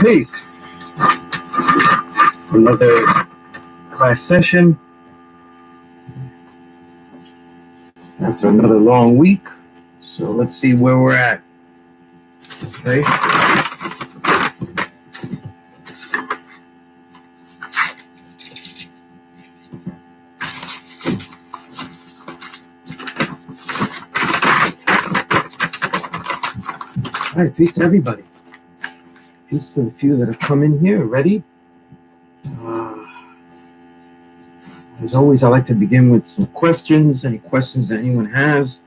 Peace. Another class session after another long week. So let's see where we're at. Okay. All right, peace to everybody. Peace to the few that have come in here. Ready? As always, I like to begin with some questions. Any questions that anyone has.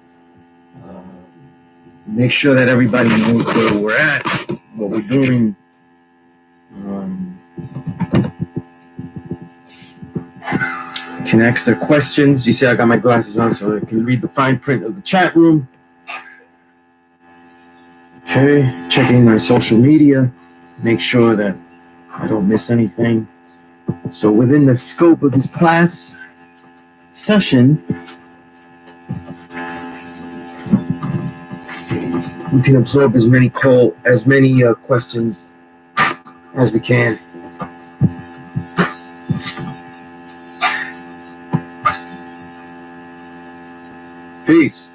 Make sure that everybody knows where we're at, what we're doing. Can ask their questions. You see, I got my glasses on so I can read the fine print of the chat room. Okay, checking my social media. Make sure that I don't miss anything. So within the scope of this class session, we can absorb as many questions as we can. Peace.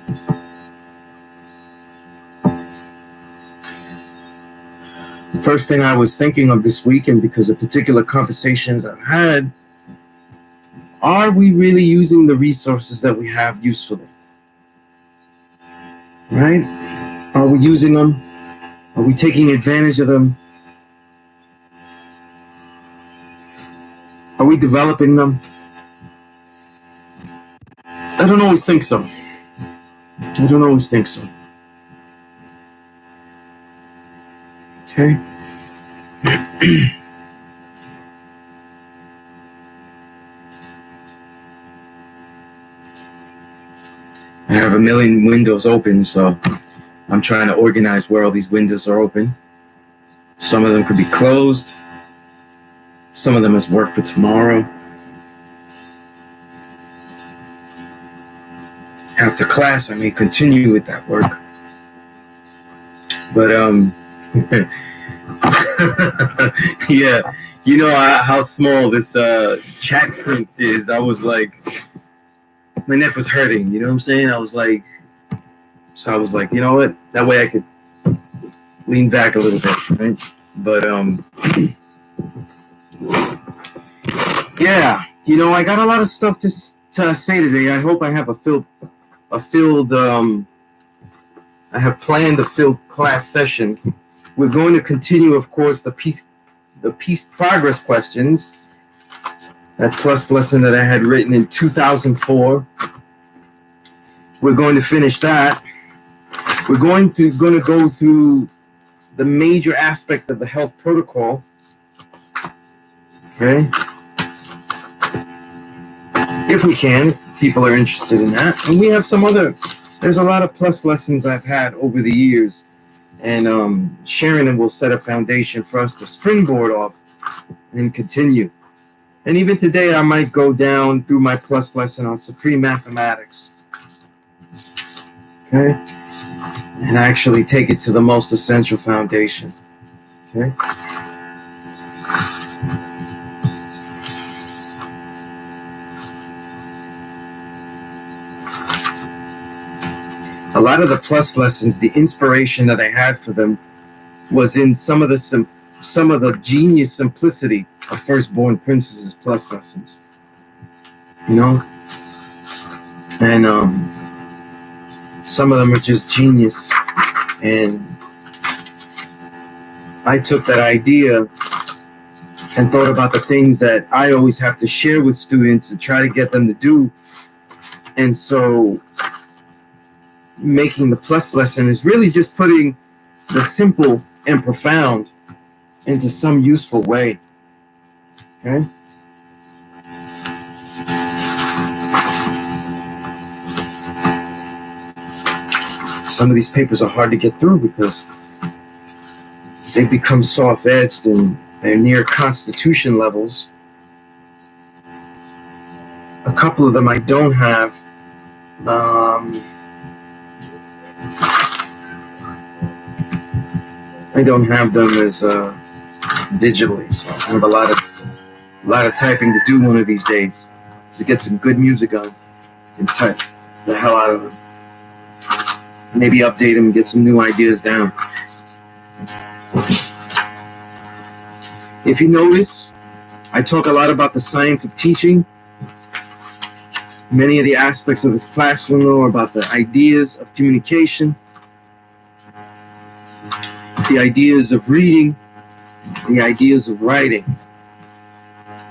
The first thing I was thinking of this week, and because of particular conversations I've had, are we really using the resources that we have usefully? Right? Are we using them? Are we taking advantage of them? Are we developing them? I don't always think so. I don't always think so. Okay. I have a million windows open, so I'm trying to organize where all these windows are open. Some of them could be closed. Some of them is work for tomorrow. After class, I may continue with that work. But, yeah, you know how small this chat print is. I was like, my neck was hurting, you know what I'm saying? I was like, you know what? That way I could lean back a little bit, right? But, yeah, you know, I got a lot of stuff to say today. I hope I have I have planned a filled class session. We're going to continue, of course, the P.E.A.C.E progress questions. That plus lesson that I had written in 2004. We're going to finish that. We're going to go through the major aspect of the health protocol. Okay. If we can, if people are interested in that. And we have there's a lot of plus lessons I've had over the years. And sharing them will set a foundation for us to springboard off and continue. And even today, I might go down through my plus lesson on supreme mathematics. Okay? And actually take it to the most essential foundation. Okay? A lot of the plus lessons, the inspiration that I had for them was in some of the genius simplicity of Firstborn Princesses plus lessons. You know? And some of them are just genius. And I took that idea and thought about the things that I always have to share with students and try to get them to do. And so making the plus lesson is really just putting the simple and profound into some useful way. Okay? Some of these papers are hard to get through because they become soft-edged and they're near constitution levels. A couple of them I don't have. I don't have them as digitally. So I have a lot of typing to do one of these days to get some good music on and type the hell out of them. Maybe update them and get some new ideas down. If you notice, I talk a lot about the science of teaching. Many of the aspects of this classroom are about the ideas of communication, the ideas of reading, the ideas of writing.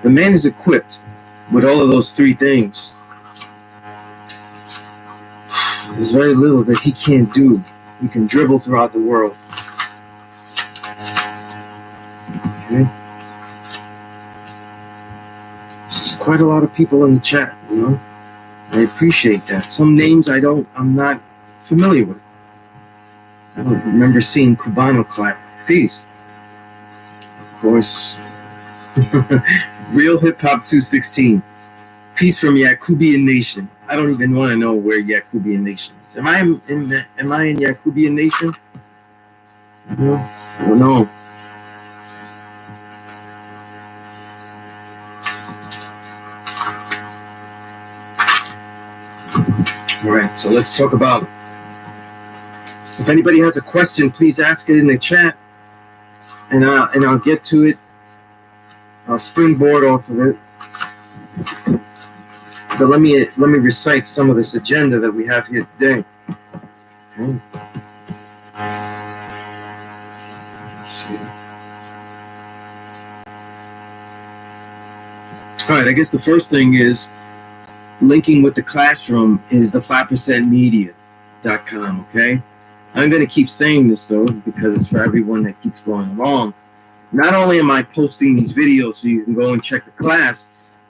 The man is equipped with all of those three things. There's very little that he can't do. He can dribble throughout the world. Okay? There's quite a lot of people in the chat, you know. I appreciate that. Some names I'm not familiar with. I don't remember seeing Cubano clap. Peace. Of course. Real Hip Hop 216. Peace from Yakubian Nation. I don't even want to know where Yakubian Nation is. Am I in Yakubian Nation? No. I don't know. All right, so let's talk about, if anybody has a question, please ask it in the chat, and I'll get to it. I'll springboard off of it. But let me recite some of this agenda that we have here today. Okay. Let's see. All right, I guess the first thing is linking with the classroom is the 5percentmedia.com, okay? I'm going to keep saying this, though, because it's for everyone that keeps going along. Not only am I posting these videos so you can go and check the class,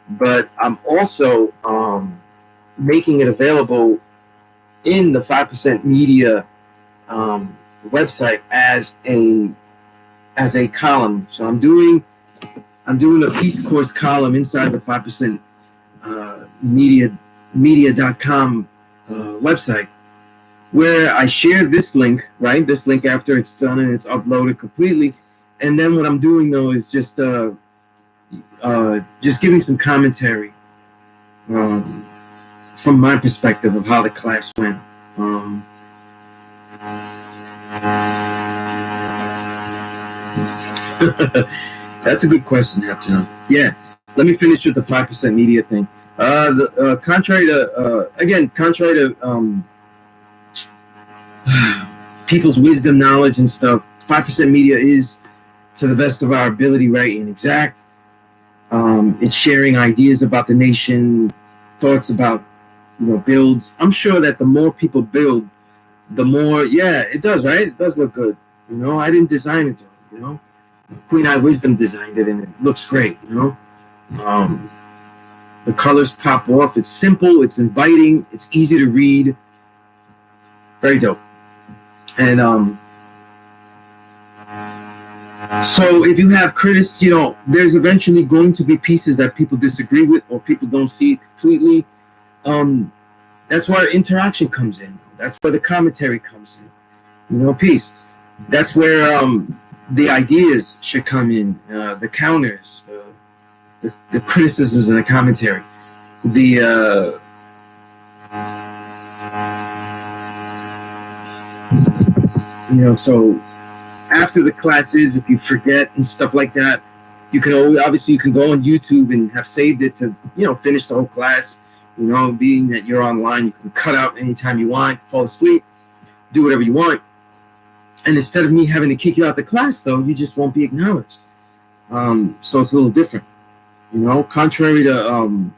but I'm also making it available in the 5% Media website as a column. So I'm doing a Peace Course column inside the 5% media.com website, where I share this link, right? This link after it's done and it's uploaded completely. And then what I'm doing, though, is just giving some commentary from my perspective of how the class went. That's a good question, Hepton. Yeah, let me finish with the 5% media thing. Contrary to people's wisdom, knowledge, and stuff, 5% media is, to the best of our ability, right and exact. It's sharing ideas about the nation, thoughts about, builds. I'm sure that the more people build, the more, it does, right? It does look good. I didn't design it, though, Queen Eye Wisdom designed it, and it looks great, The colors pop off. It's simple. It's inviting. It's easy to read. Very dope. And so if you have critics, there's eventually going to be pieces that people disagree with or people don't see it completely. That's where interaction comes in. That's where the commentary comes in. Peace. That's where the ideas should come in, the counters, the criticisms and the commentary. So after the classes, if you forget and stuff like that, you can go on YouTube and have saved it to, finish the whole class. Being that you're online, you can cut out anytime you want, fall asleep, do whatever you want. And instead of me having to kick you out the class, though, you just won't be acknowledged. So it's a little different. Contrary to,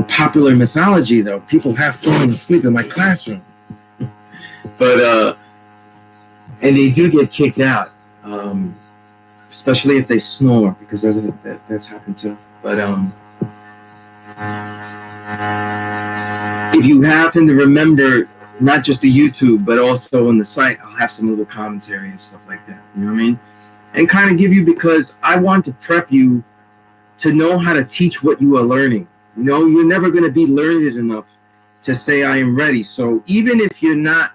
popular mythology, though, people have fallen asleep in my classroom. But, and they do get kicked out, especially if they snore, because that's happened too. But if you happen to remember, not just the YouTube, but also on the site, I'll have some little commentary and stuff like that. You know what I mean? And kind of give you, because I want to prep you to know how to teach what you are learning. You're never going to be learned enough to say I am ready. So even if you're not,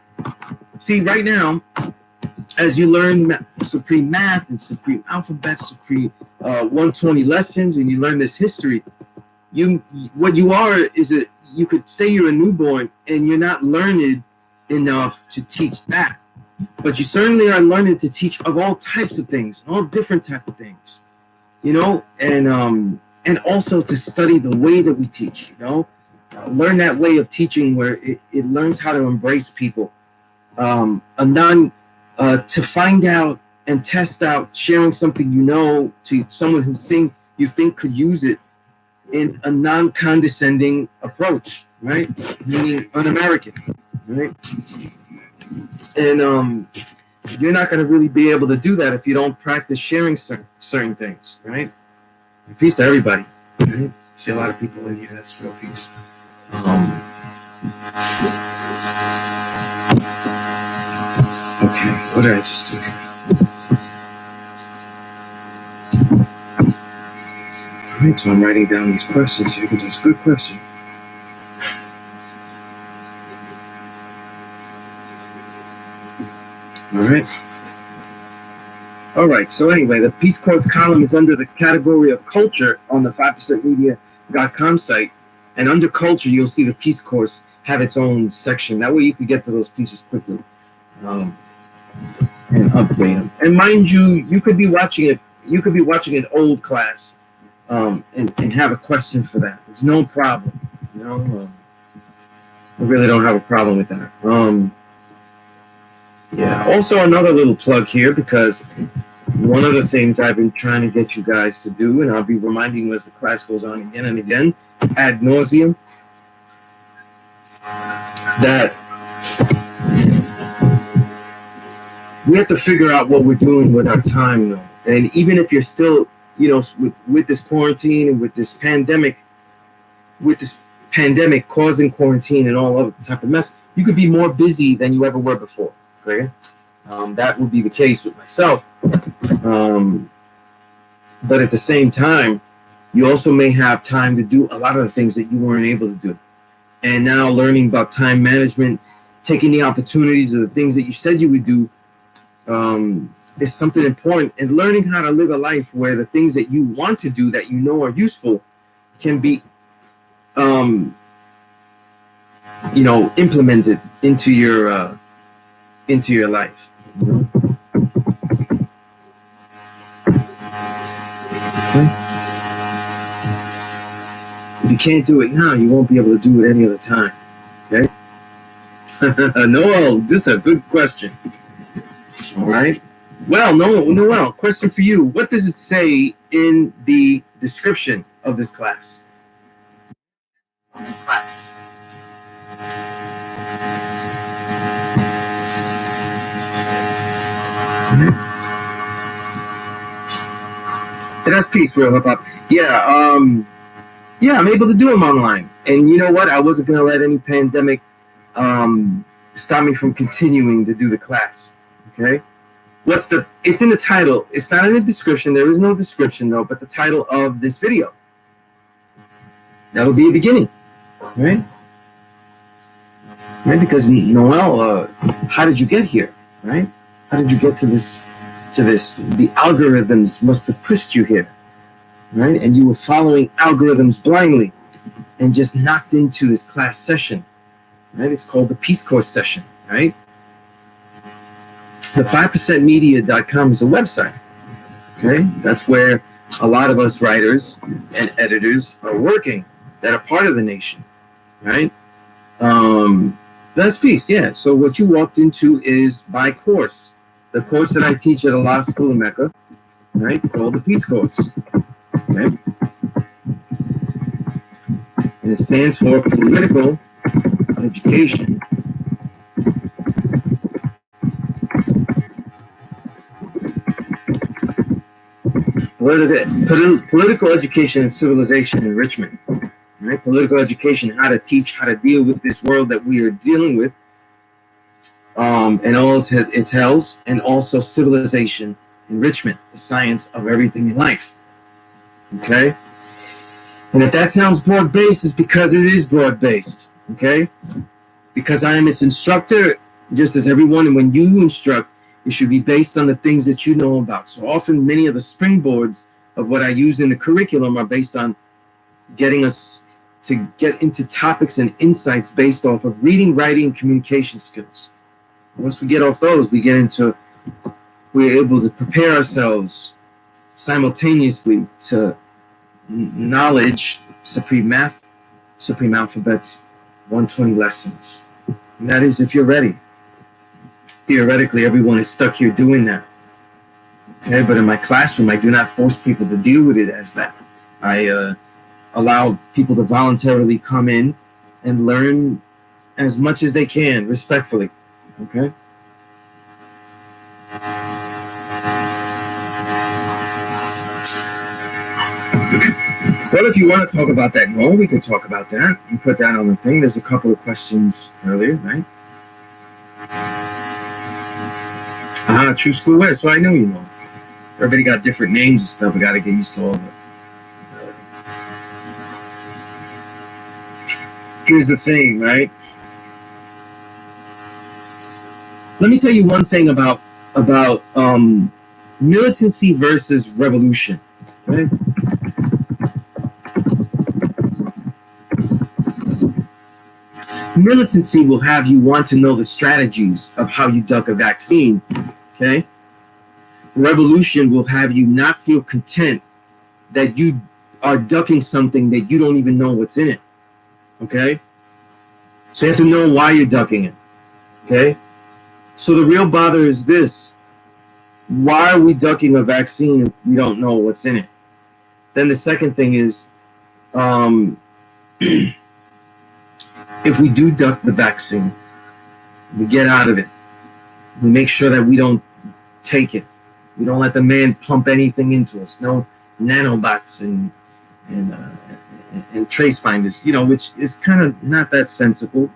see, right now, as you learn supreme math and supreme alphabet, supreme 120 lessons, and you learn this history, what you are is you could say you're a newborn and you're not learned enough to teach that, but you certainly are learning to teach of all types of things, all different type of things, you know, and also to study the way that we teach, you know, learn that way of teaching where it learns how to embrace people, to find out and test out sharing something you know to someone who you think could use it in a non-condescending approach, right? Meaning un-American, right? And you're not going to really be able to do that if you don't practice sharing certain things, right? Peace to everybody. Right? See a lot of people in here. That's real peace. Okay, what did I just do here? All right, so I'm writing down these questions here because it's a good question. All right, so anyway, the Peace Codes column is under the category of culture on the 5%media.com site. And under culture, you'll see the Peace Course have its own section. That way you can get to those pieces quickly and upgrade them. And mind you, you could be watching it. You could be watching an old class and have a question for that. There's no problem. You know, I really don't have a problem with that. Yeah. Also, another little plug here, because one of the things I've been trying to get you guys to do, and I'll be reminding you as the class goes on again and again, ad nauseum, that we have to figure out what we're doing with our time, though. And even if you're still, you know, with this quarantine and with this pandemic causing quarantine and all other type of mess, you could be more busy than you ever were before. Okay? That would be the case with myself. But at the same time, you also may have time to do a lot of the things that you weren't able to do. And now learning about time management, taking the opportunities of the things that you said you would do, is something important. And learning how to live a life where the things that you want to do that you know are useful can be, you know, implemented into your life. You know? Okay. If you can't do it now, you won't be able to do it any other time. Okay. Noel, this is a good question. All right. Well, Noel, question for you. What does it say in the description of this class? That's peace, real hip hop. Yeah, I'm able to do them online. And you know what? I wasn't going to let any pandemic stop me from continuing to do the class. Okay? It's in the title. It's not in the description. There is no description, though, but the title of this video. That'll be a beginning. Right? Right? Because, Noel, how did you get here? Right? How did you get to this? The algorithms must have pushed you here. Right? And you were following algorithms blindly and just knocked into this class session. Right? It's called the Peace Course session. Right? The 5%media.com is a website. Okay? That's where a lot of us writers and editors are working that are part of the nation. Right? That's peace, yeah. So what you walked into is my course. The course that I teach at a law school in Mecca, right? Called the Peace Course. Okay? And it stands for Political Education. Political Education and Civilization Enrichment. Right? Political education, how to teach, how to deal with this world that we are dealing with, and all its hells, and also civilization enrichment, the science of everything in life. Okay? And if that sounds broad-based, it's because it is broad-based. Okay? Because I am its instructor, just as everyone, and when you instruct, It should be based on the things that you know about. So often, many of the springboards of what I use in the curriculum are based on getting us to get into topics and insights based off of reading, writing, communication skills. Once we get off those, we're able to prepare ourselves simultaneously to knowledge, supreme math, supreme alphabets, 120 lessons. And that is if you're ready. Theoretically, everyone is stuck here doing that. Okay, but in my classroom, I do not force people to deal with it as that. I allow people to voluntarily come in and learn as much as they can, respectfully. Okay? Well, if you want to talk about that more, we can talk about that. You put that on the thing. There's a couple of questions earlier, right? True school wear. So I know you know. Everybody got different names and stuff. We got to get used to all of it. Here's the thing, right? Let me tell you one thing about militancy versus revolution. Okay? Militancy will have you want to know the strategies of how you duck a vaccine. Okay? Revolution will have you not feel content that you are ducking something that you don't even know what's in it. Okay? So you have to know why you're ducking it. Okay? So the real bother is this. Why are we ducking a vaccine if we don't know what's in it? Then the second thing is, if we do duck the vaccine, we get out of it. We make sure that we don't take it. We don't let the man pump anything into us. No nanobots and trace finders, which is kind of not that sensible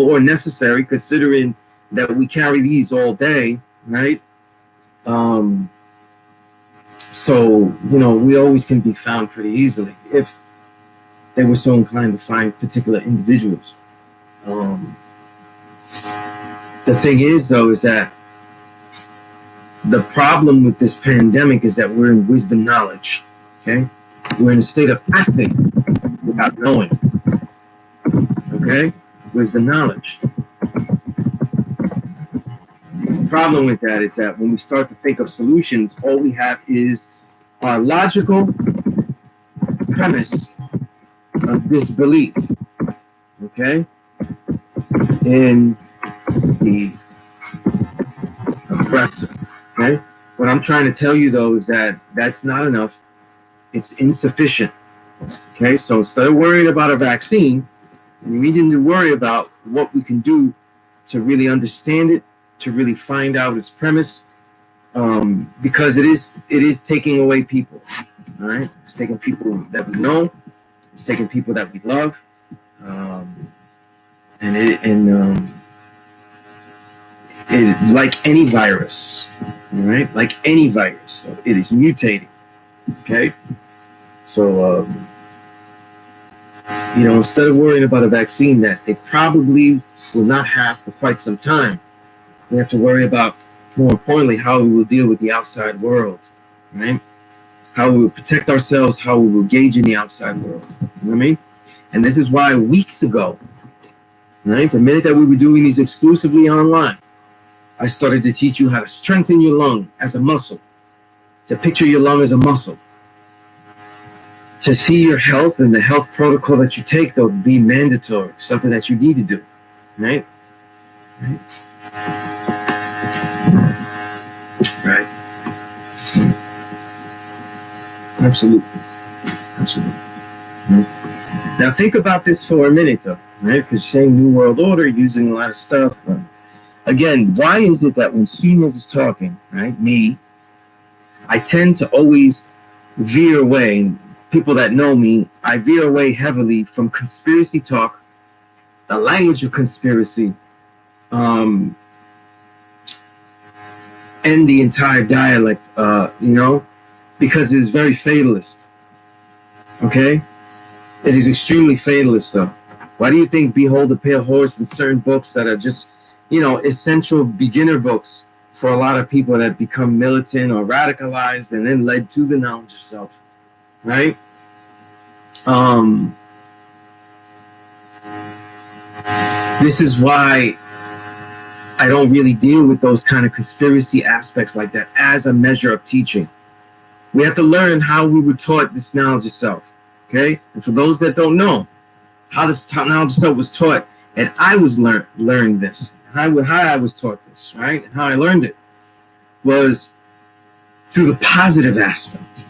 or necessary, considering that we carry these all day, right? So, we always can be found pretty easily if they were so inclined to find particular individuals. The thing is, though, is that the problem with this pandemic is that we're in wisdom knowledge, okay? We're in a state of acting without knowing, okay? Wisdom knowledge. The problem with that is that when we start to think of solutions, all we have is our logical premise of disbelief, okay, in the oppressor, okay? What I'm trying to tell you, though, is that that's not enough. It's insufficient, okay? So instead of worrying about a vaccine, we need to worry about what we can do to really understand it, to really find out its premise, because it is taking away people, all right? It's taking people that we know. It's taking people that we love, and like any virus, all right? Like any virus, so it is mutating, okay? So, instead of worrying about a vaccine that they probably will not have for quite some time, we have to worry about, more importantly, how we will deal with the outside world, right? How we will protect ourselves, how we will engage in the outside world. You know what I mean? And this is why weeks ago, right, the minute that we were doing these exclusively online, I started to teach you how to strengthen your lung as a muscle, to picture your lung as a muscle, to see your health and the health protocol that you take, though, be mandatory, something that you need to do, right? Right. Absolutely. Now think about this for a minute, though, right? Because saying New World Order, using a lot of stuff. Again, why is it that when Sunez is talking, right, me, I tend to always veer away. People that know me, I veer away heavily from conspiracy talk, the language of conspiracy, and the entire dialect, because it is very fatalist. Okay? It is extremely fatalist, though. Why do you think Behold the Pale Horse and certain books that are just, essential beginner books for a lot of people that become militant or radicalized and then led to the knowledge of self, right? This is why I don't really deal with those kind of conspiracy aspects like that as a measure of teaching. We have to learn how we were taught this knowledge of self, okay? And for those that don't know how this knowledge of self was taught, and I was learning this, how I was taught this, right? And how I learned it was through the positive aspect,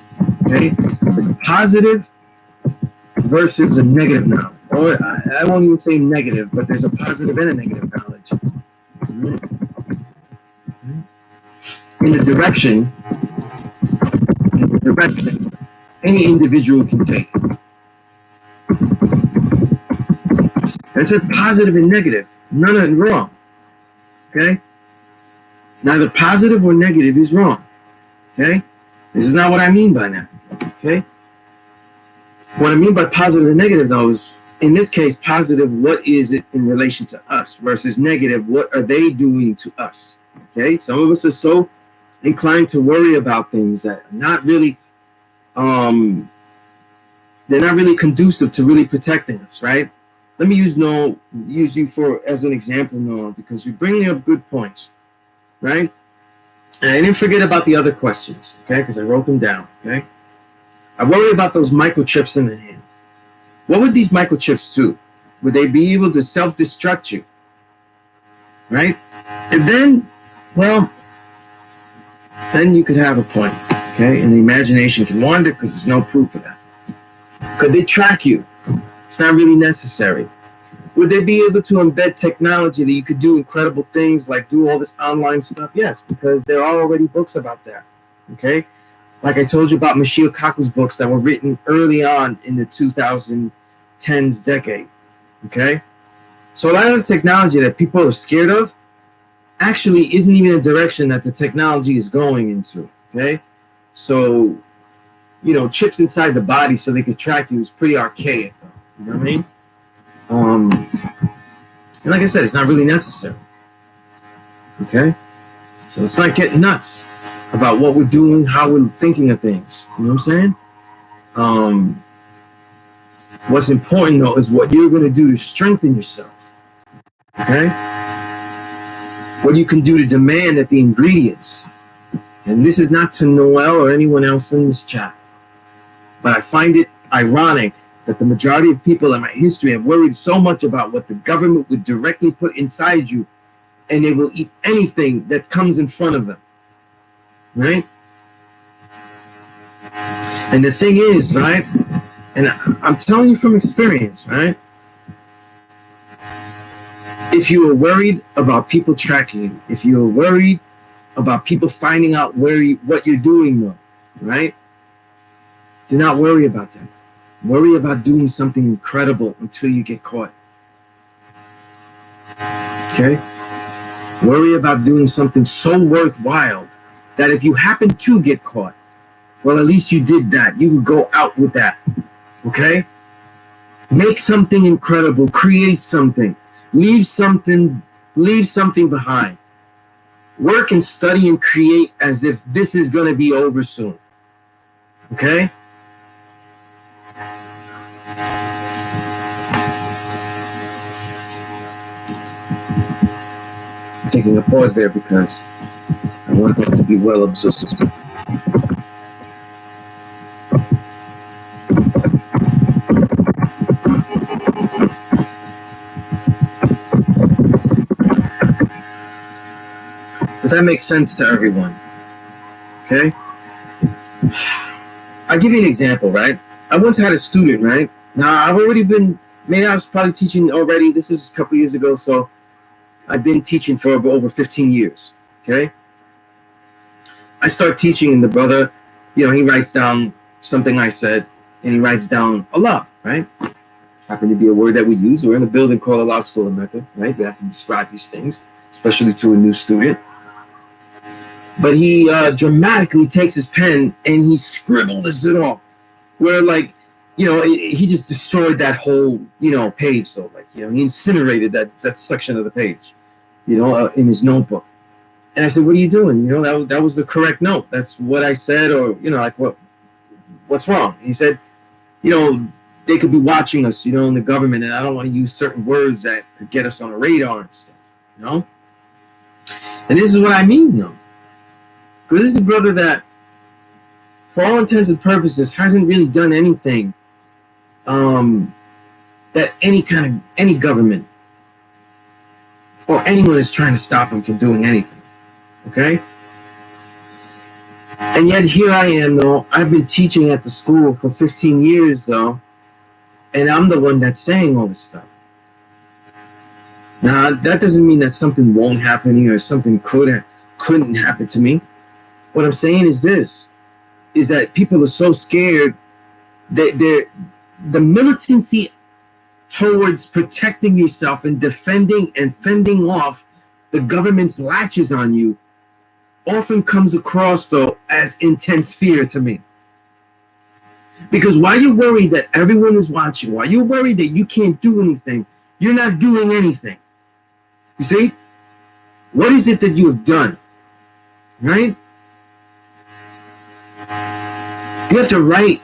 okay? The positive versus a negative knowledge. Or I won't even say negative, but there's a positive and a negative knowledge. In the direction any individual can take. That's a positive and negative. None of it wrong. Okay? Neither positive or negative is wrong. Okay? This is not what I mean by that. Okay? What I mean by positive and negative, though, is in this case, positive, what is it in relation to us, versus negative, what are they doing to us? Okay? Some of us are so inclined to worry about things that are not really they're not really conducive to really protecting us, right? Let me use you for as an example, Noah, because you're bringing up good points, right? And I didn't forget about the other questions, okay? Because I wrote them down, okay? I worry about those microchips in the hand. What would these microchips do? Would they be able to self-destruct you, right? And then, well, then you could have a point, okay? And the imagination can wander because there's no proof of that. Could they track you? It's not really necessary. Would they be able to embed technology that you could do incredible things like do all this online stuff? Yes, because there are already books about that, okay? Like I told you about Michio Kaku's books that were written early on in the 2010s decade, okay? So a lot of the technology that people are scared of actually isn't even a direction that the technology is going into, okay? So, you know, chips inside the body so they could track you is pretty archaic, though. You know what I mean? And like I said, it's not really necessary, okay? So let's not get nuts about what we're doing, how we're thinking of things. You know what I'm saying? What's important, though, is what you're going to do to strengthen yourself, okay? What you can do to demand that the ingredients, and this is not to Noel or anyone else in this chat, but I find it ironic that the majority of people in my history have worried so much about what the government would directly put inside you, and they will eat anything that comes in front of them, right? And the thing is, right, and I'm telling you from experience, right, if you are worried about people tracking you, if you are worried about people finding out what you're doing, though, right, do not worry about that. Worry about doing something incredible until you get caught. Okay? Worry about doing something so worthwhile that if you happen to get caught, well, at least you did that. You would go out with that. Okay? Make something incredible. Create something. Leave something behind. Work and study and create as if this is going to be over soon. Okay? I'm taking a pause there because I want that to be well absorbed. Does that make sense to everyone? Okay? I'll give you an example, right? I once had a student, right? Now, I've already been, maybe I was probably teaching already. This is a couple years ago, so I've been teaching for over 15 years, okay? I start teaching, and the brother, you know, he writes down something I said, and he writes down Allah, right? Happen to be a word that we use. We're in a building called Allah School in Mecca, right? We have to describe these things, especially to a new student. But he dramatically takes his pen and he scribbles it off, where, like, you know, he just destroyed that whole, you know, page. So, like, you know, he incinerated that section of the page, you know, in his notebook. And I said, what are you doing? You know, that was the correct note. That's what I said, or, you know, like what's wrong? And he said, you know, they could be watching us, you know, in the government, and I don't want to use certain words that could get us on the radar and stuff, you know? And this is what I mean, though. Because this is a brother that, for all intents and purposes, hasn't really done anything that any government or anyone is trying to stop him from doing anything. Okay? And yet here I am, though. I've been teaching at the school for 15 years, though, and I'm the one that's saying all this stuff. Now, that doesn't mean that something won't happen or something couldn't happen to me. What I'm saying is this, is that people are so scared that the militancy towards protecting yourself and defending and fending off the government's latches on you often comes across, though, as intense fear to me. Because while you're worried that everyone is watching, while you're worried that you can't do anything, you're not doing anything. You see? What is it that you have done? Right? You have to write.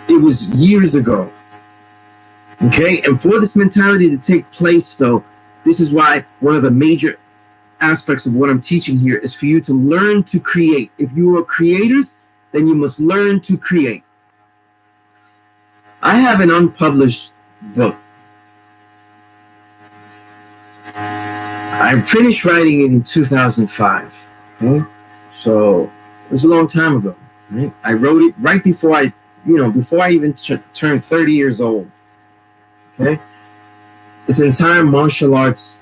It was years ago. Okay? And for this mentality to take place, though, this is why one of the major aspects of what I'm teaching here is for you to learn to create. If you are creators, then you must learn to create. I have an unpublished book. I finished writing it in 2005. Okay? So it was a long time ago. Right? I wrote it right before I even turned 30 years old. Okay? It's an entire martial arts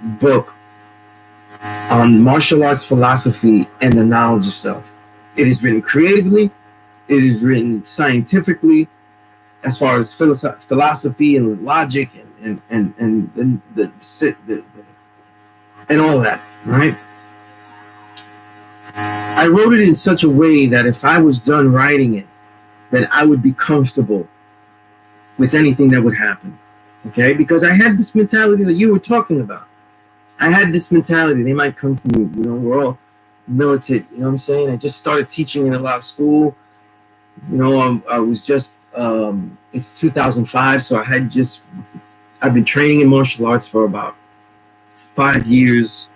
book on martial arts philosophy and the knowledge of self. It is written creatively. It is written scientifically, as far as philosophy and logic and all that, right? I wrote it in such a way that if I was done writing it, then I would be comfortable with anything that would happen, okay? Because I had this mentality that you were talking about. I had this mentality. They might come for me, you know, we're all militant, you know what I'm saying? I just started teaching in a lot of school. You know, I was just, it's 2005, so I've been training in martial arts for about 5 years,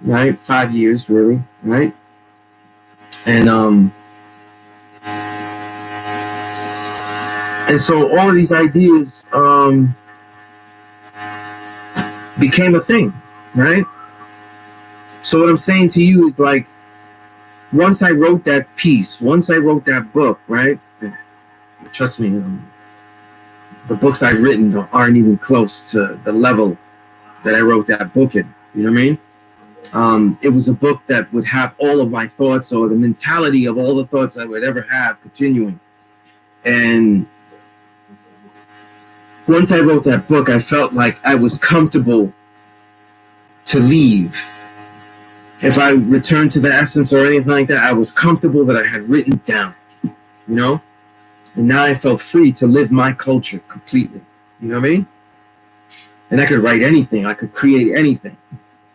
right? 5 years, really, right? And so all of these ideas became a thing, right? So what I'm saying to you is, like, once I wrote that piece, once I wrote that book, right? Trust me, the books I've written aren't even close to the level that I wrote that book in. You know what I mean? It was a book that would have all of my thoughts, or the mentality of all the thoughts I would ever have, continuing. And once I wrote that book, I felt like I was comfortable to leave. If I returned to the essence or anything like that, I was comfortable that I had written down, you know? And now I felt free to live my culture completely. You know what I mean? And I could write anything. I could create anything,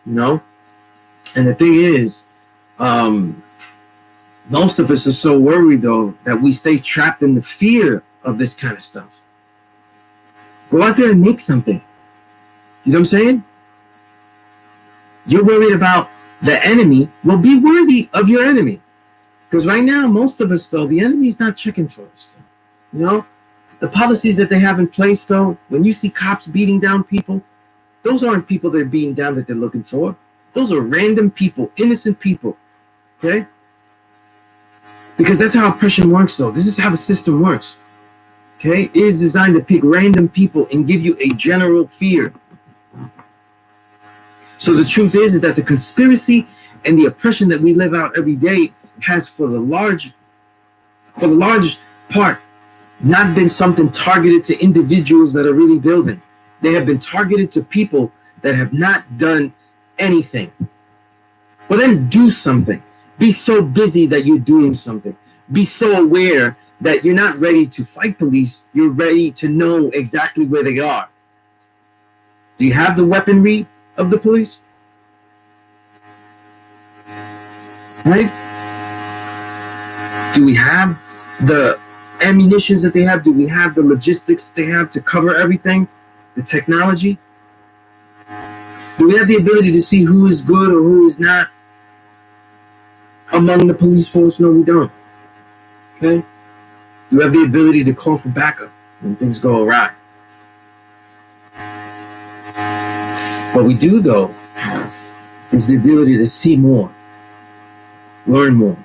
you know? And the thing is, most of us are so worried, though, that we stay trapped in the fear of this kind of stuff. Go out there and make something. You know what I'm saying? You're worried about the enemy. Well, be worthy of your enemy. Because right now, most of us, though, the enemy's not checking for us. You know? The policies that they have in place, though, when you see cops beating down people, those aren't people they're beating down that they're looking for. Those are random people, innocent people. Okay? Because that's how oppression works, though. This is how the system works. Okay? It is designed to pick random people and give you a general fear. So the truth is that the conspiracy and the oppression that we live out every day has, for the large part, not been something targeted to individuals that are really building. They have been targeted to people that have not done anything. Well, then do something. Be so busy that you're doing something. Be so aware that you're not ready to fight police. You're ready to know exactly where they are. Do you have the weaponry of the police? right? Do we have the ammunitions that they have? Do we have the logistics they have to cover everything? The technology? Do we have the ability to see who is good or who is not among the police force? No, we don't. Okay? Do we have the ability to call for backup when things go awry? What we do, though, have is the ability to see more, learn more.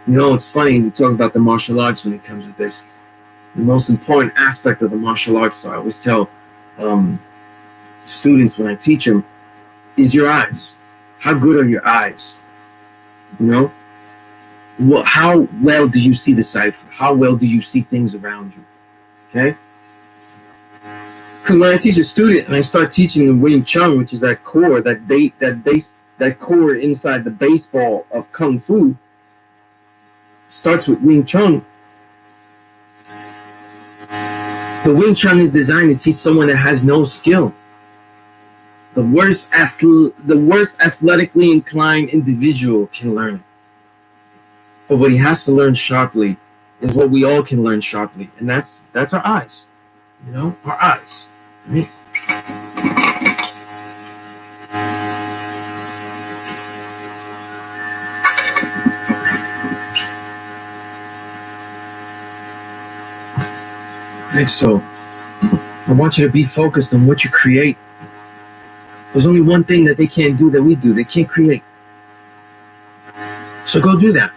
You know, it's funny, we talk about the martial arts when it comes with this. The most important aspect of the martial arts, so I always tell students when I teach them, is your eyes. How good are your eyes? You know? How well do you see the cipher? How well do you see things around you? Okay? Because when I teach a student and I start teaching them Wing Chun, which is that core, that core inside the baseball of Kung Fu, starts with Wing Chun. The Wing Chun is designed to teach someone that has no skill. The worst athletically inclined individual can learn it. But what he has to learn sharply is what we all can learn sharply, and that's our eyes. You know, our eyes. Right? Right, so I want you to be focused on what you create. There's only one thing that they can't do that we do. They can't create. So go do that.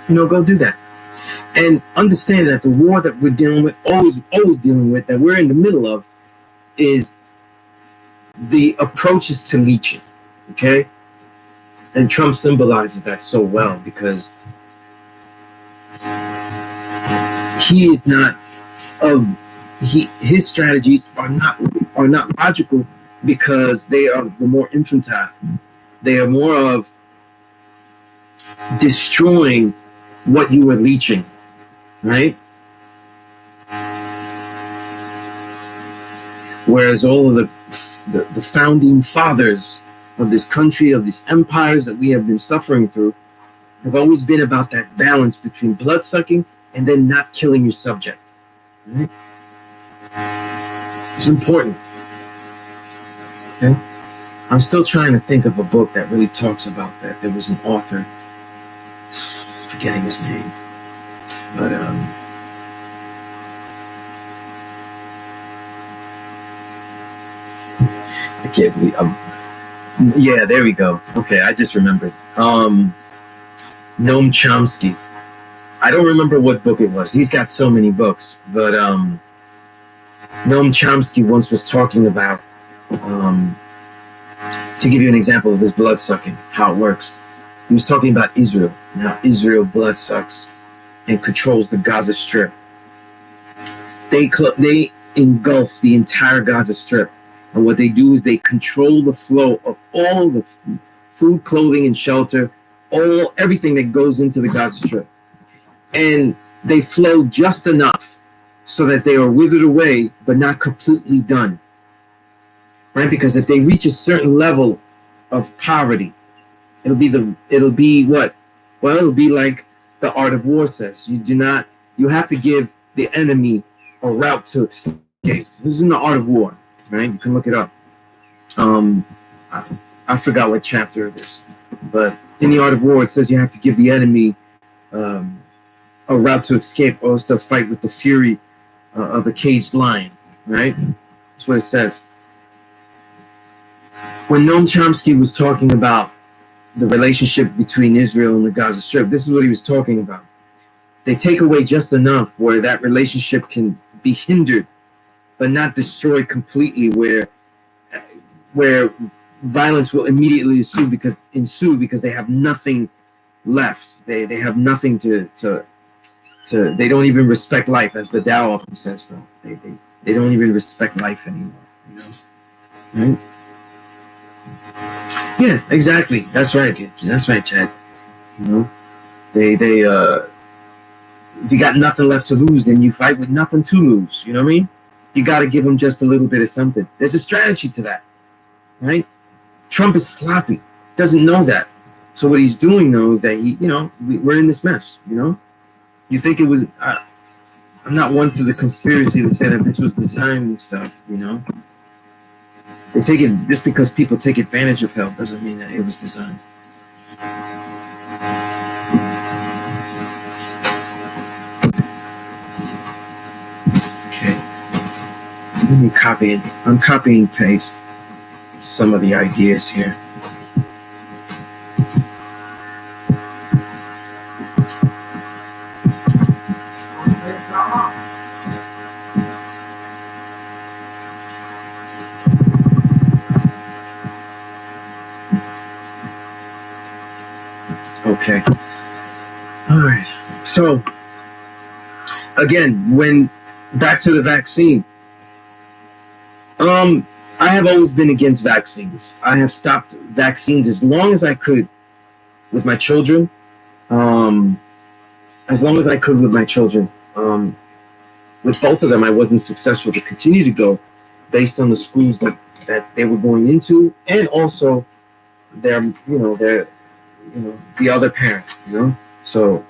You know, go do that. And understand that the war that we're dealing with, always dealing with, that we're in the middle of, is the approaches to leeching. Okay? And Trump symbolizes that so well, because he is not his strategies are not logical, because they are the more infantile. They are more of destroying what you were leeching, right? Whereas all of the founding fathers of this country, of these empires that we have been suffering through, have always been about that balance between blood-sucking and then not killing your subject. Right? It's important. Okay? I'm still trying to think of a book that really talks about that. There was an author, forgetting his name, but I can't believe yeah, there we go. Okay, I just remembered. Noam Chomsky. I don't remember what book it was. He's got so many books, but Noam Chomsky once was talking about, to give you an example of this blood sucking, how it works. He was talking about Israel and how Israel blood sucks and controls the Gaza Strip. They engulf the entire Gaza Strip, and what they do is they control the flow of all the food, clothing, and shelter, everything that goes into the Gaza Strip. And they flow just enough so that they are withered away, but not completely done. Right? Because if they reach a certain level of poverty, it'll be what? Well, it'll be like the art of war says. You have to give the enemy a route to escape. This is in the art of war, right? You can look it up. I forgot what chapter it is, but in the art of war, it says you have to give the enemy a route to escape, or else they'll fight with the fury of a caged lion, right? That's what it says. When Noam Chomsky was talking about the relationship between Israel and the Gaza Strip, this is what he was talking about. They take away just enough where that relationship can be hindered, but not destroyed completely, where violence will immediately ensue because they have nothing left. They have nothing to they don't even respect life, as the Tao often says, though. They don't even respect life anymore, you know? Right? Yeah, exactly. That's right. That's right, Chad. You know, they if you got nothing left to lose, then you fight with nothing to lose. You know what I mean? You got to give them just a little bit of something. There's a strategy to that, right? Trump is sloppy. Doesn't know that. So what he's doing though is that we're in this mess. You think it was? I'm not one for the conspiracy that said that this was designed and stuff. They take it just because people take advantage of health doesn't mean that it was designed. Okay, let me copy it. I'm copying paste some of the ideas here. Okay. All right. So again, back to the vaccine. I have always been against vaccines. I have stopped vaccines as long as I could with my children. As long as I could with my children. With both of them, I wasn't successful to continue to go based on the schools that they were going into, and also the other parent. So,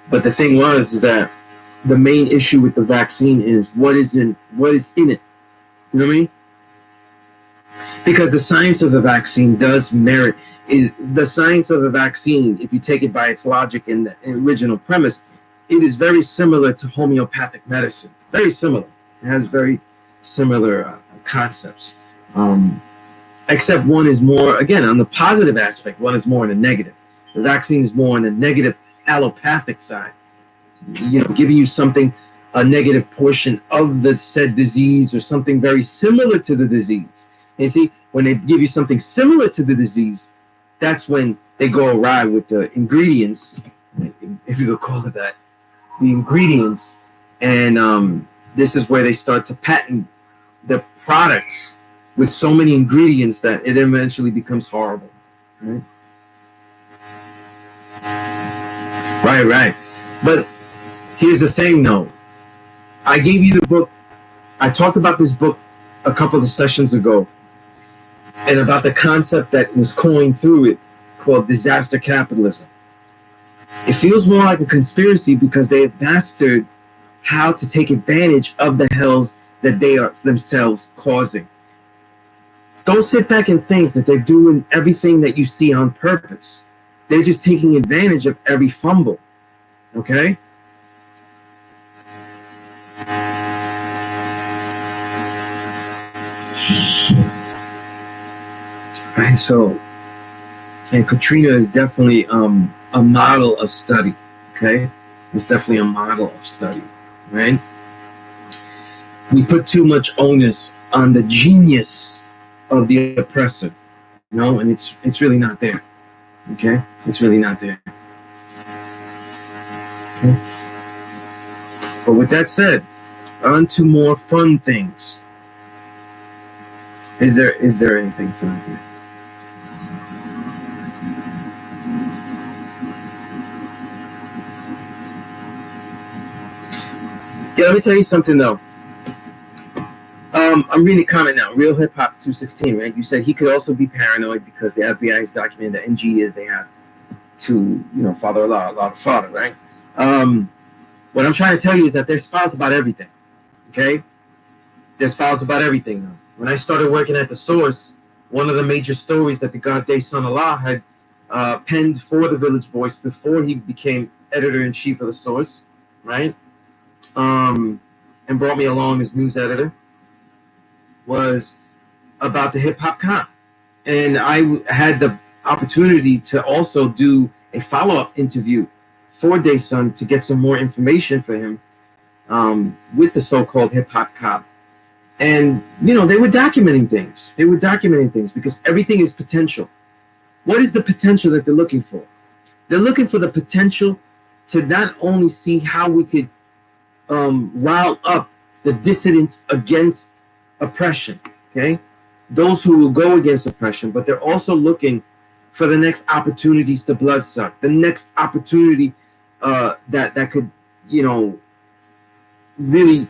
but the thing is that the main issue with the vaccine is what is in it. You know what I mean? Because the science of the vaccine does merit. The science of the vaccine, if you take it by its logic and the original premise, it is very similar to homeopathic medicine. Very similar. It has very similar concepts. Except one is more, again, on the positive aspect, one is more in the negative. The vaccine is more on the negative allopathic side. Giving you something, a negative portion of the said disease or something very similar to the disease. And you see, when they give you something similar to the disease, that's when they go awry with the ingredients, if you could call it that, the ingredients. And this is where they start to patent the products with so many ingredients that it eventually becomes horrible. Right. But here's the thing, though. I gave you the book. I talked about this book a couple of sessions ago, and about the concept that was coined through it called disaster capitalism. It feels more like a conspiracy because they have mastered how to take advantage of the hells that they are themselves causing. Don't sit back and think that they're doing everything that you see on purpose. They're just taking advantage of every fumble. Okay? Right, so, and Katrina is definitely a model of study. Okay? It's definitely a model of study. Right? We put too much onus on the genius of the oppressor, and it's really not there. Okay, it's really not there. Okay. But with that said, on to more fun things. Is there anything fun here? Yeah, let me tell you something though. I'm reading a comment now. Real Hip Hop 216, right? You said he could also be paranoid because the FBI has documented the NG is they have to, father Allah the Father, right? What I'm trying to tell you is that there's files about everything. Okay? There's files about everything though. When I started working at the Source, one of the major stories that the God Day Son Allah had penned for the Village Voice before he became editor-in-chief of the Source, right? And brought me along as news editor, was about the hip hop cop. And I had the opportunity to also do a follow-up interview for Dayson to get some more information for him with the so-called hip hop cop. And, they were documenting things. They were documenting things because everything is potential. What is the potential that they're looking for? They're looking for the potential to not only see how we could rile up the dissidents against oppression, okay? Those who will go against oppression, but they're also looking for the next opportunities to bloodsuck, the next opportunity that could, really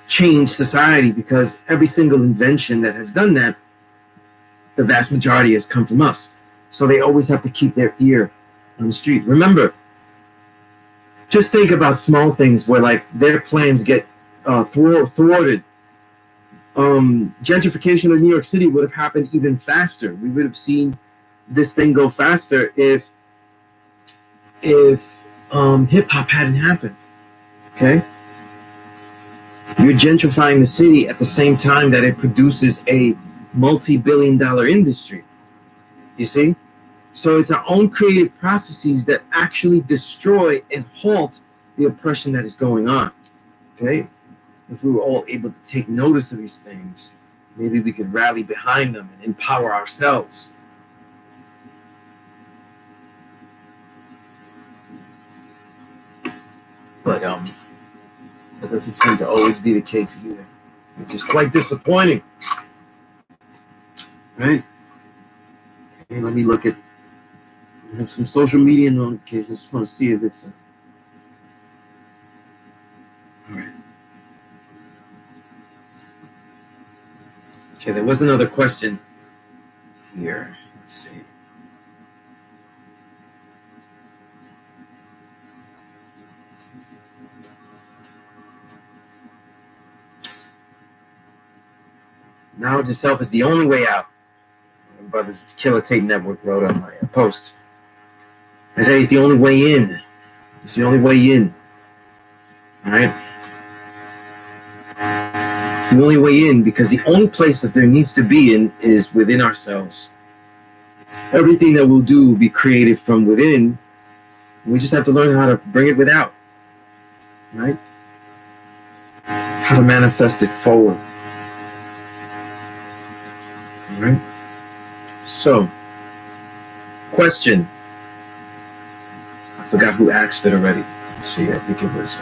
change society, because every single invention that has done that, the vast majority has come from us. So they always have to keep their ear on the street. Remember, just think about small things where like their plans get thwarted. Gentrification of New York City would have happened even faster. We would have seen this thing go faster if hip hop hadn't happened. Okay, you're gentrifying the city at the same time that it produces a multi-billion-dollar industry. You see, so it's our own creative processes that actually destroy and halt the oppression that is going on. Okay, if we were all able to take notice of these things, maybe we could rally behind them and empower ourselves. But that doesn't seem to always be the case either, which is quite disappointing. Right? Okay, let me look at. I have some social media notifications. I just want to see if it's. All right. Okay, there was another question here. Let's see. Knowledge itself is the only way out. My brother's Killer Tape Network wrote on my post. I say it's the only way in. It's the only way in. All right? It's the only way in because the only place that there needs to be in is within ourselves. Everything that we'll do will be created from within. We just have to learn how to bring it without. Right? How to manifest it forward. All right. So, question. I forgot who asked it already. Let's see. I think it was.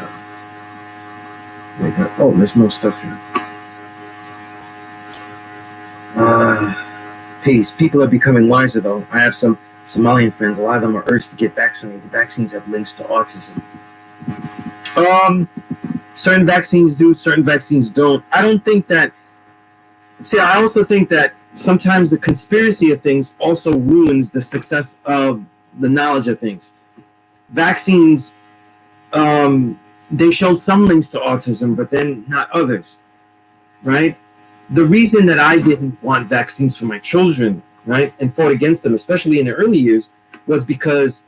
Oh, there's more stuff here. Peace. People are becoming wiser, though. I have some Somalian friends. A lot of them are urged to get vaccinated. Vaccines have links to autism. Certain vaccines do. Certain vaccines don't. I don't think that. See, I also think that sometimes the conspiracy of things also ruins the success of the knowledge of things. Vaccines, they show some links to autism, but then not others, right? The reason that I didn't want vaccines for my children, right, and fought against them, especially in the early years, was because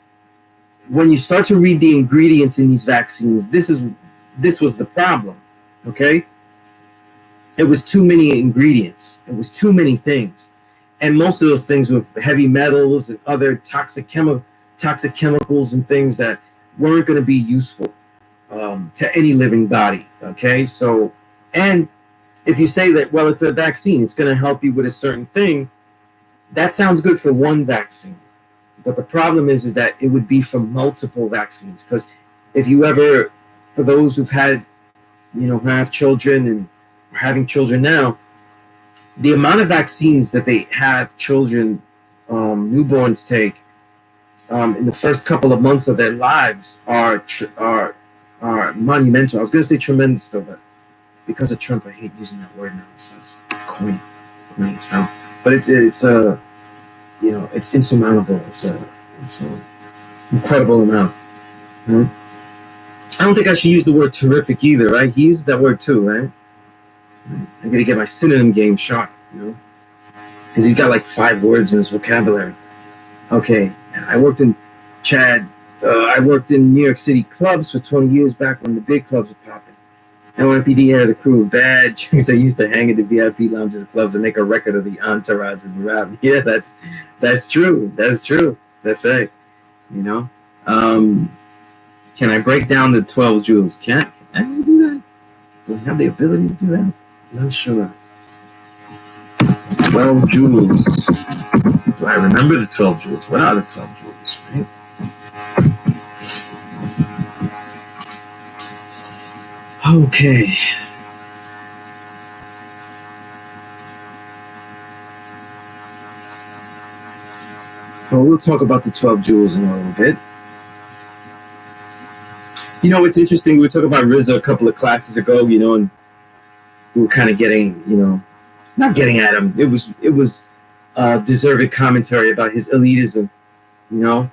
when you start to read the ingredients in these vaccines, this was the problem, okay? It was too many ingredients. It was too many things. And most of those things were heavy metals and other toxic chemicals and things that weren't going to be useful to any living body. Okay, so, and if you say that, well, it's a vaccine, it's going to help you with a certain thing, that sounds good for one vaccine. But the problem is that it would be for multiple vaccines. Because if you ever, for those who've had, who have children and are having children now, the amount of vaccines that they have children, newborns take in the first couple of months of their lives are monumental. I was going to say tremendous, though, but because of Trump, I hate using that word now. It says quaint as hell. But it's it's insurmountable. It's an incredible amount. Right? I don't think I should use the word terrific either, right? He used that word too, right? I gotta get my synonym game sharp, because he's got like 5 words in his vocabulary. Okay, I worked in I worked in New York City clubs for 20 years back when the big clubs were popping. NYPD had a crew of bad chicks that used to hang at the VIP lounges and clubs and make a record of the entourages and rap. Yeah, that's true. That's true. That's right. Can I break down the 12 jewels? Can I do that? Do I have the ability to do that? Not sure. 12 jewels. Do I remember the 12 jewels? What are the 12 jewels, right? Okay. Well, we'll talk about the 12 jewels in a little bit. It's interesting. We were talking about RZA a couple of classes ago, and we were kind of getting, not getting at him. It was deserved commentary about his elitism, you know,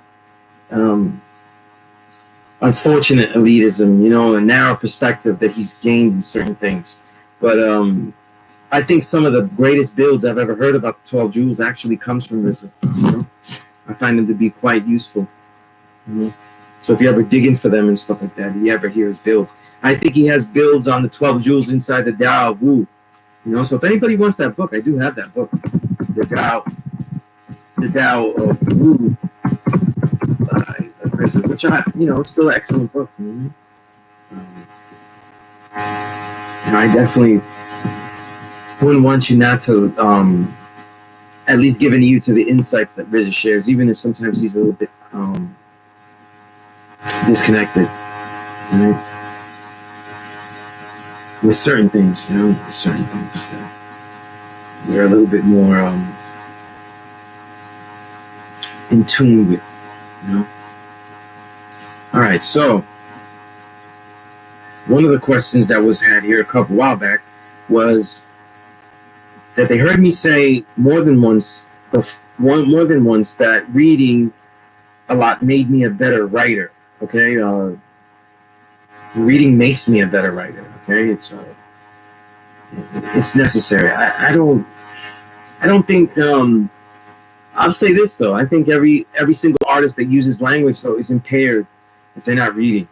um, unfortunate elitism, you know, a narrow perspective that he's gained in certain things. But I think some of the greatest builds I've ever heard about the 12 Jewels actually comes from Rizzo. You know? I find them to be quite useful. You know? So if you ever dig in for them and stuff like that, you ever hear his builds. I think he has builds on the 12 Jewels inside the Tao of Wu. You know, so if anybody wants that book, I do have that book. The Tao of Wu. Which you know, it's still an excellent book. You know? And I definitely wouldn't want you not to at least giving you to the insights that Rizzo shares, even if sometimes he's a little bit disconnected, right? With certain things, you know, with certain things that we're a little bit more in tune with, you know. All right, so one of the questions that was had here a while back was that they heard me say more than once that reading a lot made me a better writer. Okay, reading makes me a better writer. Okay, it's necessary. I don't think I'll say this though. I think every single artist that uses language though is impaired if they're not reading.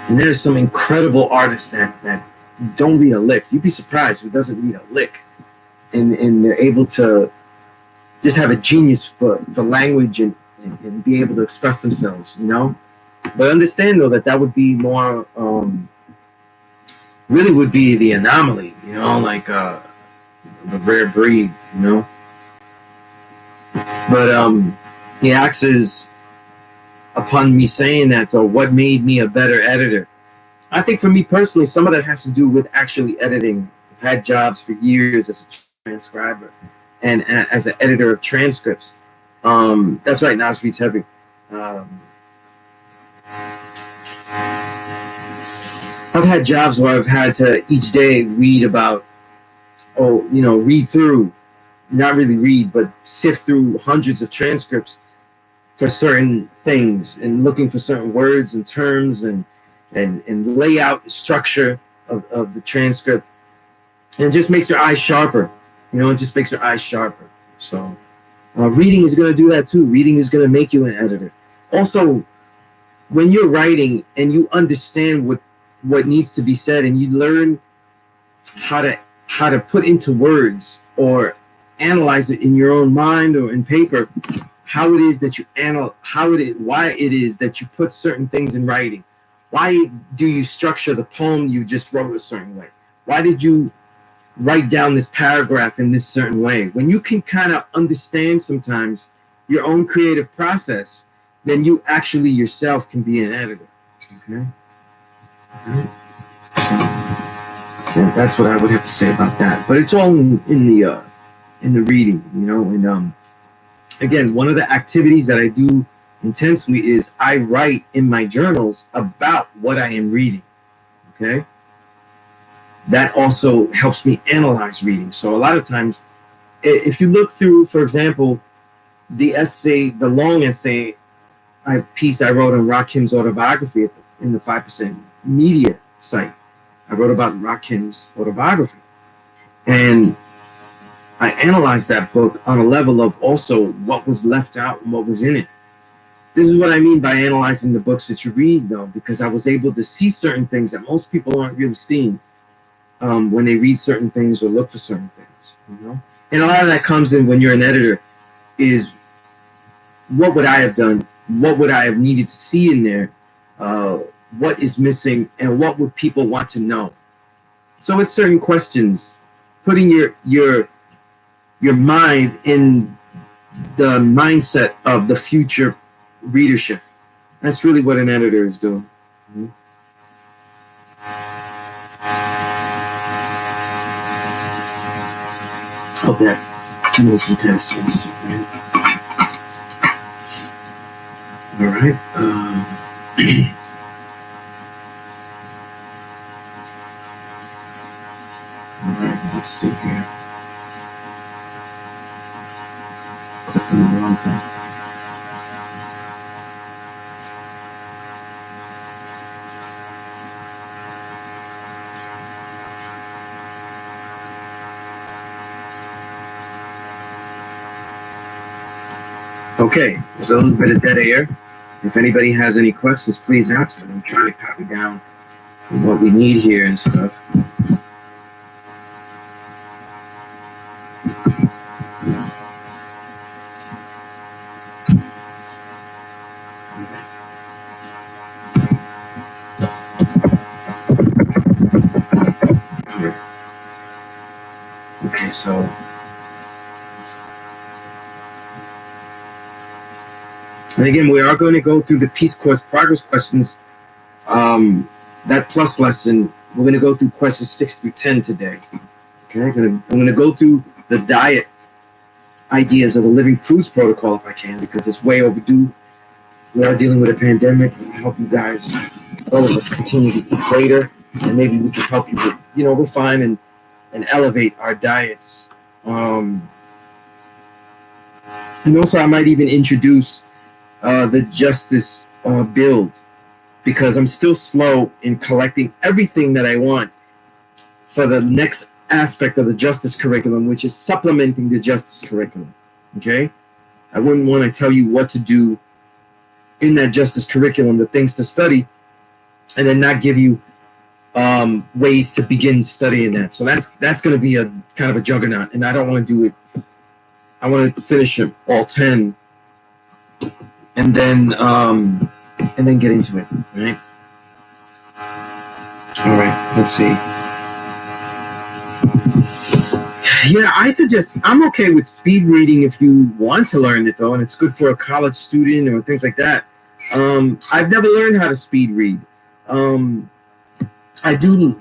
And there's some incredible artists that don't read a lick. You'd be surprised who doesn't read a lick, and they're able to just have a genius for language and be able to express themselves, you know. But understand though that would be more really would be the anomaly, you know, like the rare breed, you know. But he asks upon me saying that, or what made me a better editor. I think for me personally, some of that has to do with actually editing. I've had jobs for years as a transcriber and as an editor of transcripts. That's right, Nasreed's heavy. I've had jobs where I've had to each day read about, read through, not really read, but sift through hundreds of transcripts for certain things and looking for certain words and terms and layout structure of the transcript. And it just makes your eyes sharper. You know, it just makes your eyes sharper. So reading is going to do that too. Reading is going to make you an editor. Also, when you're writing and you understand what needs to be said and you learn how to put into words or analyze it in your own mind or in paper, how it is that you why it is that you put certain things in writing. Why do you structure the poem you just wrote a certain way? Why did you write down this paragraph in this certain way? When you can kind of understand sometimes your own creative process, then you actually yourself can be an editor. Okay. So, yeah, that's what I would have to say about that. But it's all in the reading, you know. And again, one of the activities that I do intensely is I write in my journals about what I am reading. Okay. That also helps me analyze reading. So a lot of times, if you look through, for example, the long essay piece I wrote on Rakim's autobiography in the 5% Media site, I wrote about Rakim's autobiography. And I analyzed that book on a level of also what was left out and what was in it. This is what I mean by analyzing the books that you read, though, because I was able to see certain things that most people aren't really seeing when they read certain things or look for certain things. You know, and a lot of that comes in when you're an editor. Is what would I have done? What would I have needed to see in there? What is missing, and what would people want to know? So it's certain questions, putting your mind in the mindset of the future readership. That's really what an editor is doing. Mm-hmm. Hope that made some kind of sense. Right? All right. All right. Let's see here. something. Okay, there's a little bit of dead air. If anybody has any questions, please ask them. I'm trying to copy down what we need here and stuff. Okay, so and again, we are going to go through the Peace Course progress questions. That plus lesson, we're going to go through questions 6 through 10 today. Okay, I'm going to go through the diet ideas of the Living Foods Protocol if I can, because it's way overdue. We are dealing with a pandemic. I hope you guys, all of us, continue to eat later, and maybe we can help you, refine and elevate our diets. And also, I might even introduce the justice build, because I'm still slow in collecting everything that I want for the next aspect of the justice curriculum, which is supplementing the justice curriculum. Okay, I wouldn't want to tell you what to do in that justice curriculum, the things to study, and then not give you ways to begin studying that. So that's going to be a kind of a juggernaut, and I don't want to do it. I want to finish it all 10, and then get into it. Right. All right. Let's see. Yeah, I suggest, I'm okay with speed reading if you want to learn it, though, and it's good for a college student or things like that. I've never learned how to speed read. I do,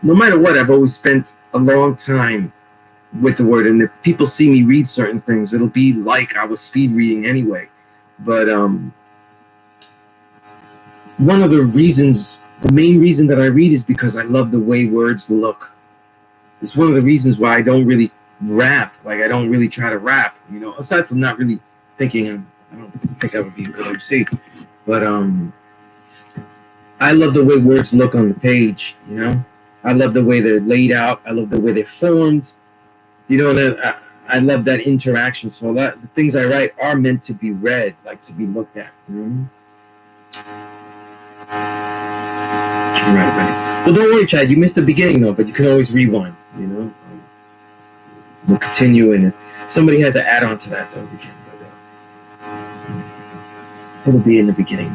no matter what, I've always spent a long time with the word, and if people see me read certain things, it'll be like I was speed reading anyway. But one of the main reason that I read is because I love the way words look. It's one of the reasons why I don't really rap. Like, I don't really try to rap, aside from not really thinking. I don't think I would be a good MC. But I love the way words look on the page, I love the way they're laid out. I love the way they're formed. That I love that interaction. So the things I write are meant to be read, like to be looked at. Right. Well, don't worry, Chad. You missed the beginning, though, but you can always rewind, We'll continue, and if somebody has an add-on to that, though, we can. But it'll be in the beginning,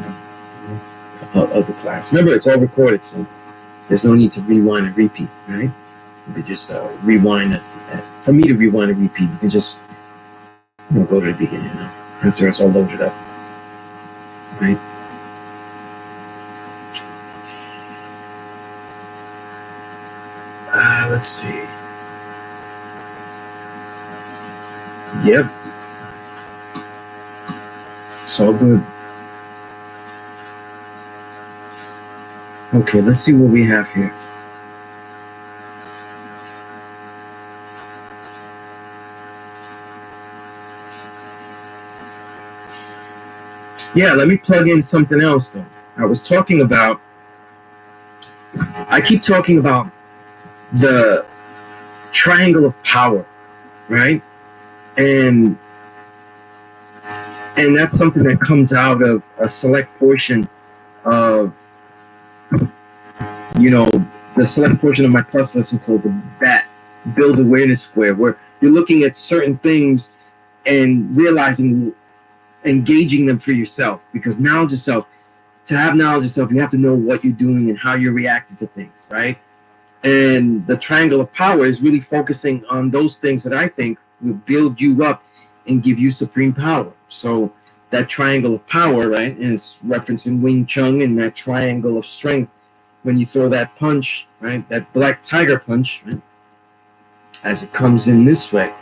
though, of the class. Remember, it's all recorded, so there's no need to rewind and repeat, right? You can just rewind it. For me to rewind and repeat, you can just go to the beginning now, after it's all loaded up, right? Let's see. Yep. It's all good. Okay, let's see what we have here. Yeah, let me plug in something else, though. I keep talking about the triangle of power, right? And that's something that comes out of a select portion of, the select portion of my plus lesson called the B.A.T, Build Awareness Square, where you're looking at certain things and realizing, engaging them for yourself, because knowledge of self, to have knowledge of self, you have to know what you're doing and how you're reacting to things, right? And the triangle of power is really focusing on those things that I think will build you up and give you supreme power. So that triangle of power, right, is referencing Wing Chun, and that triangle of strength, when you throw that punch, right, that black tiger punch, right, as it comes in this way,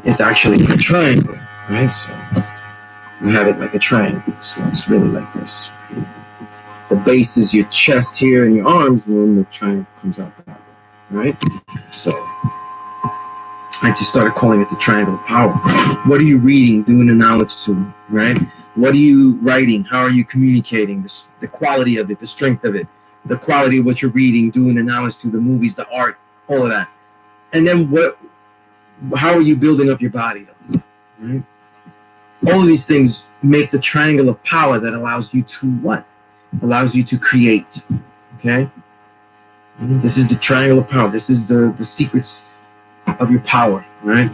it's actually a triangle, right? So you have it like a triangle. So it's really like this. The base is your chest here and your arms, and then the triangle comes out that way, right? So I just started calling it the triangle of power. What are you reading, doing the knowledge to, right? What are you writing? How are you communicating? The quality of it, the strength of it, the quality of what you're reading, doing the knowledge to, the movies, the art, all of that. And then how are you building up your body, right? All of these things make the triangle of power that allows you to what? Allows you to create, okay? This is the triangle of power. This is the secrets of your power, right?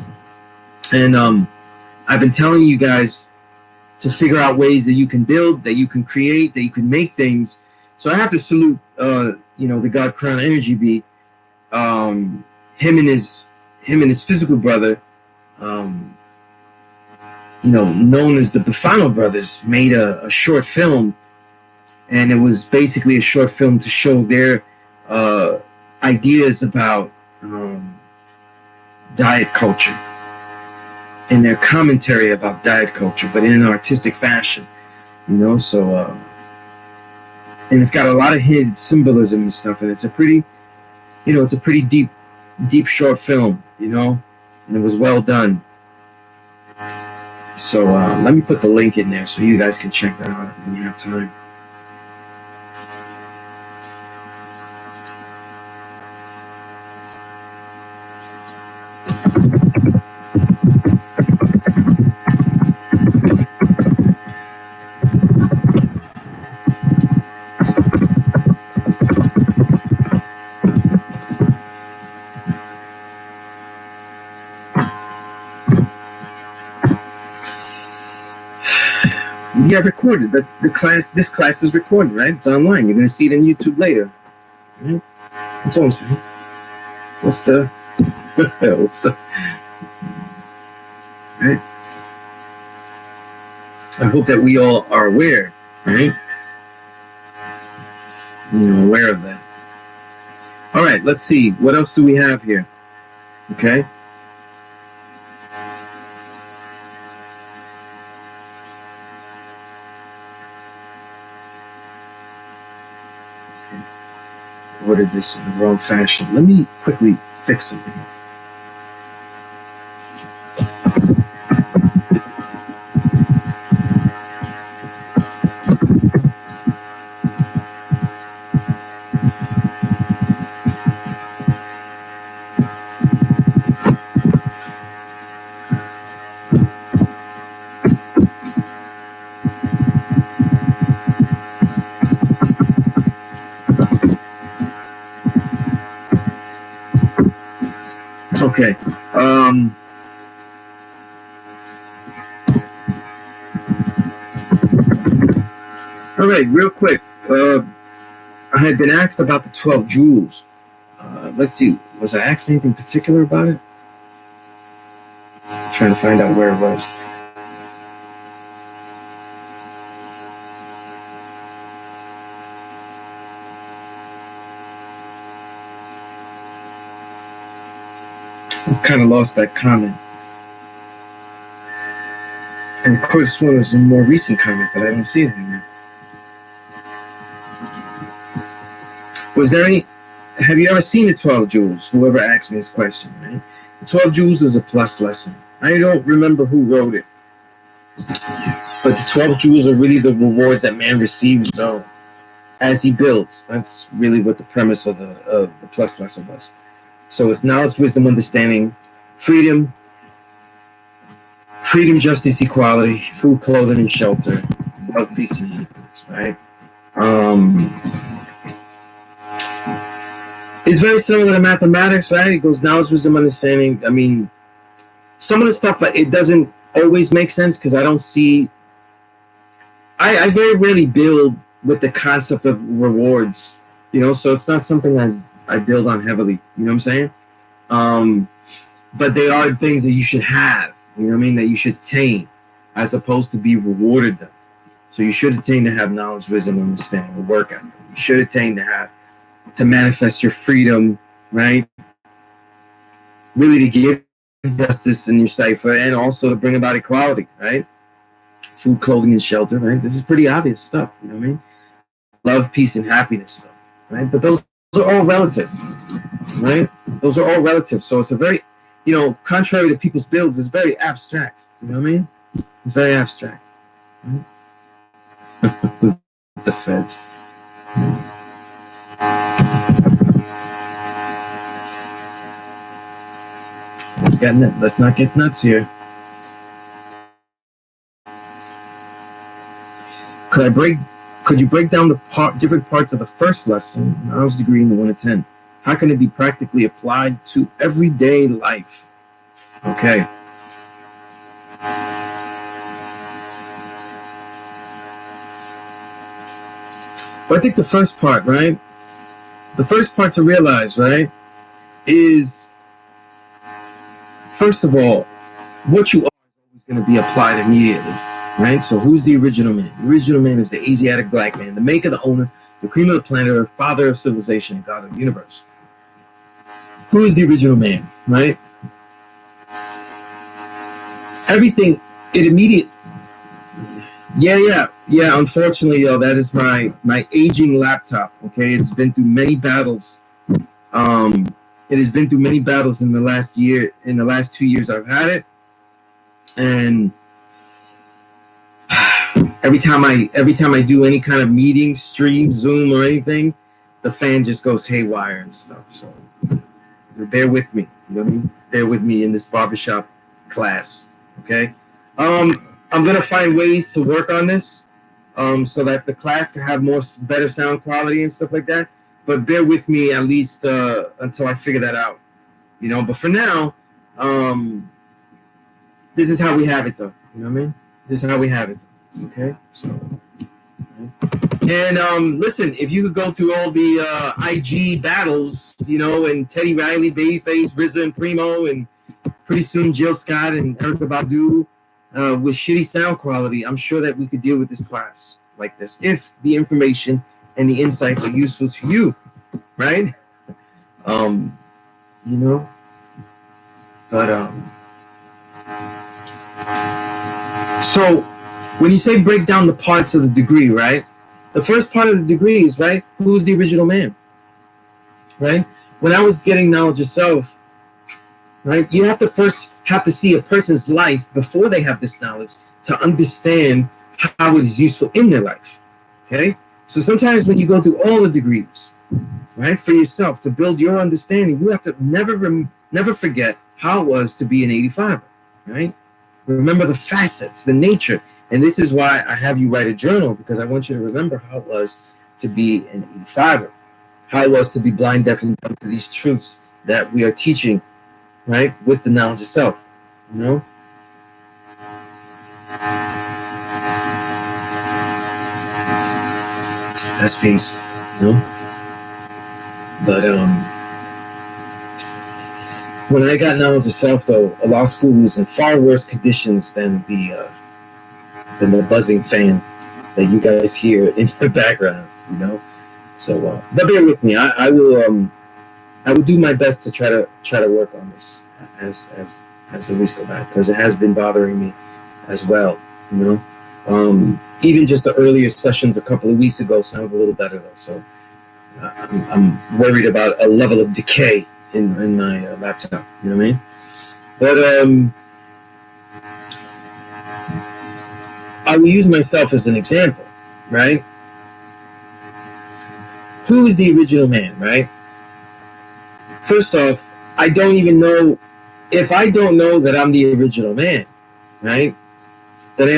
And I've been telling you guys to figure out ways that you can build, that you can create, that you can make things. So I have to salute, the God Crown Energy Bee. Him and his physical brother, known as the Bufano brothers, made a short film, and it was basically a short film to show their ideas about diet culture and their commentary about diet culture, but in an artistic fashion, so and it's got a lot of hidden symbolism and stuff, and it's a pretty deep short film, and it was well done. So let me put the link in there so you guys can check that out when you have time. Yeah, recorded. This class is recorded, right? It's online. You're gonna see it on YouTube later. Right? That's all I'm saying. What's the right? I hope that we all are aware, right? Aware of that. All right, let's see. What else do we have here? Okay. Ordered this in the wrong fashion. Let me quickly fix something. Okay. All right, real quick. I had been asked about the 12 jewels. Let's see. Was I asked anything particular about it? I'm trying to find out where it was. I've kind of lost that comment. And of course, this one was a more recent comment, but I don't see it anymore. Was there any? Have you ever seen the 12 jewels? Whoever asked me this question, right? The 12 jewels is a plus lesson. I don't remember who wrote it, but the 12 jewels are really the rewards that man receives. So, as he builds, that's really what the premise of the plus lesson was. So it's knowledge, wisdom, understanding, freedom, justice, equality, food, clothing, and shelter, love, peace, and happiness, right? It's very similar to mathematics, right? It goes knowledge, wisdom, understanding. I mean, some of the stuff, it doesn't always make sense because I don't see... I very rarely build with the concept of rewards, so it's not something I build on heavily, you know what I'm saying? But they are things that you should have, that you should attain, as opposed to be rewarded them. So you should attain to have knowledge, wisdom, understanding, or work at them. You should attain to manifest your freedom, right? Really to give justice in your cipher, and also to bring about equality, right? Food, clothing, and shelter, right? This is pretty obvious stuff, you know what I mean? Love, peace, and happiness stuff, right? But those are all relative, right? Those are all relative. So it's a very you know, contrary to people's builds, is very abstract. You know what I mean? It's very abstract. Right? The feds. Let's not get nuts here. Could you break down the different parts of the first lesson, knowledge degree in the 1 to 10? How can it be practically applied to everyday life? Okay. But I think the first part, right? The first part to realize, right, is, first of all, what you are is always going to be applied immediately, right? So who's the original man? The original man is the Asiatic black man, the maker, the owner, the cream of the planet, father of civilization, and God of the universe. Who is the original man, right? Everything, it immediate. Yeah. Unfortunately, that is my aging laptop. Okay, it's been through many battles. It has been through many battles in the last year. In the last 2 years, I've had it, and every time I do any kind of meeting, stream, Zoom, or anything, the fan just goes haywire and stuff. So bear with me. You know what I mean? Bear with me in this barbershop class. Okay. I'm gonna find ways to work on this, so that the class can have better sound quality and stuff like that. But bear with me at least until I figure that out. You know. But for now, this is how we have it, though. You know what I mean? This is how we have it. Okay. So. And listen, if you could go through all the IG battles, you know, and Teddy Riley, Babyface, RZA, and Primo, and pretty soon Jill Scott and Erykah Badu, with shitty sound quality, I'm sure that we could deal with this class like this if the information and the insights are useful to you, right? You know, but so when you say break down the parts of the degree, right? The first part of the degree is, right, who's the original man, right? When I was getting knowledge of self, right, you have to see a person's life before they have this knowledge to understand how it is useful in their life. Okay, so sometimes when you go through all the degrees, right, for yourself to build your understanding, you have to never forget how it was to be an 85er, right? Remember the facets, the nature, and this is why I have you write a journal, because I want you to remember how it was to be an 85er, how it was to be blind, deaf, and dumb to these truths that we are teaching, right, with the knowledge of self, you know? That's peace, you know? But when I got knowledge of self, though, a law school was in far worse conditions than the buzzing fan that you guys hear in the background, you know? So, but bear with me. I will do my best to try to work on this as the weeks go by, because it has been bothering me as well, you know. Even just the earlier sessions a couple of weeks ago sounded a little better though. So I'm worried about a level of decay in my laptop. You know what I mean? But I will use myself as an example, right? Who is the original man, right? First off, I don't even know, if I don't know that I'm the original man, right? Then I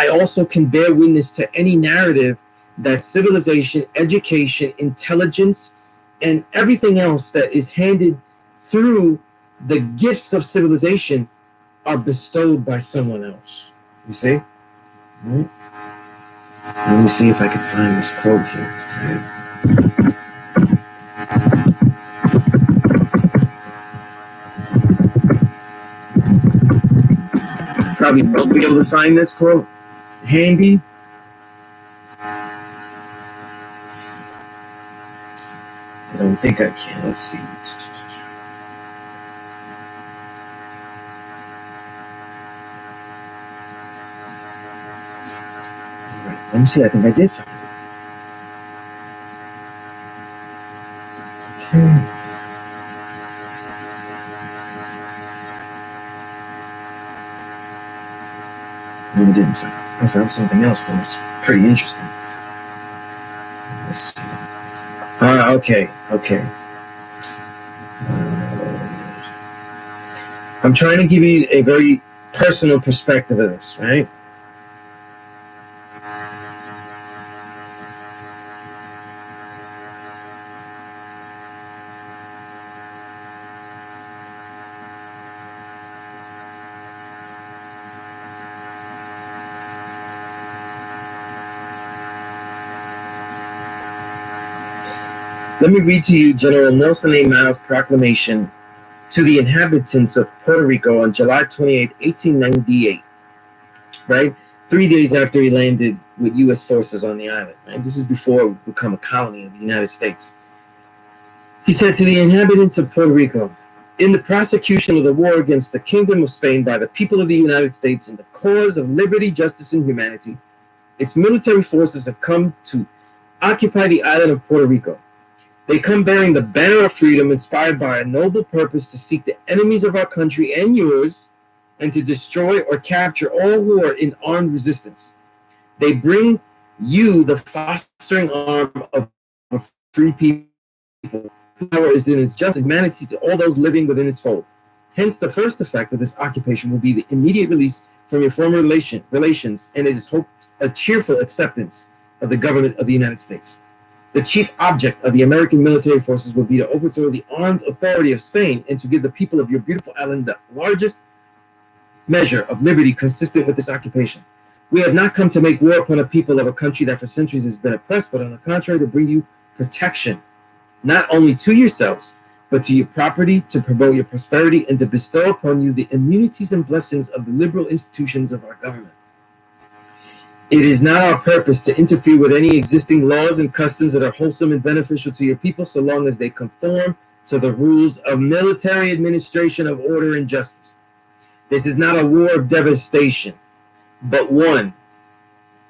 also can bear witness to any narrative that civilization, education, intelligence, and everything else that is handed through the gifts of civilization are bestowed by someone else. You see? Right? Let me see if I can find this quote here. Right? Probably won't be able to find this quote handy. I don't think I can. Let's see. Right. Let me see. I think I did find it. Okay. I didn't find. I found something else that was pretty interesting. Let's see. Okay. I'm trying to give you a very personal perspective of this, right? Let me read to you General Nelson A. Miles' proclamation to the inhabitants of Puerto Rico on July 28, 1898, right? 3 days after he landed with U.S. forces on the island, right? This is before it would become a colony of the United States. He said to the inhabitants of Puerto Rico, in the prosecution of the war against the Kingdom of Spain by the people of the United States in the cause of liberty, justice, and humanity, its military forces have come to occupy the island of Puerto Rico. They come bearing the banner of freedom, inspired by a noble purpose to seek the enemies of our country and yours, and to destroy or capture all who are in armed resistance. They bring you the fostering arm of a free people. Power is in its justice and humanity to all those living within its fold. Hence, the first effect of this occupation will be the immediate release from your former relations, and it is hoped a cheerful acceptance of the government of the United States. The chief object of the American military forces will be to overthrow the armed authority of Spain and to give the people of your beautiful island the largest measure of liberty consistent with this occupation. We have not come to make war upon a people of a country that for centuries has been oppressed, but on the contrary, to bring you protection, not only to yourselves, but to your property, to promote your prosperity, and to bestow upon you the immunities and blessings of the liberal institutions of our government. It is not our purpose to interfere with any existing laws and customs that are wholesome and beneficial to your people, so long as they conform to the rules of military administration of order and justice. This is not a war of devastation, but one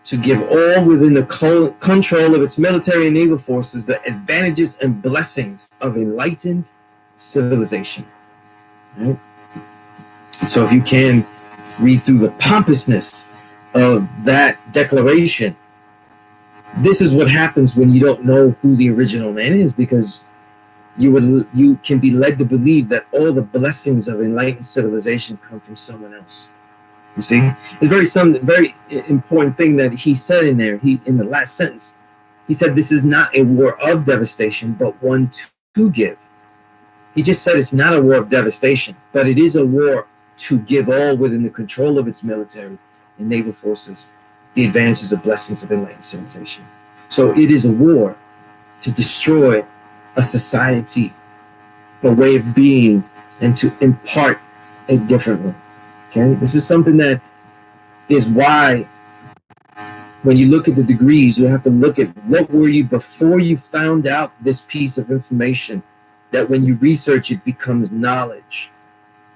to give all within the control of its military and naval forces the advantages and blessings of enlightened civilization. Right? So if you can read through the pompousness of that declaration, this is what happens when you don't know who the original man is, because you can be led to believe that all the blessings of enlightened civilization come from someone else. You see, it's very important thing that he said in there. In the last sentence, he said this is not a war of devastation, but one to give. He just said it's not a war of devastation, but it is a war to give all within the control of its military and naval forces the advantages and blessings of enlightened civilization. So it is a war to destroy a society, a way of being, and to impart a different one. Okay, this is something that is why when you look at the degrees, you have to look at what were you before you found out this piece of information, that when you research it becomes knowledge,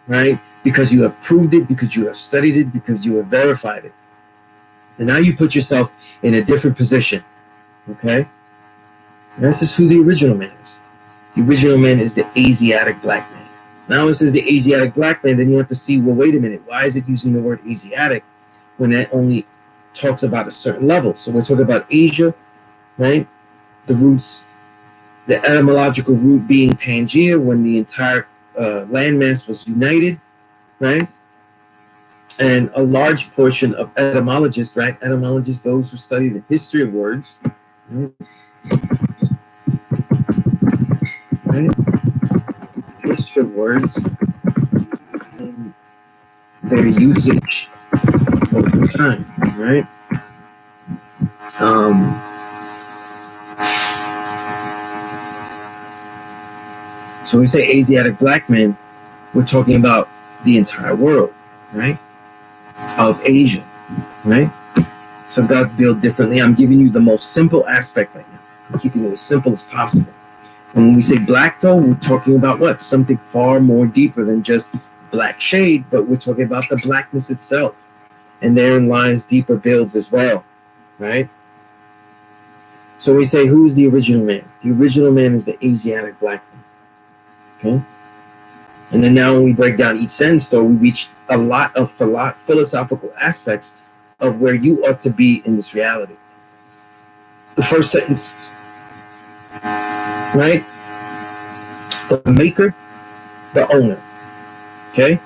right? Because you have proved it, because you have studied it, because you have verified it. And now you put yourself in a different position, okay? And this is who the original man is. The original man is the Asiatic black man. Now when it says the Asiatic black man, then you have to see, well, wait a minute, why is it using the word Asiatic when that only talks about a certain level? So we're talking about Asia, right? The roots, the etymological root being Pangea, when the entire landmass was united, right? And a large portion of etymologists, right? Etymologists, those who study the history of words, right? History of words and their usage over time, right? So we say Asiatic black man, we're talking about the entire world, right? Of Asia, right? So God's built differently. I'm giving you the most simple aspect right now. I'm keeping it as simple as possible. And when we say black, though, we're talking about what? Something far more deeper than just black shade, but we're talking about the blackness itself. And therein lies deeper builds as well, right? So we say, who's the original man? The original man is the Asiatic black man, okay? And then now when we break down each sentence, though, we reach a lot of philosophical aspects of where you ought to be in this reality. The first sentence, right? The maker, the owner. Okay?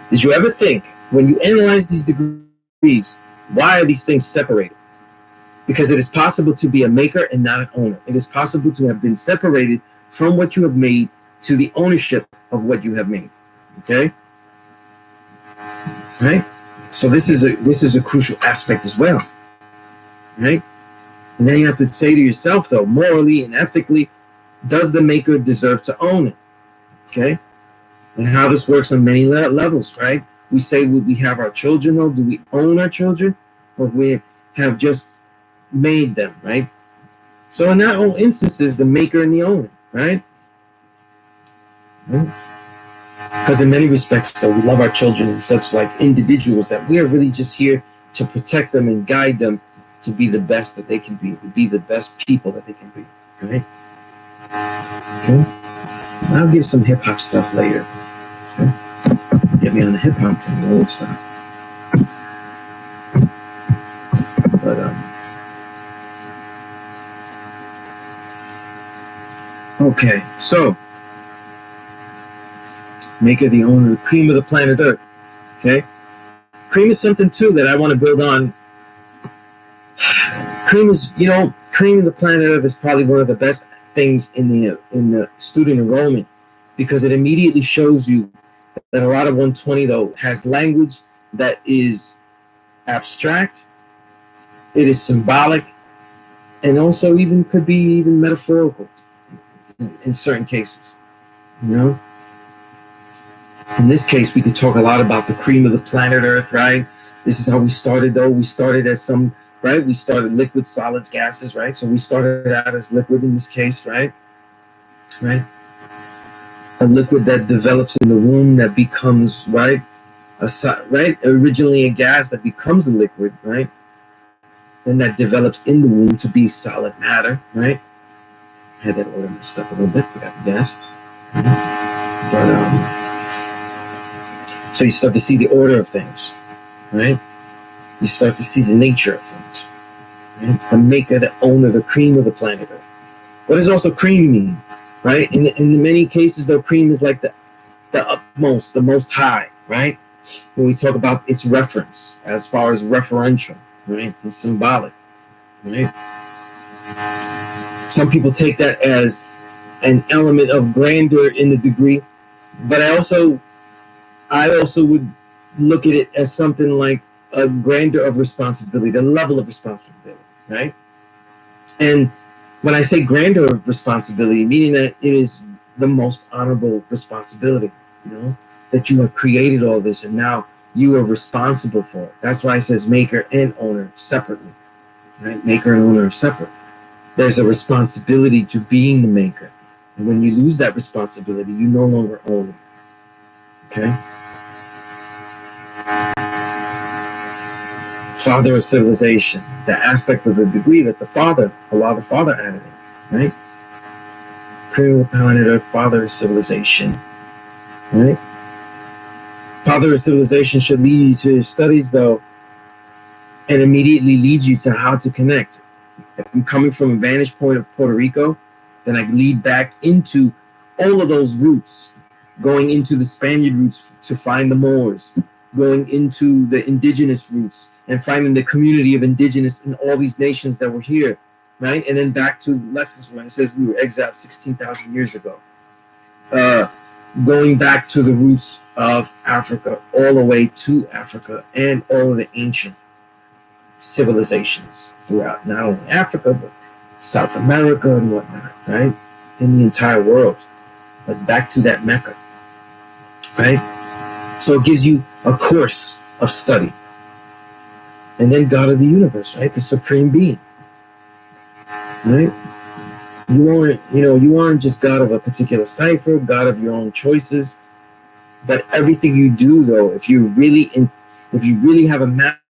Did you ever think, when you analyze these degrees, why are these things separated? Because it is possible to be a maker and not an owner. It is possible to have been separated from what you have made to the ownership of what you have made. Okay? Right? So this is a crucial aspect as well. Right? And then you have to say to yourself, though, morally and ethically, does the maker deserve to own it? Okay? And how this works on many levels, right? We say, would we have our children, though? Do we own our children? Or we have just made them, right? So in that whole instances, the maker and the owner, right? Because in many respects, though, we love our children and such like individuals that we are really just here to protect them and guide them to be the best that they can be, to be the best people that they can be, right? Okay. I'll give some hip hop stuff later. Okay. Get me on the hip hop thing, the old stuff. But okay, so maker, the owner, the cream of the planet Earth. Okay, cream is something too that I want to build on. Cream is, cream of the planet Earth is probably one of the best things in the student enrollment, because it immediately shows you that a lot of 120 though has language that is abstract, it is symbolic, and also even could be even metaphorical in certain cases. In this case, we could talk a lot about the cream of the planet Earth, right? This is how we started, though. We started as right? We started liquid, solids, gases, right? So we started out as liquid in this case, right? Right? A liquid that develops in the womb that becomes, right? Right? Originally a gas that becomes a liquid, right? And that develops in the womb to be solid matter, right? I had that order messed up a little bit, forgot the gas. But, so you start to see the order of things, right? You start to see the nature of things, right? The maker, the owner, the cream of the planet Earth. What does also cream mean, right? In many cases, though, cream is like the utmost, the most high, right? When we talk about its reference, as far as referential, right? And symbolic, right? Some people take that as an element of grandeur in the degree, but I also would look at it as something like a grandeur of responsibility, the level of responsibility, right? And when I say grandeur of responsibility, meaning that it is the most honorable responsibility, that you have created all this and now you are responsible for it. That's why it says maker and owner separately, right? Maker and owner are separate. There's a responsibility to being the maker. And when you lose that responsibility, you no longer own it. Okay? Father of civilization, the aspect of the degree that Allah the Father added in, right? Cream of the planet Earth, Father of civilization, right? Father of civilization should lead you to your studies, though, and immediately lead you to how to connect. If I'm coming from a vantage point of Puerto Rico, then I lead back into all of those roots, going into the Spaniard roots to find the Moors, going into the indigenous roots and finding the community of indigenous in all these nations that were here, right? And then back to lessons when it says we were exiled 16,000 years ago. Going back to the roots of Africa, all the way to Africa and all of the ancient civilizations throughout not only Africa, but South America and whatnot, right? In the entire world. But back to that Mecca, right? So it gives you a course of study. And then God of the universe, right? The supreme being, right? You aren't just God of a particular cipher, God of your own choices, but everything you do, though, if you really have a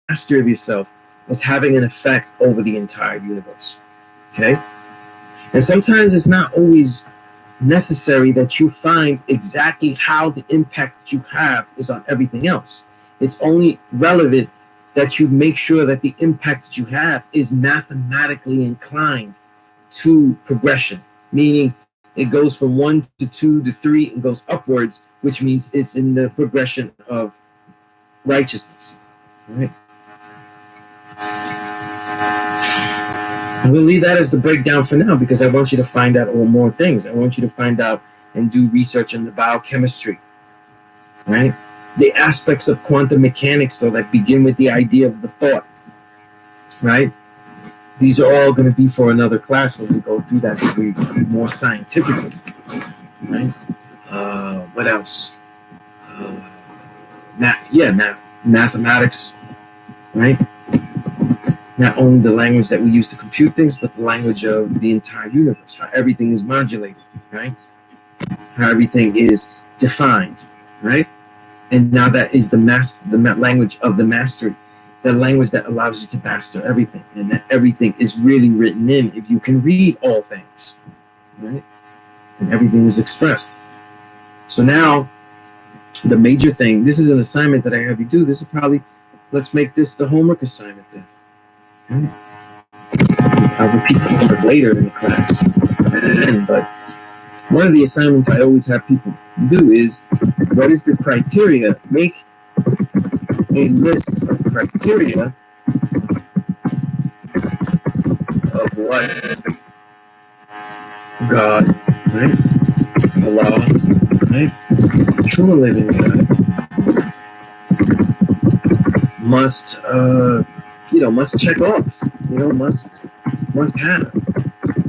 mastery of yourself, is having an effect over the entire universe. Okay? And sometimes it's not always necessary that you find exactly how the impact that you have is on everything else. It's only relevant that you make sure that the impact that you have is mathematically inclined to progression, meaning it goes from 1 to 2 to 3 and goes upwards, which means it's in the progression of righteousness. Right? I'm going to leave that as the breakdown for now because I want you to find out all more things. I want you to find out and do research on the biochemistry, right? The aspects of quantum mechanics, though, that begin with the idea of the thought, right? These are all going to be for another class when we go through that degree more scientifically, right? What else? Mathematics, right? Not only the language that we use to compute things, but the language of the entire universe, how everything is modulated, right? How everything is defined, right? And now that is the language of the mastery, the language that allows you to master everything, and that everything is really written in if you can read all things, right? And everything is expressed. So now, the major thing, this is an assignment that I have you do. This is probably, let's make this the homework assignment then. Okay. I'll repeat the homework later in the class. But one of the assignments I always have people do is, what is the criteria? Make a list of criteria of what God, right? Allah, right? True and living God must, must check off, must have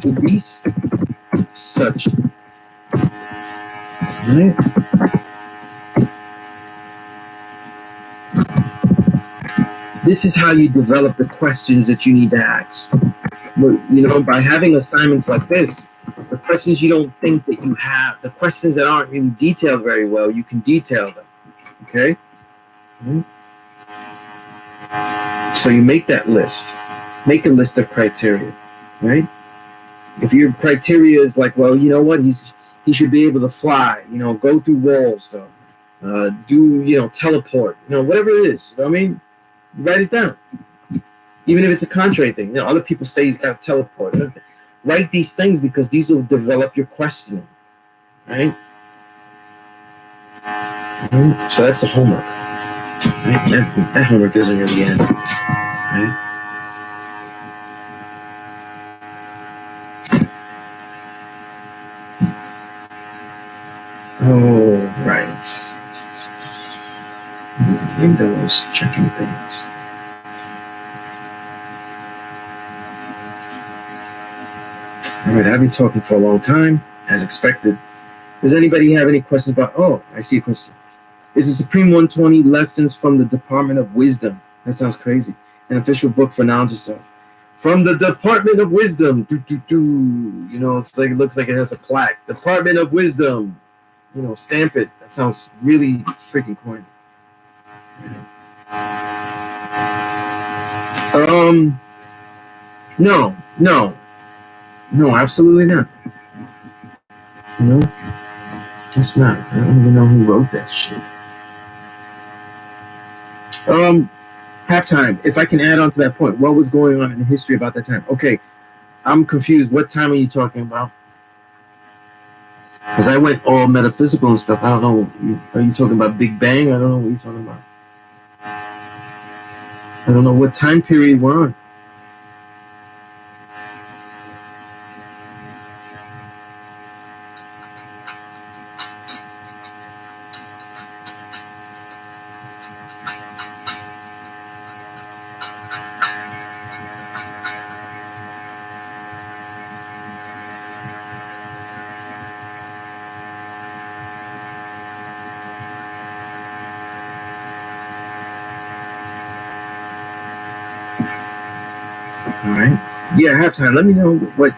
to be such, right? This is how you develop the questions that you need to ask. But, by having assignments like this, the questions you don't think that you have, the questions that aren't really detailed very well, you can detail them, okay? Mm-hmm. So you make that list. Make a list of criteria, right? If your criteria is like, well, you know what, he should be able to fly, go through walls, though, teleport, whatever it is, you know what I mean? Write it down. Even if it's a contrary thing, other people say he's got to teleport. Write these things because these will develop your questioning, right? So that's the homework. Right? That homework doesn't really end, right? Oh, right. Windows, checking things. All right, I've been talking for a long time, as expected. Does anybody have any questions about? Oh, I see a question. Is the Supreme 120 lessons from the Department of Wisdom? That sounds crazy. An official book for knowledge yourself. From the Department of Wisdom. It's like, it looks like it has a plaque. Department of Wisdom. Stamp it. That sounds really freaking corny. No, absolutely not. That's not. I don't even know who wrote that shit. Halftime. If I can add on to that point, what was going on in the history about that time? Okay, I'm confused. What time are you talking about? Because I went all metaphysical and stuff. I don't know. Are you talking about Big Bang? I don't know what you're talking about. I don't know what time period we're on. All right. Yeah, halftime. Let me know what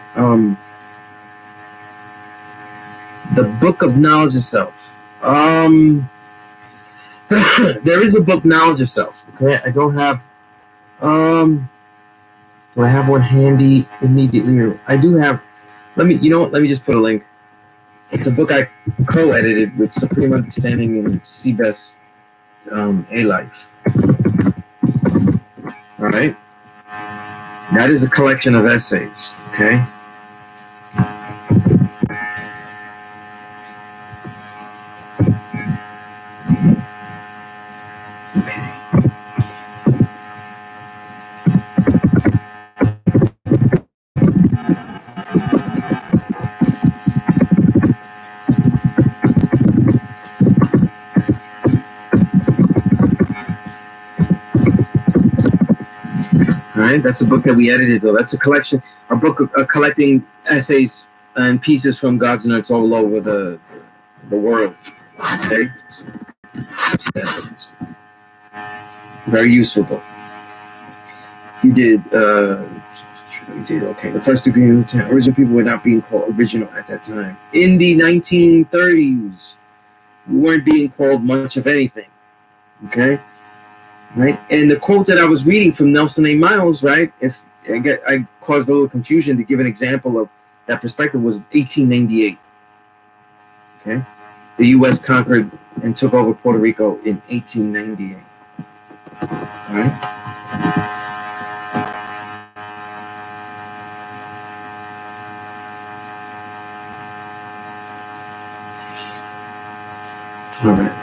the Book of Knowledge of Self. There is a book, Knowledge of Self. Okay, I don't have. Do I have one handy immediately? Or I do have. Let me. You know what? Let me just put a link. It's a book I co-edited with Supreme Understanding and CBES A Life. All right. That is a collection of essays. Okay. All right, that's a book that we edited, though. That's a collection, a book of collecting essays and pieces from God's notes all over the world. Okay, very useful book. You did. You did okay. The first degree in the original people were not being called original at that time. In the 1930s, we weren't being called much of anything. Okay. Right, and the quote that I was reading from Nelson A. Miles, right? If I caused a little confusion to give an example of that perspective, was 1898. Okay, the U.S. conquered and took over Puerto Rico in 1898. All right. All right.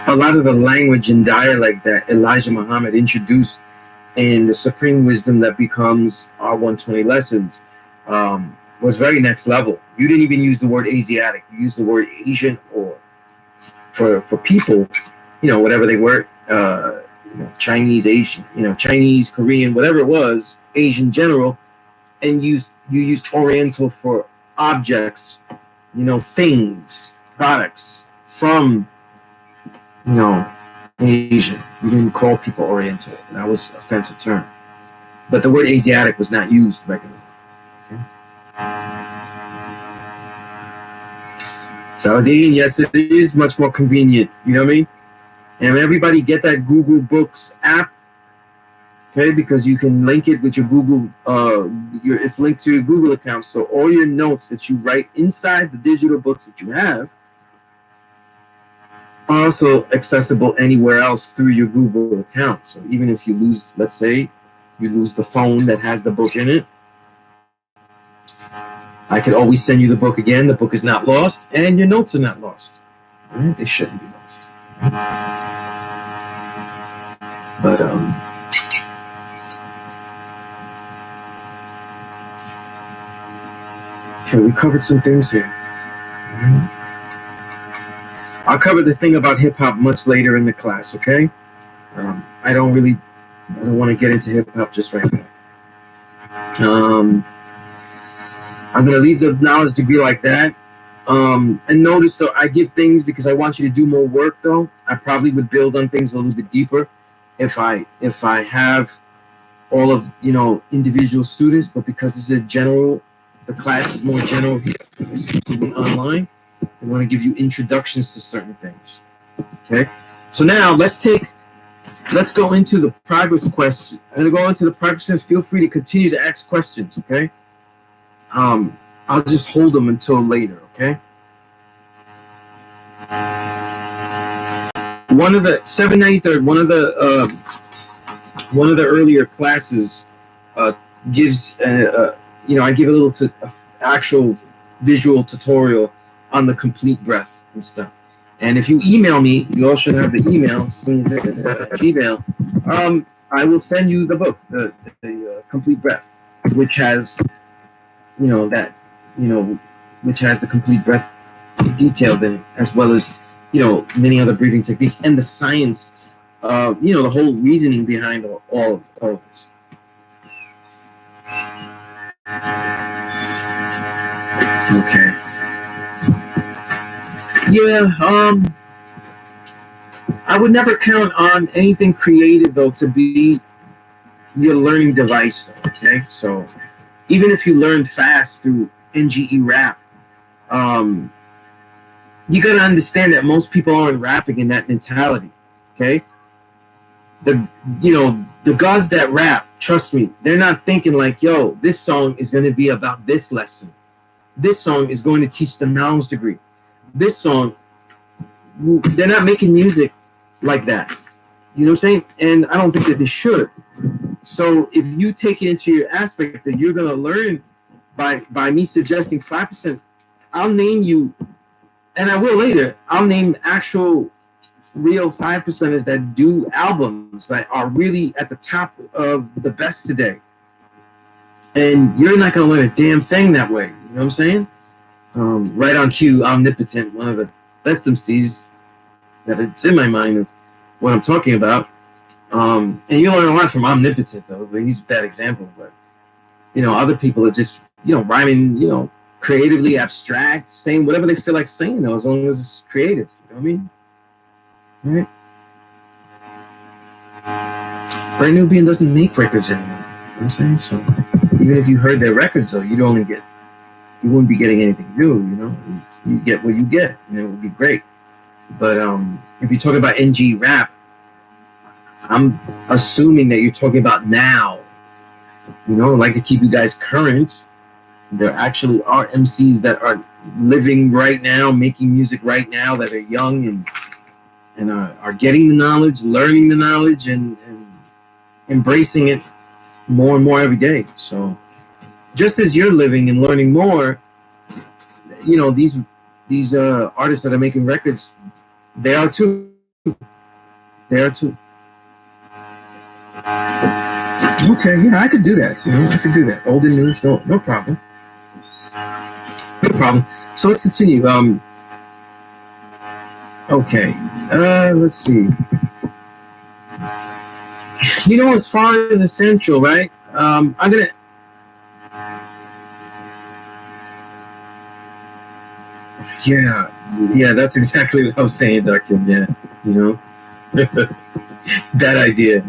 A lot of the language and dialect that Elijah Muhammad introduced in the supreme wisdom that becomes our 120 lessons was very next level. You didn't even use the word Asiatic. You used the word Asian, or for people, whatever they were, Chinese, Asian, Chinese, Korean, whatever it was, Asian general, and you used Oriental for objects, things, products from Asian. You didn't call people Oriental. That was an offensive term. But the word Asiatic was not used regularly. Okay. Saladin, yes, it is much more convenient. You know what I mean? And everybody get that Google Books app, okay? Because you can link it with your Google. It's linked to your Google account, so all your notes that you write inside the digital books that you have are also accessible anywhere else through your Google account. So even if you lose, let's say, you lose the phone that has the book in it, I could always send you the book again. The book is not lost, and your notes are not lost. Right? They shouldn't be lost. But okay, we covered some things here. I'll cover the thing about hip hop much later in the class. Okay, I don't want to get into hip hop just right now. I'm going to leave the knowledge degree like that. And notice, though, I give things because I want you to do more work, though. I probably would build on things a little bit deeper if I have all of, individual students. But because this is the class is more general here, exclusively online, I want to give you introductions to certain things. Okay? So now, let's go into the progress question. I'm going to go into the progress questions. Feel free to continue to ask questions, okay? I'll just hold them until later, okay? One of the 793rd, one of the earlier classes gives, I give a little actual visual tutorial on the complete breath and stuff. And if you email me, you all should have the email. Email. I will send you the book, the complete breath, which has which has the complete breath detailed in it, as well as, many other breathing techniques and the science, the whole reasoning behind all of this. Okay. Yeah, I would never count on anything creative, though, to be your learning device, okay? So even if you learn fast through NGE rap, you got to understand that most people aren't rapping in that mentality, okay? The gods that rap, trust me, they're not thinking like, yo, this song is going to be about this lesson. This song is going to teach the knowledge degree. This song, they're not making music like that. You know what I'm saying? And I don't think that they should. So if you take it into your aspect that you're gonna learn by me suggesting 5%, I'll name you, and I will later. I'll name actual real 5%ers that do albums that are really at the top of the best today. And you're not gonna learn a damn thing that way. You know what I'm saying? Right on cue, Omnipotent, one of the best MCs that it's in my mind of what I'm talking about. And you learn a lot from Omnipotent, though. He's a bad example, but other people are just rhyming, creatively abstract, saying whatever they feel like saying, as long as it's creative. You know what I mean? Right? Brand Nubian doesn't make records anymore. You know what I'm saying? So even if you heard their records, though, you wouldn't be getting anything new. You get what you get, and it would be great. But if you're talking about NG rap, I'm assuming that you're talking about now. I'd like to keep you guys current. There actually are MCs that are living right now, making music right now, that are young and are getting the knowledge, learning the knowledge, and embracing it more and more every day. So just as you're living and learning more, these artists that are making records, they are too. They are too. Okay, yeah, I could do that. I could do that. Old and new, no problem. No problem. So let's continue. Okay. Let's see. As far as essential, right? I'm gonna. Yeah, that's exactly what I was saying, Darkin. Yeah, bad idea.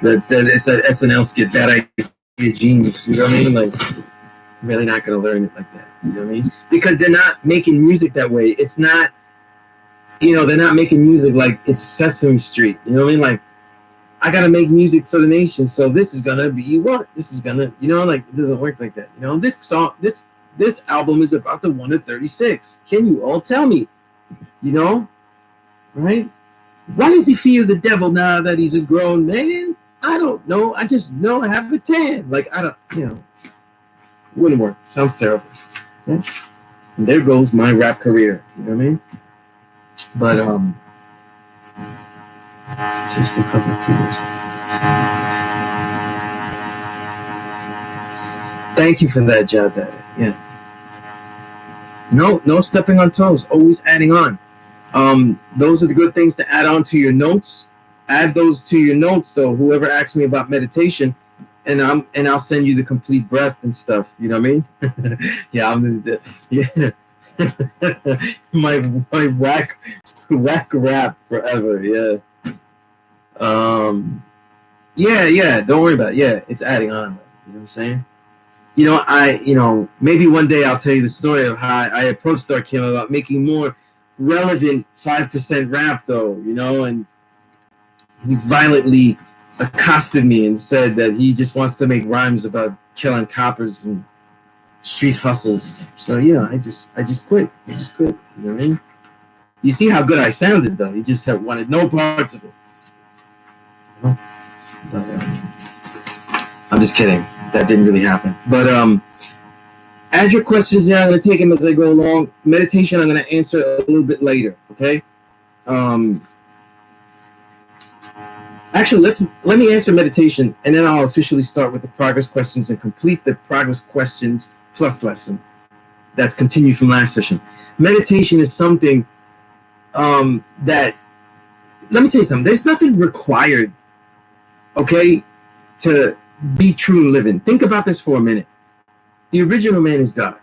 It's an SNL skit. Bad idea, genius. You know what I mean? Like, really not gonna learn it like that. You know what I mean? Because they're not making music that way. It's not. They're not making music like it's Sesame Street. You know what I mean? Like, I gotta make music for the nation, so this is gonna be what? This is gonna, like, it doesn't work like that. This song, this album is about the 1 to 36. Can you all tell me? Right? Why does he fear the devil now that he's a grown man? I don't know. I just know I have a tan. Like, I don't, it wouldn't work. Sounds terrible. Okay? And there goes my rap career. You know what I mean? But, it's just a couple of kilos. Thank you for that, Jabba. Yeah. No stepping on toes. Always adding on. Those are the good things to add on to your notes. Add those to your notes. So whoever asks me about meditation, and I'll send you the complete breath and stuff. You know what I mean? Yeah. my whack rap forever. Yeah. Yeah. Don't worry about it. Yeah, it's adding on. You know what I'm saying? Maybe one day I'll tell you the story of how I approached Darkim about making more relevant 5% rap, though, and he violently accosted me and said that he just wants to make rhymes about killing coppers and street hustles. So, I just quit. I just quit. You know what I mean? You see how good I sounded, though. He just wanted no parts of it. But, I'm just kidding. That didn't really happen. But add your questions there. I'm going to take them as I go along. Meditation, I'm going to answer a little bit later. Okay. Actually, let me answer meditation, and then I'll officially start with the progress questions and complete the progress questions plus lesson. That's continued from last session. Meditation is something that, let me tell you something. There's nothing required, okay, to be true and living. Think about this for a minute. The original man is God.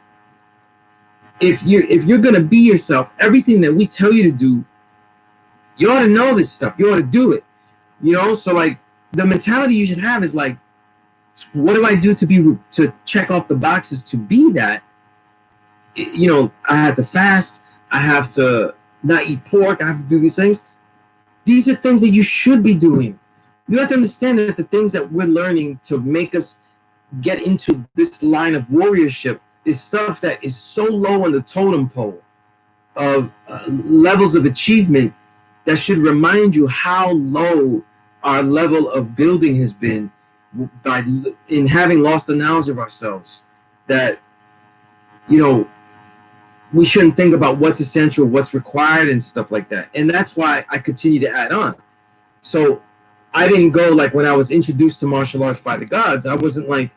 If you're gonna be yourself, everything that we tell you to do, you ought to know this stuff. You ought to do it. So like the mentality you should have is like, what do I do to check off the boxes to be that? I have to fast. I have to not eat pork. I have to do these things. These are things that you should be doing. You have to understand that the things that we're learning to make us get into this line of warriorship is stuff that is so low on the totem pole of levels of achievement that should remind you how low our level of building has been in having lost the knowledge of ourselves. That, you know, we shouldn't think about what's essential, what's required, and stuff like that. And that's why I continue to add on. So I didn't go like when I was introduced to martial arts by the gods. I wasn't like,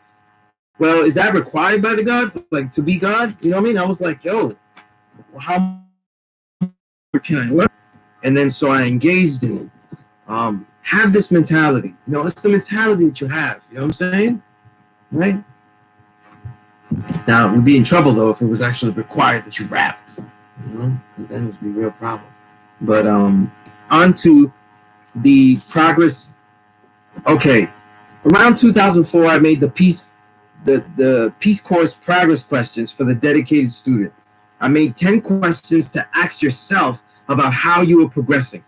well, is that required by the gods, like to be God? You know what I mean? I was like, yo, how can I learn? And then so I engaged in it. Have this mentality. You know, it's the mentality that you have. You know what I'm saying? Right? Now, we'd be in trouble, though, if it was actually required that you rap. You know? Because then it would be a real problem. But on to the progress. Okay. Around 2004, I made the Peace Course progress questions for the dedicated student. I made 10 questions to ask yourself about how you are progressing.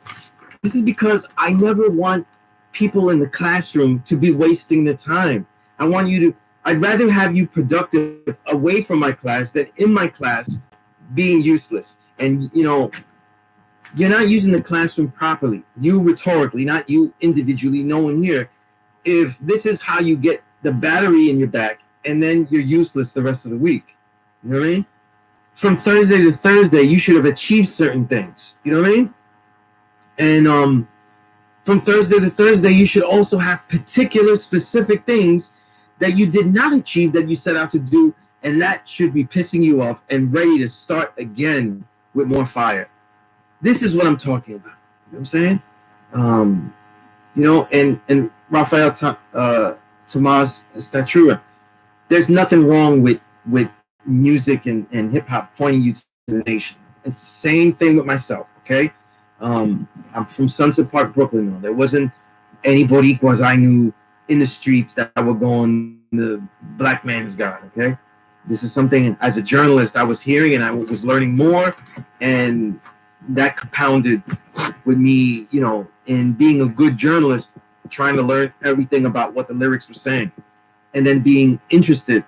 This is because I never want people in the classroom to be wasting their time. I'd rather have you productive away from my class than in my class being useless. And, you know, you're not using the classroom properly. You rhetorically, not you individually, no one here. If this is how you get the battery in your back, and then you're useless the rest of the week. You know what I mean? From Thursday to Thursday, you should have achieved certain things. You know what I mean? And from Thursday to Thursday, you should also have particular specific things that you did not achieve that you set out to do, and that should be pissing you off and ready to start again with more fire. This is what I'm talking about. You know what I'm saying? You know, and Rafael Tomas Statura, there's nothing wrong with music and hip hop pointing you to the nation. It's the same thing with myself, okay? I'm from Sunset Park, Brooklyn, though. There wasn't any Boricuas I knew in the streets that were going the black man's God, okay? This is something, as a journalist, I was hearing and I was learning more, and that compounded with me, you know, in being a good journalist, trying to learn everything about what the lyrics were saying, and then being interested,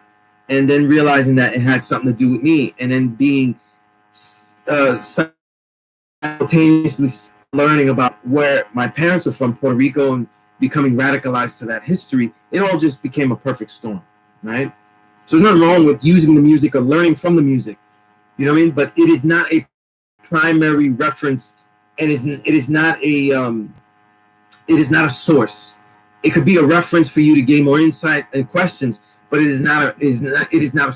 and then realizing that it had something to do with me, and then being simultaneously learning about where my parents were from, Puerto Rico, and becoming radicalized to that history. It all just became a perfect storm, right? So there's nothing wrong with using the music or learning from the music, you know what I mean? But it is not a primary reference, and it is not a source. It could be a reference for you to gain more insight and questions, but it is not a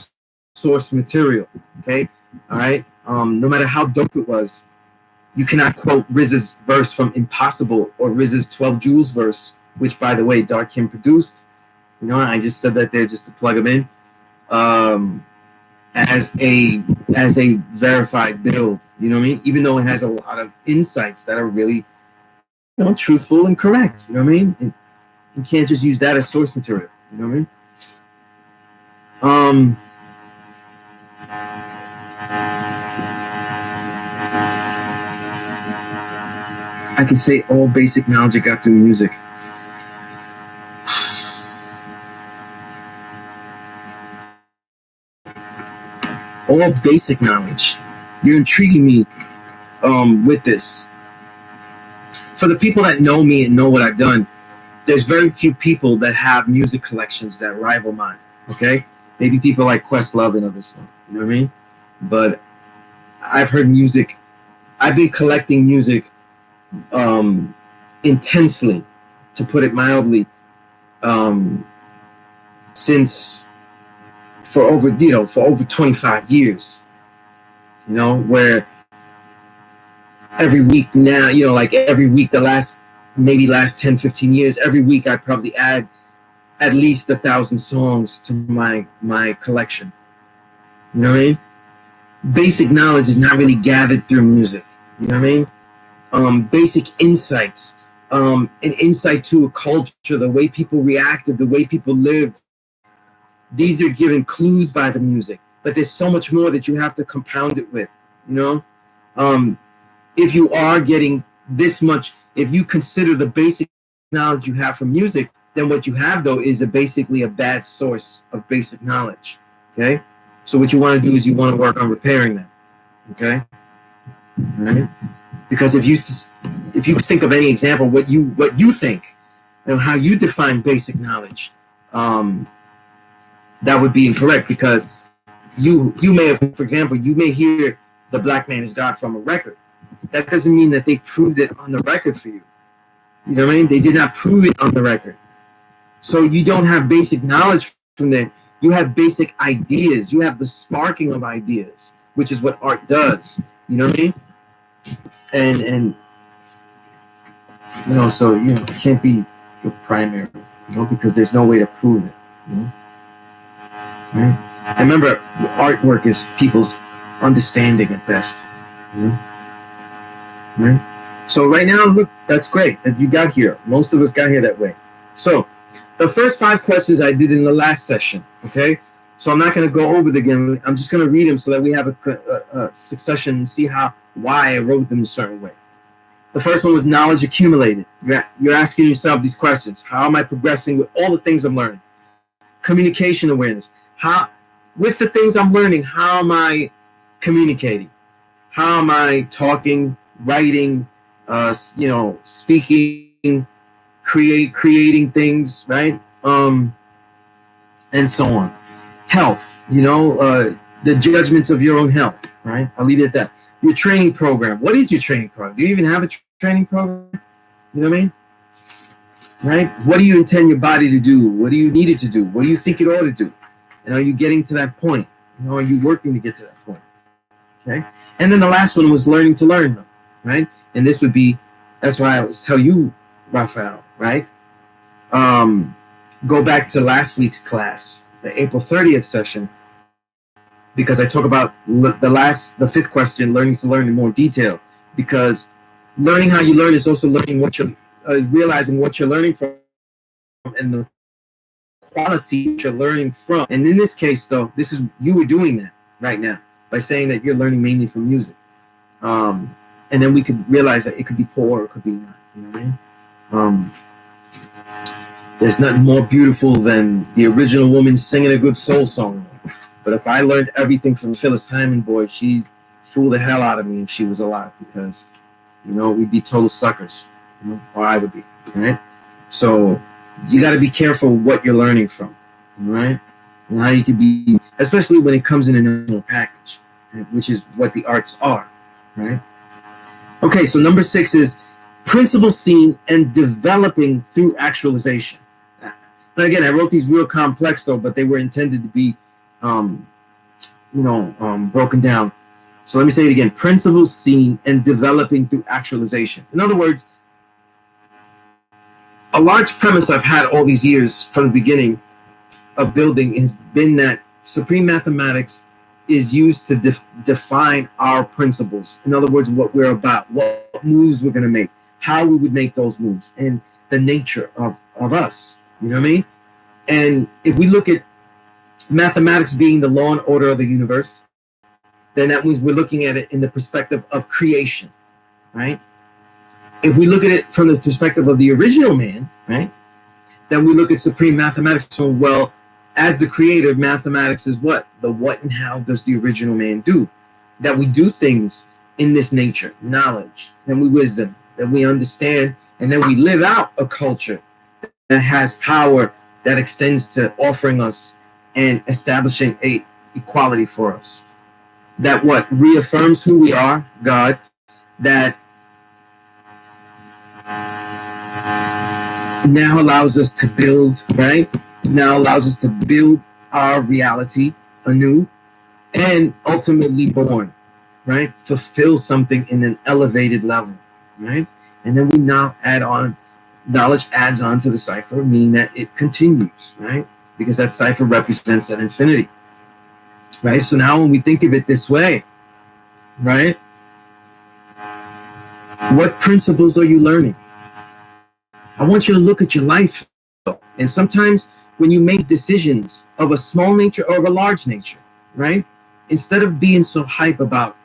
source material. Okay, all right. No matter how dope it was, you cannot quote RZA's verse from Impossible or RZA's 12 Jewels verse, which, by the way, Dark Kim produced. You know, I just said that there just to plug them in, as a verified build. You know what I mean? Even though it has a lot of insights that are really, you know, truthful and correct. You know what I mean? You can't just use that as source material. You know what I mean? I can say all basic knowledge I got through music. All basic knowledge. You're intriguing me with this. For the people that know me and know what I've done, there's very few people that have music collections that rival mine. Okay, maybe people like Questlove and others. You know what I mean? But I've heard music. I've been collecting music intensely, to put it mildly, since for over 25 years. You know, where every week now, you know, like every week, the last 10, 15 years, every week I probably add at least 1,000 songs to my collection. You know what I mean? Basic knowledge is not really gathered through music. You know what I mean? Basic insights, an insight to a culture, the way people reacted, the way people lived. These are given clues by the music, but there's so much more that you have to compound it with. You know, if you are getting this much, if you consider the basic knowledge you have from music, then what you have, though, is basically a bad source of basic knowledge. Okay, so what you want to do is you want to work on repairing that. Okay, all right? Because if if you think of any example, what you think, and how you define basic knowledge, that would be incorrect, because you may have, for example, you may hear the black man is God from a record. That doesn't mean that they proved it on the record for you. You know what I mean? They did not prove it on the record. So you don't have basic knowledge from there. You have basic ideas. You have the sparking of ideas, which is what art does. You know what I mean? And so it can't be your primary, because there's no way to prove it. Right? I remember artwork is people's understanding at best. Right? So right now, look, that's great that you got here. Most of us got here that way. So the first 5 questions I did in the last session, okay? So I'm not going to go over them again. I'm just going to read them so that we have a succession and see why I wrote them a certain way. The first one was knowledge accumulated. You're asking yourself these questions. How am I progressing with all the things I'm learning? Communication awareness. With the things I'm learning, how am I communicating? How am I talking, writing, speaking, creating things, right? And so on. Health, the judgments of your own health, right? I'll leave it at that. Your training program. What is your training program? Do you even have a training program? You know what I mean? Right? What do you intend your body to do? What do you need it to do? What do you think it ought to do? And are you getting to that point? Are you working to get to that point? Okay. And then the last one was learning to learn, right? And this would be, that's why I always tell you, Raphael, right? Go back to last week's class, the April 30th session, because I talk about the 5th question, learning to learn in more detail, because learning how you learn is also learning what you're, realizing what you're learning from and the quality you're learning from. And in this case, though, you were doing that right now by saying that you're learning mainly from music. And then we could realize that it could be poor or it could be not. You know what I mean? There's nothing more beautiful than the original woman singing a good soul song. But if I learned everything from Phyllis Hyman, boy, she'd fool the hell out of me if she was alive, because, we'd be total suckers, or I would be, right? So you got to be careful what you're learning from, right? And how you can be, especially when it comes in an original package, right? Which is what the arts are, right? Okay, so number 6 is principles seen and developing through actualization. And again, I wrote these real complex though, but they were intended to be, broken down. So let me say it again: principles seen and developing through actualization. In other words, a large premise I've had all these years from the beginning of building has been that supreme mathematics is used to define our principles. In other words, what we're about, what moves we're going to make, how we would make those moves, and the nature of us. You know what I mean? And if we look at mathematics being the law and order of the universe, then that means we're looking at it in the perspective of creation, right? If we look at it from the perspective of the original man, right, then we look at supreme mathematics. So, well, as the creator, mathematics is what? The what and how does the original man do? That we do things in this nature, knowledge, then we wisdom, that we understand, and then we live out a culture that has power that extends to offering us and establishing a equality for us. That what? Reaffirms who we are, God, that now allows us to build, right? Now allows us to build our reality anew and ultimately born, right? Fulfill something in an elevated level, right? And then we now add on, knowledge adds on to the cipher, meaning that it continues, right? Because that cipher represents that infinity, right? So now when we think of it this way, right? What principles are you learning? I want you to look at your life. And sometimes when you make decisions of a small nature or of a large nature, right? Instead of being so hype about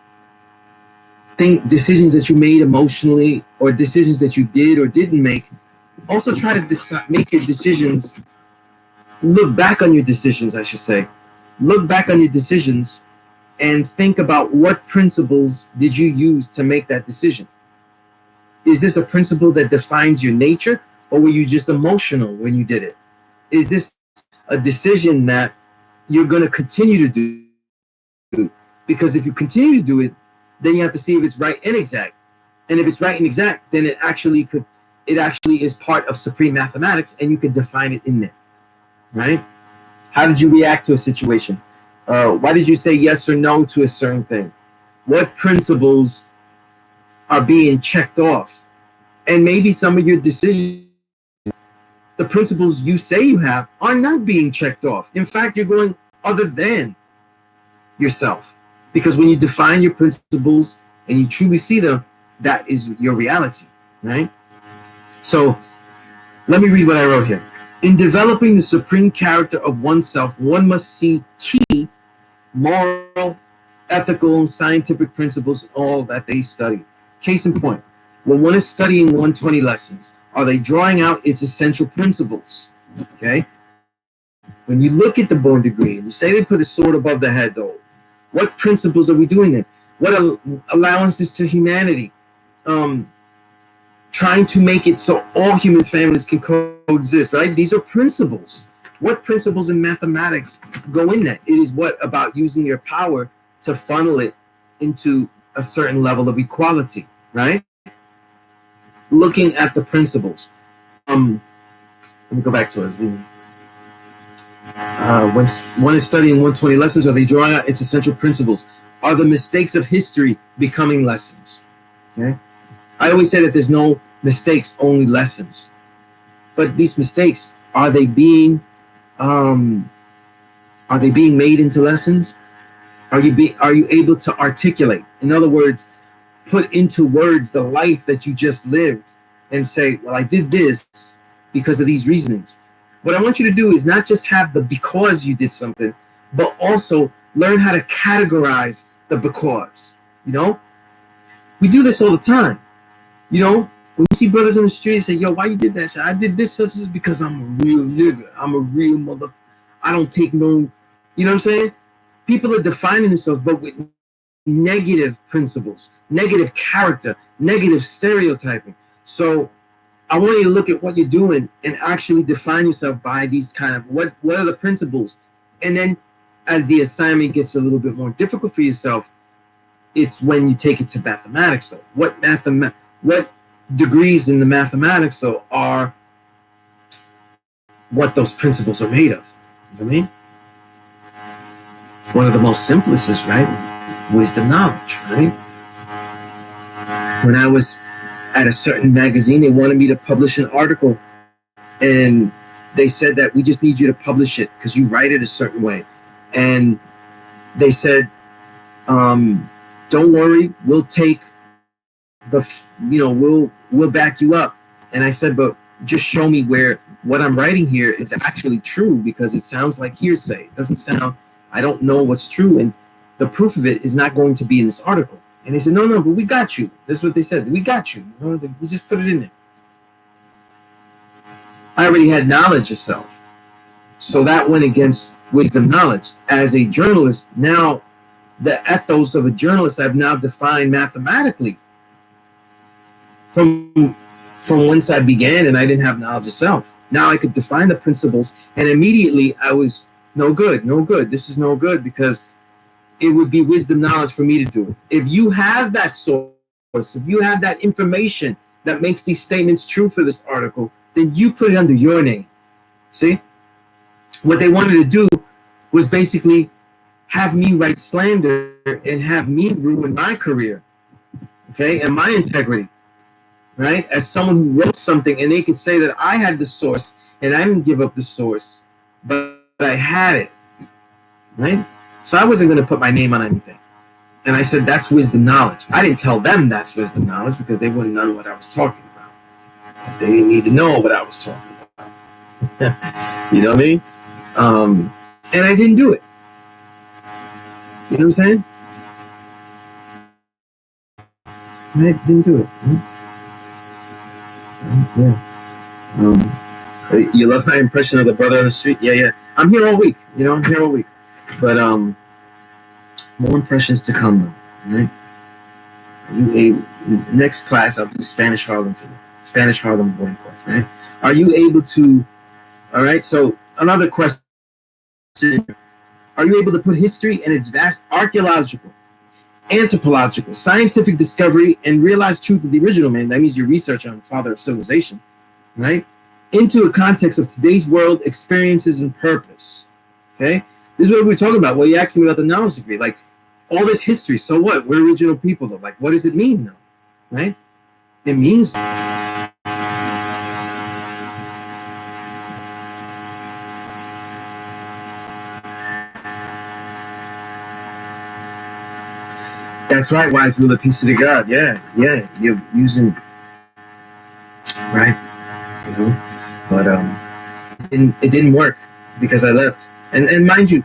decisions that you made emotionally or decisions that you did or didn't make, also try to make your decisions, look back on your decisions, I should say. Look back on your decisions and think about what principles did you use to make that decision. Is this a principle that defines your nature, or were you just emotional when you did it? Is this a decision that you're going to continue to do? Because if you continue to do it, then you have to see if it's right and exact. And if it's right and exact, then it actually is part of supreme mathematics, and you can define it in there, right? How did you react to a situation? Why did you say yes or no to a certain thing? What principles are being checked off? And maybe some of your decisions, the principles you say you have, are not being checked off. In fact, you're going other than yourself. Because when you define your principles and you truly see them, that is your reality, right? So let me read what I wrote here. In developing the supreme character of oneself, one must see key moral, ethical, and scientific principles in all that they study. Case in point, when one is studying 120 lessons, are they drawing out its essential principles? Okay? When you look at the Born Degree and you say they put a sword above the head, though, what principles are we doing there? What allowances to humanity? Trying to make it so all human families can coexist, right? These are principles. What principles in mathematics go in that? It is what about using your power to funnel it into a certain level of equality, right? Looking at the principles. Let me go back to it. When one is studying 120 lessons, are they drawing out its essential principles? Are the mistakes of history becoming lessons? Okay. I always say that there's no mistakes, only lessons. But these mistakes, are they being made into lessons? Are you able to articulate? In other words, put into words the life that you just lived and say, well, I did this because of these reasonings. What I want you to do is not just have the because you did something, but also learn how to categorize the because. You know, we do this all the time. You know, when you see brothers on the street say, yo, why you did that shit? I did this such as because I'm a real nigga. I'm a real mother. I don't take no, you know what I'm saying? People are defining themselves, but with negative principles, negative character, negative stereotyping. So I want you to look at what you're doing and actually define yourself by these kind of, what are the principles? And then as the assignment gets a little bit more difficult for yourself, it's when you take it to mathematics. So what degrees in the mathematics so are what those principles are made of. You know what I mean? One of the most simplest is, right, wisdom knowledge, right? When I was at a certain magazine, they wanted me to publish an article, and they said that we just need you to publish it because you write it a certain way. And they said, don't worry, we'll take we'll back you up. And I said, but just show me where what I'm writing here is actually true, because it sounds like hearsay. It doesn't sound, I don't know what's true, and the proof of it is not going to be in this article. And they said, no, but we got you. That's what they said. We got you. We just put it in there. I already had knowledge of self. So that went against wisdom knowledge. As a journalist, now the ethos of a journalist I've now defined mathematically from whence I began, and I didn't have knowledge of self. Now I could define the principles, and immediately I was no good. This is no good, because it would be wisdom knowledge for me to do it. If you have that source, if you have that information that makes these statements true for this article, then you put it under your name. See? What they wanted to do was basically have me write slander and have me ruin my career, okay, and my integrity, right? As someone who wrote something, and they could say that I had the source and I didn't give up the source, but I had it, right? So I wasn't going to put my name on anything. And I said, that's wisdom knowledge. I didn't tell them that's wisdom knowledge, because they wouldn't know what I was talking about. They didn't need to know what I was talking about. You know what I mean? And I didn't do it. You know what I'm saying? I didn't do it. Yeah. You love my impression of the brother on the street? Yeah. I'm here all week. I'm here all week. But more impressions to come, though, right? Are you able? Next class, I'll do Spanish Harlem for you. Spanish Harlem boarding course, right? Are you able to? All right. So another question: are you able to put history and its vast archaeological, anthropological, scientific discovery and realized truth of the original man? That means your research on father of civilization, right? Into a context of today's world, experiences, and purpose. Okay, this is what we're talking about. Well, you asked me about the knowledge degree, like all this history. So what? We're original people, though. Like, what does it mean, though? Right? It means that's right. Wise ruler, peace to the God. Yeah, yeah. You're using right, you know. But it didn't work because I left. And mind you,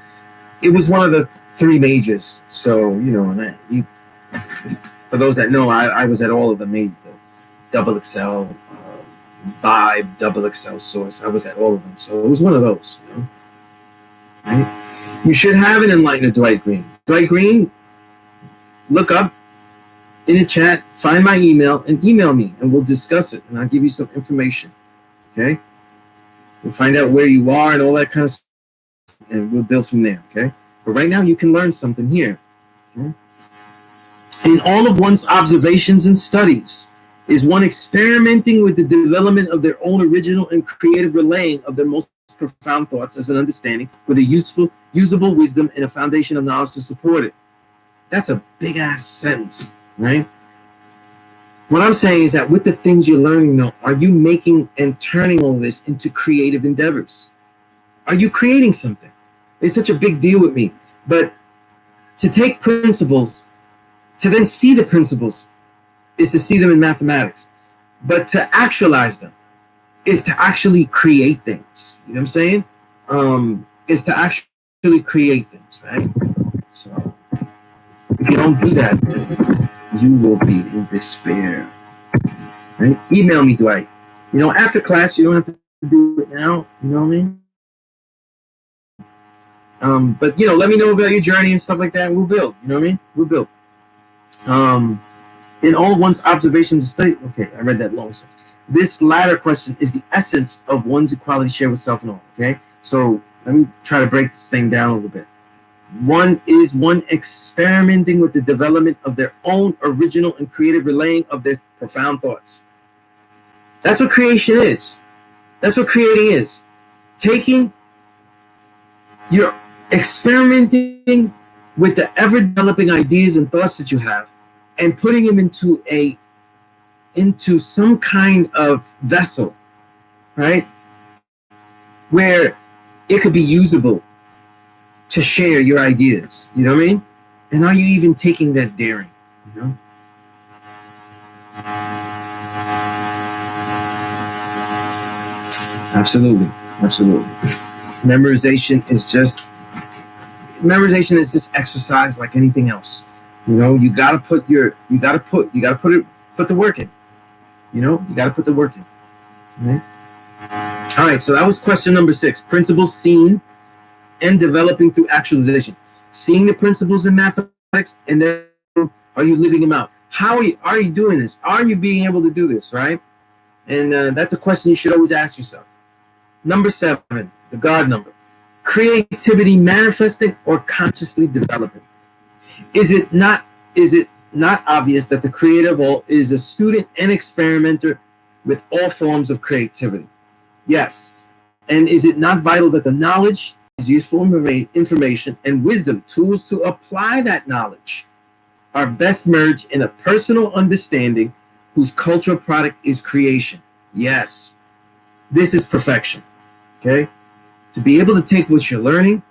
it was one of the three majors. So you know, and for those that know, I was at all of them. Made the double XL, Vibe, double XL Source. I was at all of them. So it was one of those. You know, right? You should have an enlightener, Dwight Green. Dwight Green, look up in the chat, find my email, and email me, and we'll discuss it, and I'll give you some information. Okay? We'll find out where you are and all that kind of stuff, and we'll build from there. Okay? But right now, you can learn something here. Okay? In all of one's observations and studies, is one experimenting with the development of their own original and creative relaying of their most profound thoughts as an understanding with a usable wisdom and a foundation of knowledge to support it. That's a big ass sentence, right? What I'm saying is that with the things you're learning now, are you making and turning all this into creative endeavors? Are you creating something? It's such a big deal with me. But to take principles, to then see the principles, is to see them in mathematics. But to actualize them is to actually create things. You know what I'm saying? Is to actually create things, right? So if you don't do that, you will be in despair. Right? Email me, Dwight. You know, after class, you don't have to do it now. You know what I mean? But you know, let me know about your journey and stuff like that, and we'll build. You know what I mean? We'll build. In all one's observations and study. Okay, I read that long sentence. This latter question is the essence of one's equality shared with self and all. Okay, so let me try to break this thing down a little bit. One experimenting with the development of their own original and creative relaying of their profound thoughts. That's what creation is. That's what creating is. You're experimenting with the ever-developing ideas and thoughts that you have and putting them into some kind of vessel, right? Where it could be usable to share your ideas, you know what I mean? And are you even taking that daring, you know? Absolutely. Memorization is just exercise like anything else. You know, you gotta put the work in. You know, you gotta put the work in. Right? All right, so that was question number 6. Principles seen and developing through actualization. Seeing the principles in mathematics, and then are you living them out? How are you doing this? Are you being able to do this, right? And that's a question you should always ask yourself. Number 7, the God number. Creativity manifesting or consciously developing. Is it not obvious that the creator of all is a student and experimenter with all forms of creativity? Yes. And is it not vital that the knowledge is useful information and wisdom, tools to apply that knowledge, are best merged in a personal understanding whose cultural product is creation? Yes. This is perfection. Okay? To be able to take what you're learning,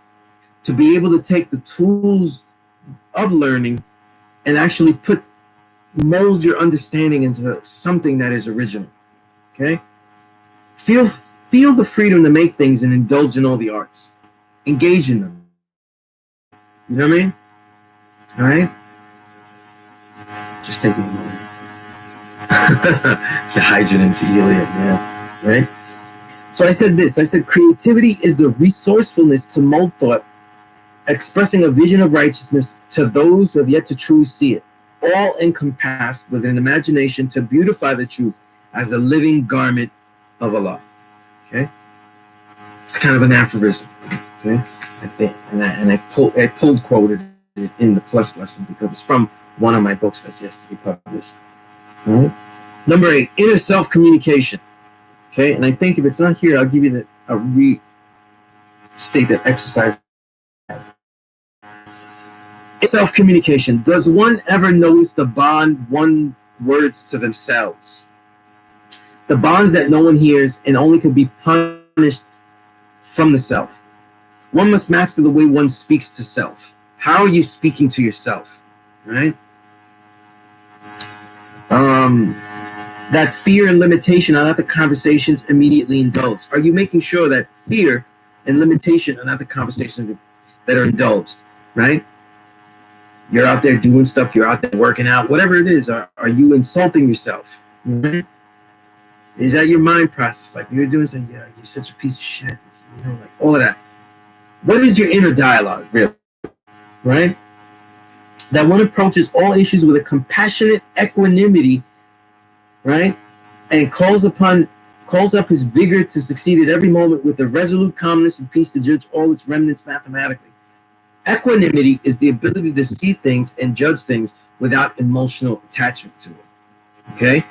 to be able to take the tools of learning and actually mold your understanding into something that is original. Okay? Feel the freedom to make things and indulge in all the arts. Engage in them. You know what I mean? All right? Just taking a moment. The hydrogen into helium, yeah. Right? So I said this. I said creativity is the resourcefulness to mold thought, expressing a vision of righteousness to those who have yet to truly see it. all encompassed with an imagination to beautify the truth as the living garment of Allah. Okay, it's kind of an aphorism. Okay, I think, and I pulled quoted it in the plus lesson because it's from one of my books that's yet to be published. All right. Number 8, inner self communication. Okay, and I think if it's not here, I'll give you a restate that exercise. Self communication. Does one ever notice the bond one words to themselves? The bonds that no one hears and only could be punished from the self. One must master the way one speaks to self. How are you speaking to yourself? Right? That fear and limitation are not the conversations immediately indulged. Are you making sure that fear and limitation are not the conversations that are indulged? Right? You're out there doing stuff, you're out there working out, whatever it is. Are you insulting yourself? Right? Is that your mind process? Like you're doing something, yeah, you're such a piece of shit. You know, like all of that. What is your inner dialogue, really? Right? That one approaches all issues with a compassionate equanimity, right? And calls up his vigor to succeed at every moment with a resolute calmness and peace to judge all its remnants mathematically. Equanimity is the ability to see things and judge things without emotional attachment to it. Okay?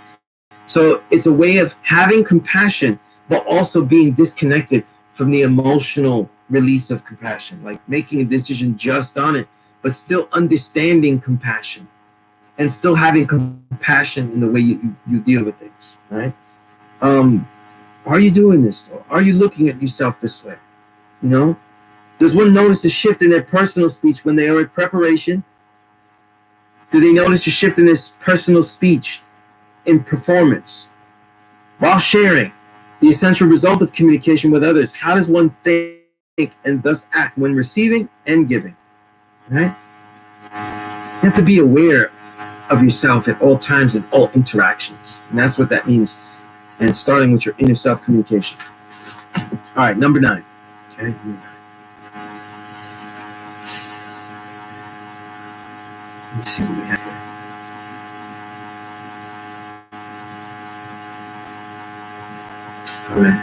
So it's a way of having compassion, but also being disconnected from the emotional release of compassion, like making a decision just on it, but still understanding compassion and still having compassion in the way you deal with things, right? Are you doing this though? Are you looking at yourself this way? You know? Does one notice a shift in their personal speech when they are in preparation? Do they notice a shift in this personal speech in performance? While sharing the essential result of communication with others, how does one think and thus act when receiving and giving? Right? You have to be aware of yourself at all times and all interactions. And that's what that means. And starting with your inner self communication. All right, number 9. Okay. Let me see what we have here. All right.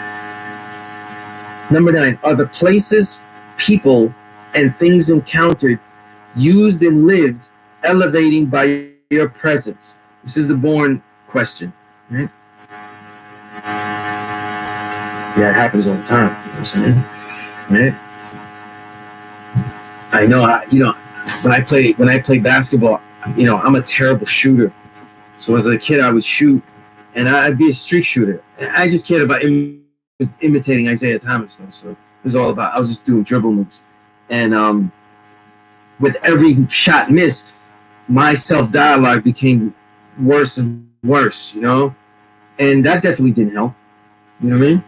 Number 9. Are the places, people, and things encountered, used and lived, elevating by your presence? This is the born question, right? Yeah, it happens all the time. You know what I'm saying? Right? I know. When I play basketball, I'm a terrible shooter. So as a kid, I would shoot, and I'd be a streak shooter. I just cared about imitating Isaiah Thomas, though. So it was all about. I was just doing dribble moves, and with every shot missed, my self-dialogue became worse and worse, and that definitely didn't help. You know what I mean?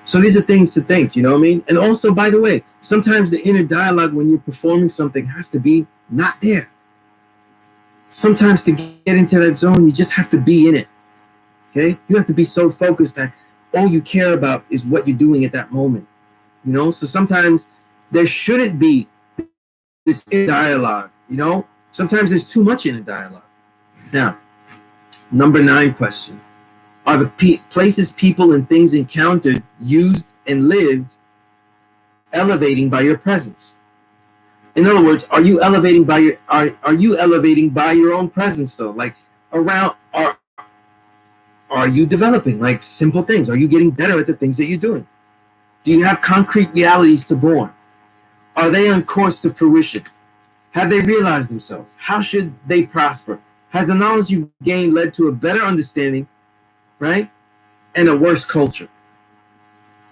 So these are things to think, you know what I mean? And also, by the way, sometimes the inner dialogue when you're performing something has to be not there. Sometimes to get into that zone, you just have to be in it, okay? You have to be so focused that all you care about is what you're doing at that moment, So sometimes there shouldn't be this inner dialogue, Sometimes there's too much inner dialogue. Now, number 9 question. Are the places, people, and things encountered, used, and lived elevating by your presence? In other words, are you elevating by your own presence though? Like around are you developing like simple things? Are you getting better at the things that you're doing? Do you have concrete realities to born? Are they on course to fruition? Have they realized themselves? How should they prosper? Has the knowledge you've gained led to a better understanding, right? And a worse culture?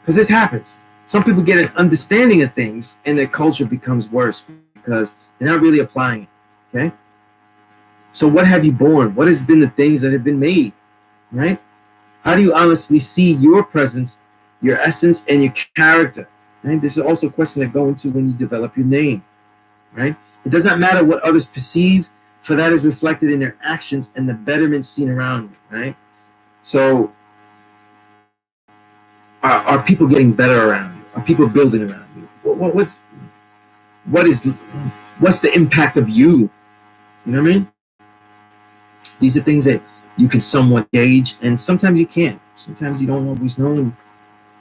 Because this happens. Some people get an understanding of things and their culture becomes worse because they're not really applying it. Okay? So what have you born? What has been the things that have been made? Right? How do you honestly see your presence, your essence, and your character? Right? This is also a question that go into when you develop your name. Right? It does not matter what others perceive, for that is reflected in their actions and the betterment seen around you. Right? So are people getting better around you? Are people building around you? What's the impact of you? You know what I mean? These are things that you can somewhat gauge, and sometimes you can't. Sometimes you don't always know.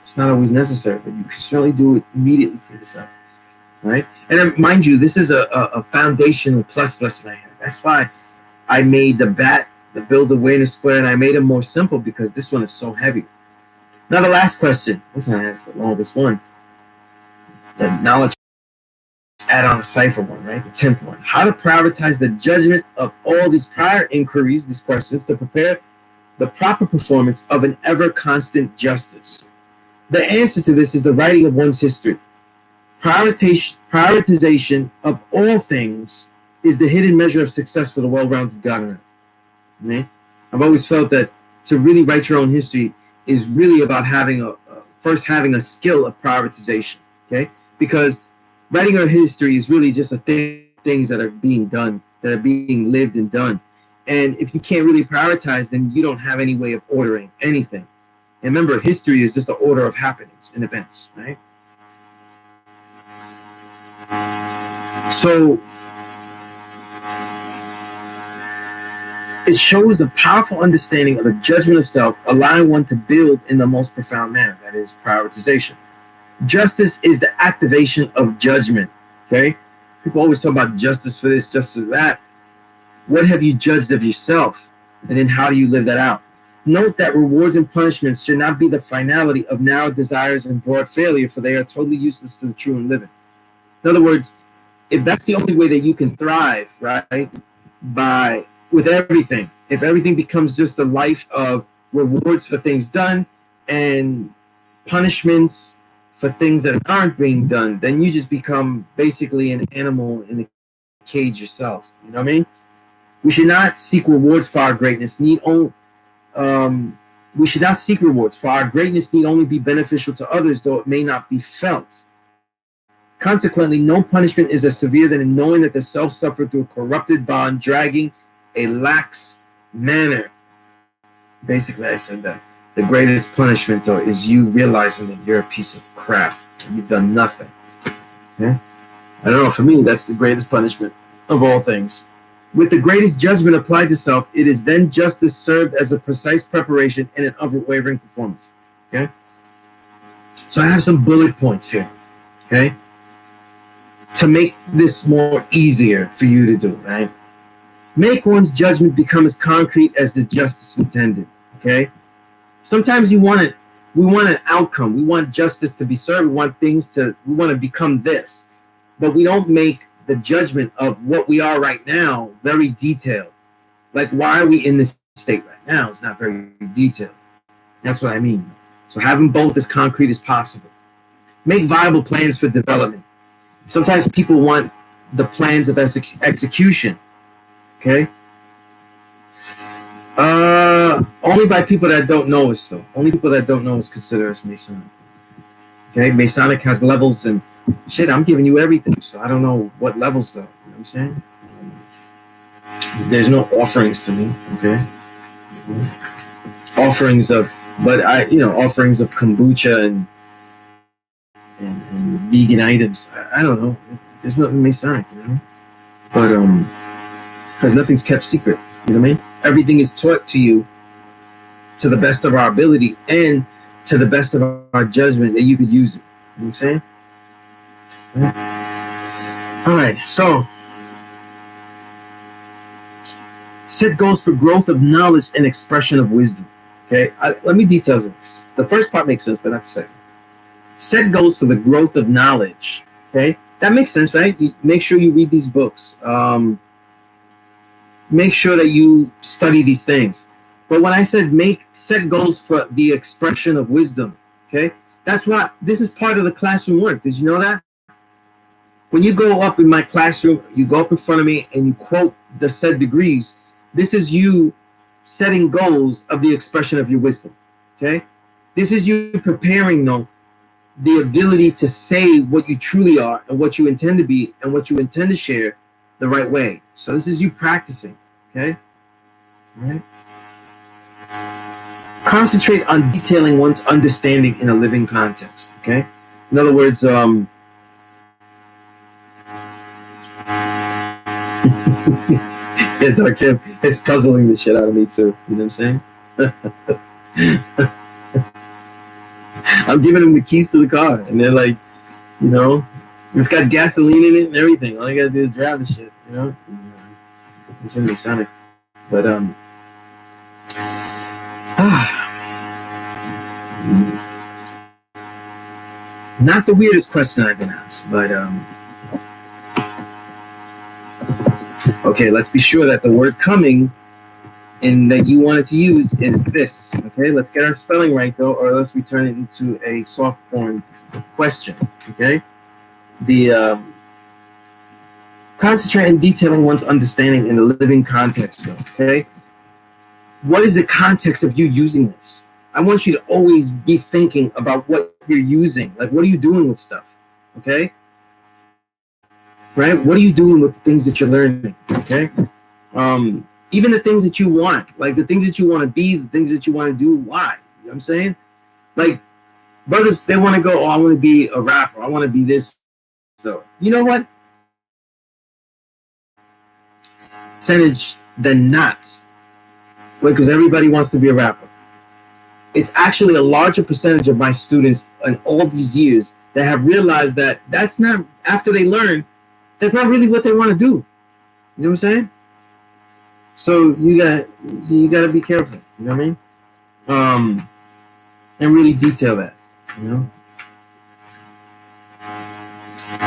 It's not always necessary, but you can certainly do it immediately for yourself, right? And mind you, this is a foundational plus lesson I have. That's why I made the B.A.T, the Build Awareness Square, and I made it more simple because this one is so heavy. Now the last question. This one is the longest one. The knowledge add-on a cipher one, right? The 10th one. How to prioritize the judgment of all these prior inquiries, these questions, to prepare the proper performance of an ever-constant justice. The answer to this is the writing of one's history. Prioritization of all things is the hidden measure of success for the well-rounded God on earth. Okay? I've always felt that to really write your own history is really about having first having a skill of prioritization. Okay, because writing our history is really just things that are being done, that are being lived and done. And if you can't really prioritize, then you don't have any way of ordering anything. And remember, history is just the order of happenings and events, right? So it shows a powerful understanding of the judgment of self, allowing one to build in the most profound manner, that is prioritization. Justice is the activation of judgment, okay? People always talk about justice for this, justice for that. What have you judged of yourself? And then how do you live that out? Note that rewards and punishments should not be the finality of narrow desires and broad failure, for they are totally useless to the true and living. In other words, if that's the only way that you can thrive, right, with everything, if everything becomes just a life of rewards for things done and punishments for things that aren't being done, then you just become basically an animal in a cage yourself. You know what I mean? We should not seek rewards for our greatness. We should not seek rewards, for our greatness need only be beneficial to others, though it may not be felt. Consequently, no punishment is as severe than in knowing that the self suffered through a corrupted bond, dragging a lax manner. Basically, I said that the greatest punishment, though, is you realizing that you're a piece of crap. You've done nothing. Yeah? I don't know. For me, that's the greatest punishment of all things. With the greatest judgment applied to self, it is then justice served as a precise preparation and an unwavering performance. Okay? So I have some bullet points here. Okay? To make this more easier for you to do, right? Make one's judgment become as concrete as the justice intended. Okay? Sometimes we want an outcome. We want justice to be served. We want to become this. But we don't make the judgment of what we are right now very detailed. Like, why are we in this state right now? It's not very detailed. That's what I mean. So having both as concrete as possible. Make viable plans for development. Sometimes people want the plans of execution. Okay? Only by people that don't know us, though. Only people that don't know us consider us Masonic. Okay? Masonic has levels, and shit, I'm giving you everything, so I don't know what levels, though. You know what I'm saying? There's no offerings to me, okay? Offerings of kombucha and vegan items. I don't know. There's nothing Masonic, you know? But, because nothing's kept secret, you know what I mean? Everything is taught to you to the best of our ability and to the best of our judgment that you could use it. You know what I'm saying? All right, so set goals for growth of knowledge and expression of wisdom. Okay, let me detail this. The first part makes sense, but not the second. Set goals for the growth of knowledge. Okay, that makes sense, right? Make sure you read these books. Make sure that you study these things. But when I said set goals for the expression of wisdom, okay, that's what this is part of the classroom work. Did you know that? When you go up in my classroom, you go up in front of me and you quote the said degrees. This is you setting goals of the expression of your wisdom. Okay, this is you preparing the ability to say what you truly are and what you intend to be and what you intend to share the right way. So this is you practicing. Okay, all right. Concentrate on detailing one's understanding in a living context. Okay, in other words, Yeah, Dark Kim, it's puzzling the shit out of me too. You know what I'm saying? I'm giving them the keys to the car, and they're like, you know, it's got gasoline in it and everything. All I gotta do is drive the shit, you know. It's gonna be Sonic, but not the weirdest question I've been asked, but okay, let's be sure that the word coming and that you wanted to use is this. Okay, let's get our spelling right though, or let's return it into a soft form question. Okay, the concentrate on detailing one's understanding in a living context though. Okay, what is the context of you using this? I want you to always be thinking about what you're using. Like, what are you doing with stuff? Okay, right? What are you doing with the things that you're learning? Okay, even the things that you want, like the things that you want to be, the things that you want to do. Why? You know what I'm saying? Like, brothers, they want to go, oh, I want to be a rapper. I want to be this. So, you know what? Percentage than not. Because everybody wants to be a rapper. It's actually a larger percentage of my students in all these years that have realized that that's not, after they learn, that's not really what they want to do. You know what I'm saying? So you gotta be careful. You know what I mean? And really detail that. You know?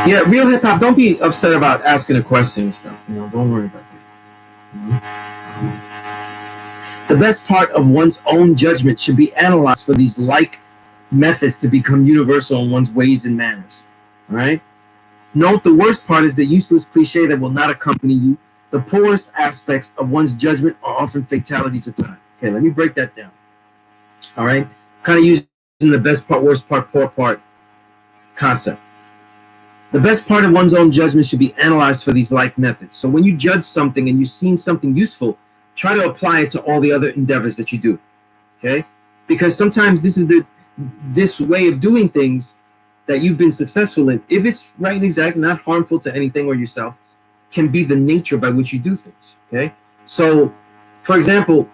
Yeah, real hip hop. Don't be upset about asking a question and stuff. You know, don't worry about that. You know? The best part of one's own judgment should be analyzed for these like methods to become universal in one's ways and manners. All right. Note the worst part is the useless cliche that will not accompany you. The poorest aspects of one's judgment are often fatalities of time. Okay, let me break that down. All right, kind of using the best part, worst part, poor part concept. The best part of one's own judgment should be analyzed for these like methods. So when you judge something and you've seen something useful, try to apply it to all the other endeavors that you do. Okay, because sometimes this way of doing things that you've been successful in, if it's right and exact, not harmful to anything or yourself, can be the nature by which you do things. Okay, so for example,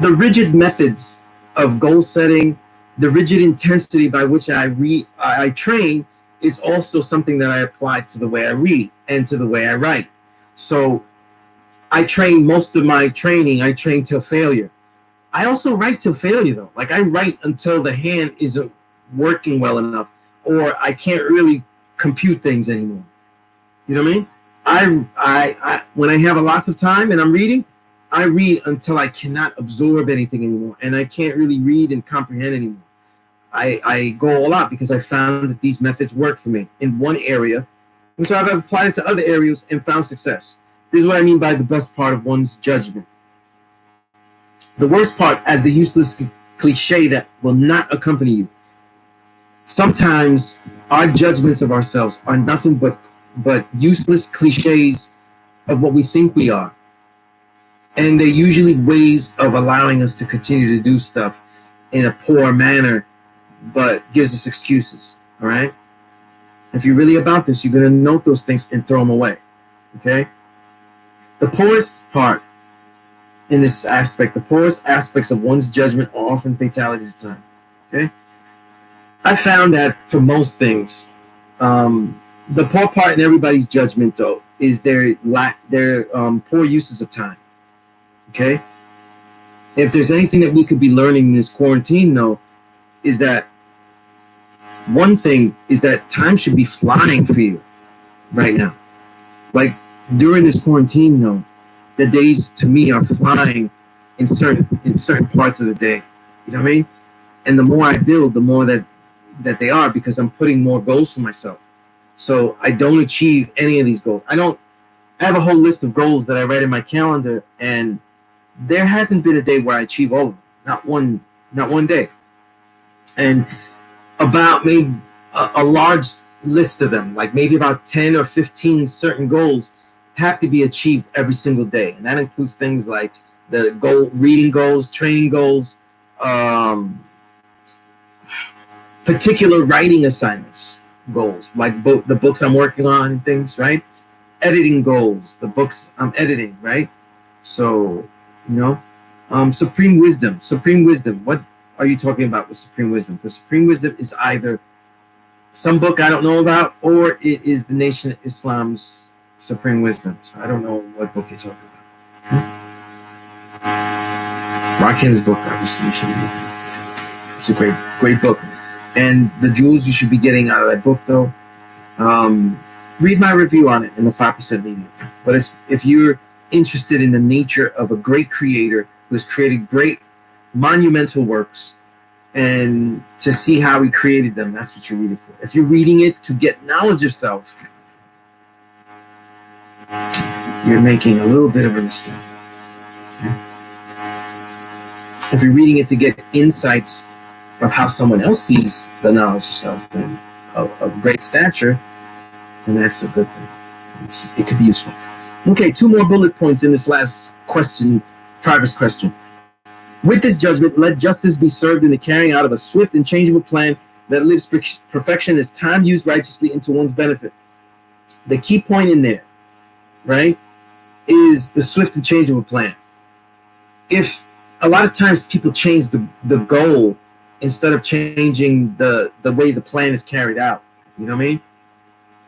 the rigid methods of goal setting, the rigid intensity by which I train is also something that I apply to the way I read and to the way I write. So I train most of my training, I train till failure. I also write till failure though. Like I write until the hand isn't working well enough or I can't really compute things anymore. You know what I mean? I when I have a lots of time and I'm reading, I read until I cannot absorb anything anymore and I can't really read and comprehend anymore. I go all out because I found that these methods work for me in one area. And so I've applied it to other areas and found success. This is what I mean by the best part of one's judgment. The worst part as the useless cliche that will not accompany you. Sometimes our judgments of ourselves are nothing but useless cliches of what we think we are. And they're usually ways of allowing us to continue to do stuff in a poor manner, but gives us excuses. All right. If you're really about this, you're going to note those things and throw them away. Okay. The poorest part in this aspect, the poorest aspects of one's judgment are often fatalities of time. Okay. I found that for most things, the poor part in everybody's judgment, though, is their poor uses of time. Okay. If there's anything that we could be learning in this quarantine, though, is that one thing is that time should be flying for you right now. Like during this quarantine, though, the days to me are flying in certain parts of the day. You know what I mean? And the more I build, the more that they are because I'm putting more goals for myself. So I don't achieve any of these goals. I have a whole list of goals that I write in my calendar, and there hasn't been a day where I achieve all of them. Not one day. And about maybe a large list of them, like maybe about 10 or 15 certain goals have to be achieved every single day. And that includes things like the reading goals, training goals, particular writing assignments goals, like the books I'm working on and things, right? editing goals, the books I'm editing, right? So, supreme wisdom. Supreme wisdom. What are you talking about with supreme wisdom? Because supreme wisdom is either some book I don't know about, or it is the Nation of Islam's supreme wisdom. So I don't know what book you're talking about. Rakim's book, obviously, you should read. It's a great book. And the jewels you should be getting out of that book, though, read my review on it in the 5% Media. But if you're interested in the nature of a great creator who has created great monumental works, and to see how he created them, that's what you're reading for. If you're reading it to get knowledge of self, you're making a little bit of a mistake. Okay? If you're reading it to get insights of how someone else sees the knowledge of self and of great stature, then that's a good thing. It could be useful. Okay, 2 more bullet points in this last question, progress question. With this judgment, let justice be served in the carrying out of a swift and changeable plan that lives perfection as time used righteously into one's benefit. The key point in there, right, is the swift and changeable plan. If a lot of times people change the goal instead of changing the way the plan is carried out. You know what I mean?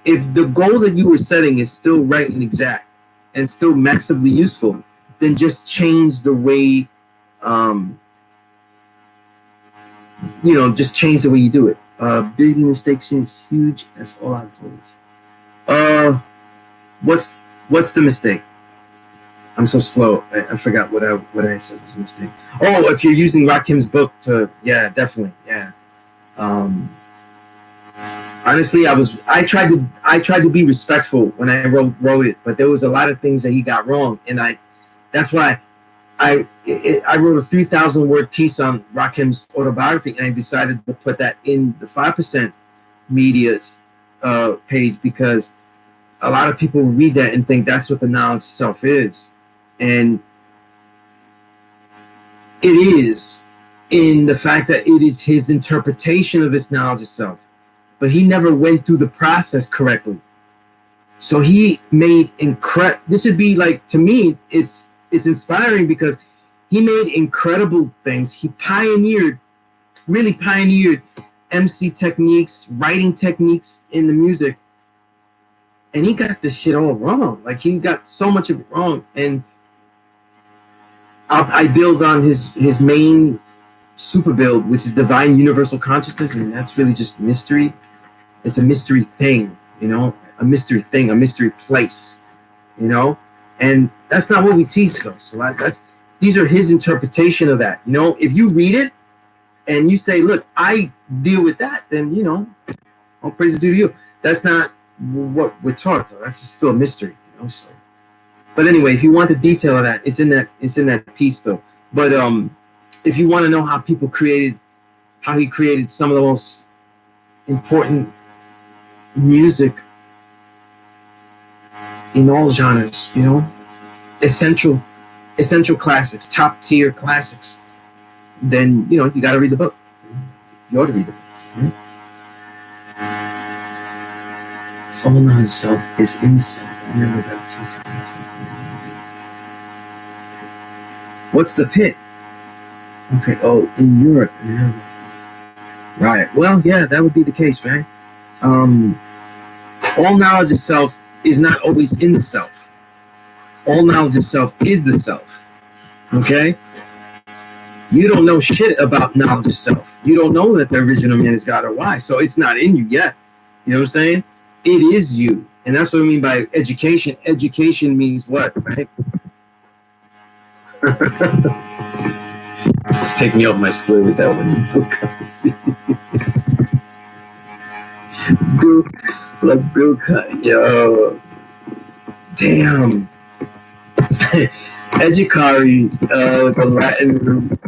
If the goal that you were setting is still right and exact and still massively useful, then just change the way just change the way you do it. Big mistakes is huge. That's all I've told. What's the mistake? I'm so slow. I forgot what I said was a mistake. Oh, if you're using Rakim's book definitely. Yeah. Honestly, I tried to be respectful when I wrote it, but there was a lot of things that he got wrong, and that's why I wrote a 3,000 word piece on Rakim's autobiography, and I decided to put that in the 5% Media's page, because a lot of people read that and think that's what the knowledge of self is. And it is, in the fact that it is his interpretation of this knowledge of self. But he never went through the process correctly. So he made this would be like, to me, it's inspiring because he made incredible things. He really pioneered MC techniques, writing techniques in the music. And he got this shit all wrong. Like, he got so much of it wrong. And I build on his main super build, which is divine universal consciousness, and that's really just mystery. It's a mystery thing, a mystery thing, a mystery place, and that's not what we teach, though. So these are his interpretation of that. If you read it and you say, look, I deal with that, then all praise is due to you. That's not what we're taught, though. That's still a mystery, so. But anyway, if you want the detail of that, it's in that piece, though. But if you want to know how he created some of the most important music in all genres, essential classics, top tier classics, then you got to read the book. You ought to read the book. All knowledge of self is inside. Remember that. What's the pit? Okay. Oh, in Europe. Yeah. Right. Well, yeah, that would be the case, right? All knowledge of self is not always in the self. All knowledge of self is the self. Okay? You don't know shit about knowledge of self. You don't know that the original man is God or why. So it's not in you yet. You know what I'm saying? It is you. And that's what I mean by education. Education means what, right? Just take me off my square with that one. Bill Cosby. Yo. Damn. Educari, the Latin root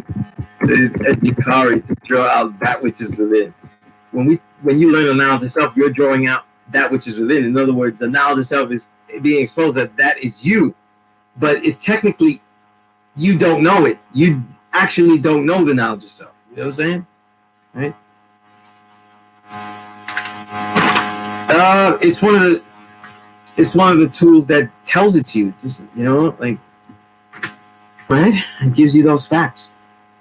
is educari, to draw out that which is within. When you learn the knowledge of self, you're drawing out that which is within. In other words, the knowledge of self is being exposed that is you. But it technically, you don't know it. You actually don't know the knowledge of self. You know what I'm saying? Right? It's one of it's one of the tools that tells it to you. Just, you know, like, right? It gives you those facts.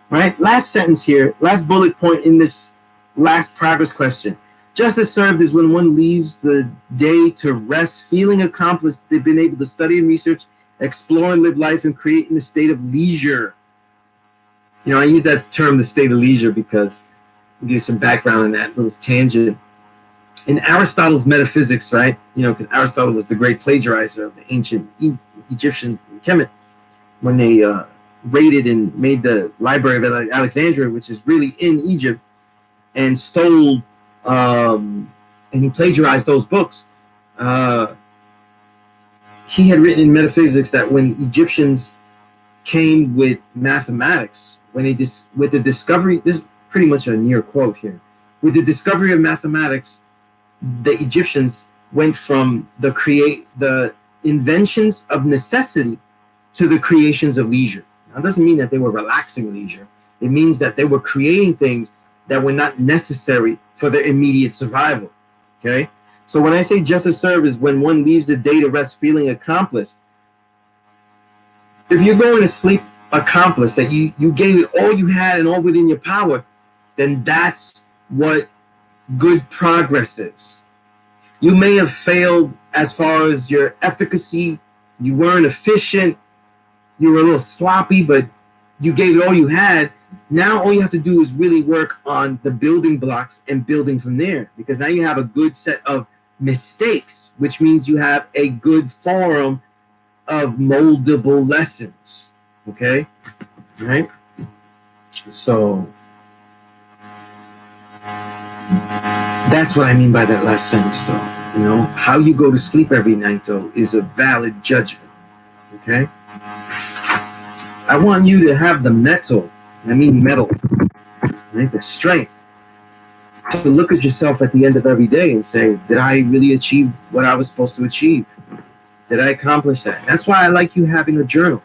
Right? Last sentence here, last bullet point in this last progress question. Justice served is when one leaves the day to rest, feeling accomplished. They've been able to study and research, explore and live life, and create in a state of leisure. You know, I use that term, the state of leisure, because I'll give you some background on that little tangent. In Aristotle's metaphysics, right? You know, because Aristotle was the great plagiarizer of the ancient Egyptians and Kemet, when they raided and made the Library of Alexandria, which is really in Egypt, and stole, and he plagiarized those books. He had written in metaphysics that when Egyptians came with mathematics, when they with the discovery, this is pretty much a near quote here, with the discovery of mathematics, the Egyptians went from the inventions of necessity to the creations of leisure. Now, it doesn't mean that they were relaxing leisure. It means that they were creating things that were not necessary for their immediate survival. Okay? So when I say justice served is when one leaves the day to rest feeling accomplished. If you're going to sleep accomplished, that you gave it all you had and all within your power, then that's what good progress is. You may have failed as far as your efficacy. You weren't efficient. You were a little sloppy, but you gave it all you had. Now all you have to do is really work on the building blocks and building from there, because now you have a good set of mistakes, which means you have a good forum of moldable lessons. Okay? Right? So that's what I mean by that last sentence, though. You know, how you go to sleep every night, though, is a valid judgment. Okay? I want you to have the metal, right? The strength to look at yourself at the end of every day and say, did I really achieve what I was supposed to achieve? Did I accomplish that? That's why I like you having a journal.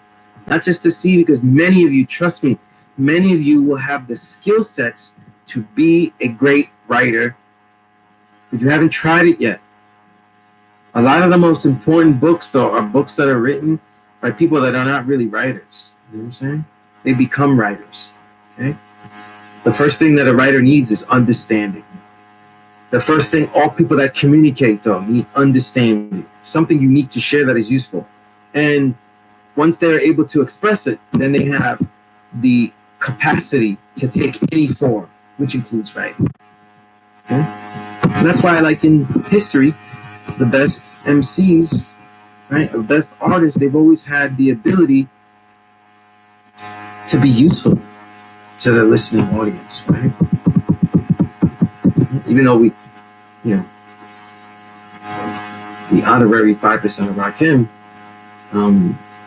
Not just to see, because many of you, trust me, many of you will have the skill sets to be a great writer, but you haven't tried it yet. A lot of the most important books, though, are books that are written by people that are not really writers. You know what I'm saying? They become writers. Okay? The first thing that a writer needs is understanding. The first thing all people that communicate, though, need understanding. Something unique to share that is useful. And once they're able to express it, then they have the capacity to take any form, which includes writing. Okay? And that's why I like in history, the best MCs, right, the best artists, they've always had the ability to be useful to the listening audience, right? Even though we, you know, the honorary 5% of Rakim,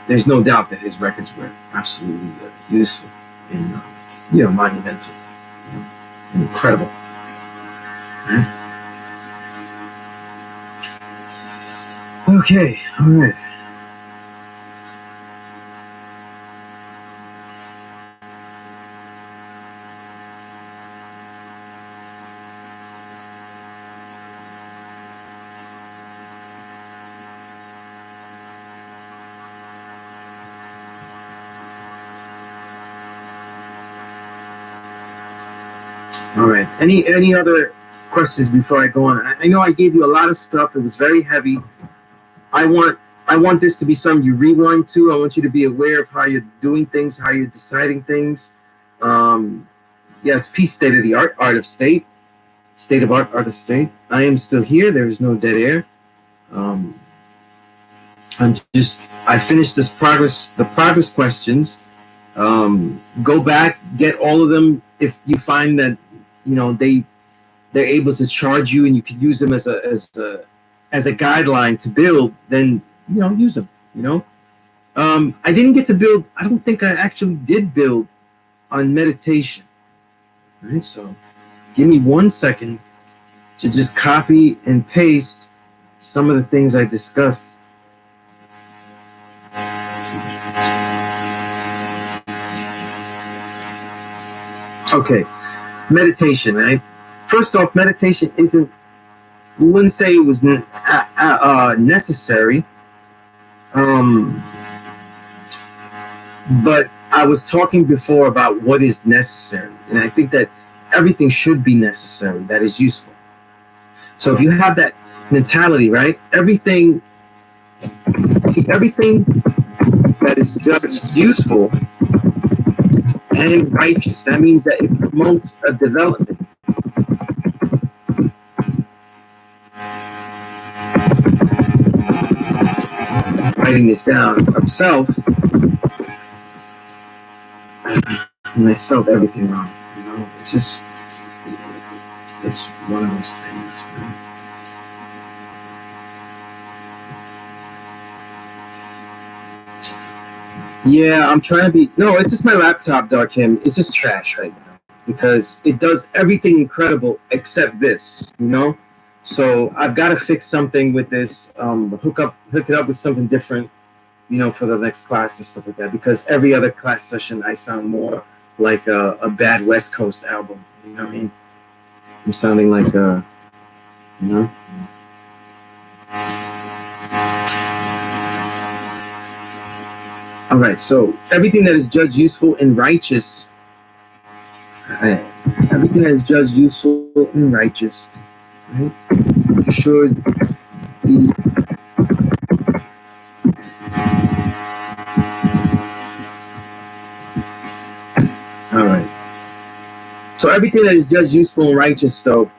there's no doubt that his records were absolutely useful and, you know, monumental, you know, and incredible. Right? Okay, all right. All right. Any other questions before I go on? I know I gave you a lot of stuff. It was very heavy. I want this to be something you rewind to. I want you to be aware of how you're doing things, how you're deciding things. Yes, peace, state of the art, art of state, state of art, art of state. I am still here. There is no dead air. I finished the progress questions. Go back, get all of them. If you find that, you know, they're able to charge you and you could use them as a guideline to build, then, you know, use them, you know. I didn't get to build, I don't think I actually did build on meditation. All right, so give me 1 second to just copy and paste some of the things I discussed. Okay, meditation, right? First off, meditation isn't, we wouldn't say it was necessary. But I was talking before about what is necessary, and I think that everything should be necessary that is useful. So if you have that mentality, right? Everything that is just useful and righteous, that means that it promotes a development. Writing this down of self, and I spelled everything wrong. You know, it's one of those things. You know? Yeah, I'm trying to be. No, it's just my laptop, Dark Him. It's just trash right now because it does everything incredible except this. You know, so I've got to fix something with this. Hook it up with something different. You know, for the next class and stuff like that. Because every other class session, I sound more like a bad West Coast album. You know what I mean? I'm sounding like you know. All right, so everything that is judged useful and righteous, everything that is judged useful and righteous, right, should be all right. So everything that is judged useful and righteous, though,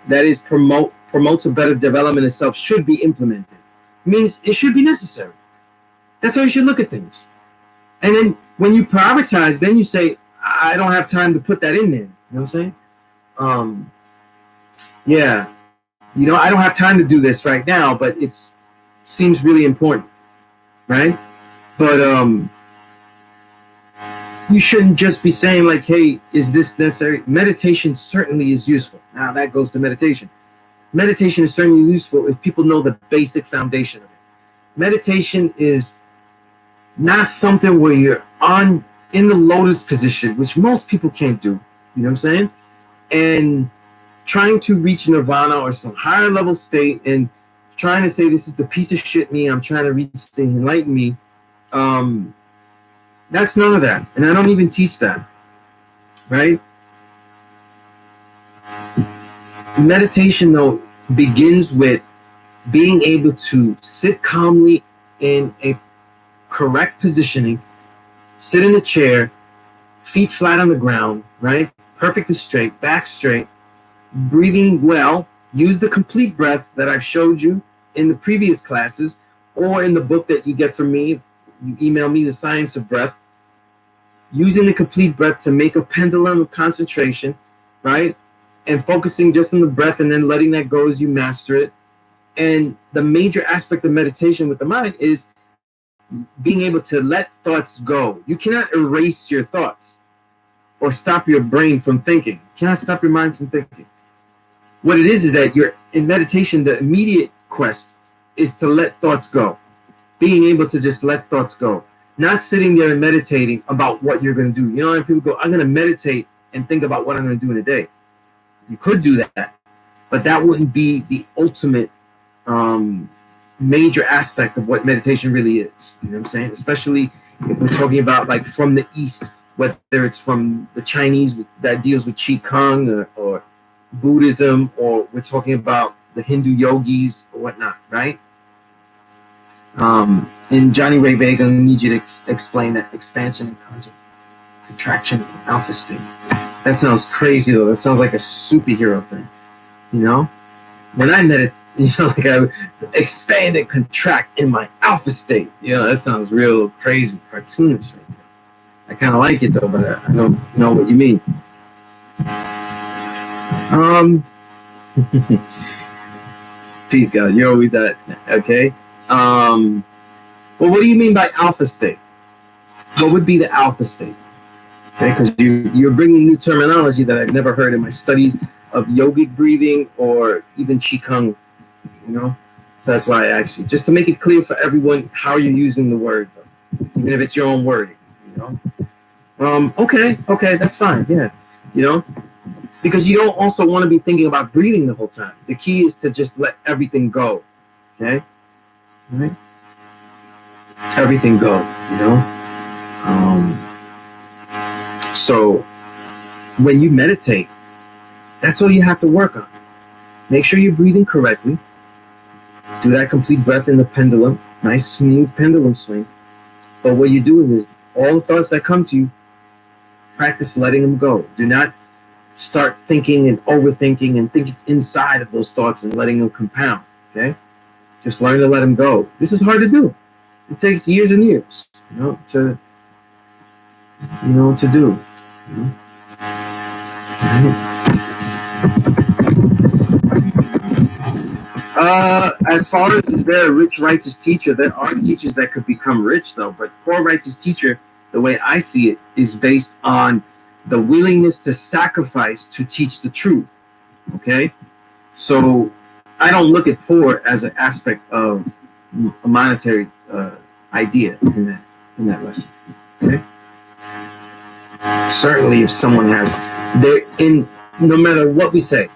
that is promotes a better development of self, should be implemented. It means it should be necessary. That's how you should look at things. And then when you prioritize, then you say, I don't have time to put that in there. You know what I'm saying? Yeah. You know, I don't have time to do this right now, but it seems really important, right? But you shouldn't just be saying like, hey, is this necessary? Meditation certainly is useful. Now that goes to meditation. Meditation is certainly useful if people know the basic foundation of it. Meditation is not something where you're in the lotus position, which most people can't do. You know what I'm saying? And trying to reach nirvana or some higher level state and trying to say this is the piece of shit me, I'm trying to reach the enlightened me. That's none of that. And I don't even teach that. Right? Meditation, though, begins with being able to sit calmly in a correct positioning, sit in a chair, feet flat on the ground, right? Perfectly straight, back straight, breathing well, use the complete breath that I've showed you in the previous classes or in the book that you get from me. You email me The Science of Breath. Using the complete breath to make a pendulum of concentration, right? And focusing just on the breath and then letting that go as you master it. And the major aspect of meditation with the mind is being able to let thoughts go. You cannot erase your thoughts or stop your brain from thinking. You cannot stop your mind from thinking. What it is that you're in meditation, the immediate quest is to let thoughts go. Being able to just let thoughts go. Not sitting there and meditating about what you're going to do. You know, when people go, I'm going to meditate and think about what I'm going to do in a day. You could do that, but that wouldn't be the ultimate major aspect of what meditation really is. You know what I'm saying? Especially if we're talking about like from the East, whether it's from the Chinese that deals with Qigong or Buddhism, or we're talking about the Hindu yogis or whatnot, right? And Johnny Ray Vega, I need you to explain that expansion and contraction alpha state. That sounds crazy though. That sounds like a superhero thing, you know? When I meditate, you know, like I expand and contract in my alpha state. You know, that sounds real crazy, cartoonish right there. I kind of like it though, but I don't know what you mean. Peace, God. You're always asking. Okay. Well, what do you mean by alpha state? What would be the alpha state? Okay, because you're bringing new terminology that I've never heard in my studies of yogic breathing or even Qigong. You know, so that's why I asked you, just to make it clear for everyone how you're using the word, even if it's your own wording. You know. Okay, that's fine. Yeah, you know, because you don't also want to be thinking about breathing the whole time. The key is to just let everything go. Okay? Right? Everything go, you know? So when you meditate, that's all you have to work on. Make sure you're breathing correctly. Do that complete breath in the pendulum. Nice, smooth pendulum swing. But what you're doing is all the thoughts that come to you, practice letting them go. Do not start thinking and overthinking and thinking inside of those thoughts and letting them compound. Okay? Just learn to let them go. This is hard to do. It takes years and years, to do. As far as is there a rich, righteous teacher, there are teachers that could become rich, though. But poor, righteous teacher, the way I see it, is based on the willingness to sacrifice to teach the truth. Okay? So I don't look at poor as an aspect of a monetary idea in that lesson. Okay? Certainly, if someone has, no matter what we say,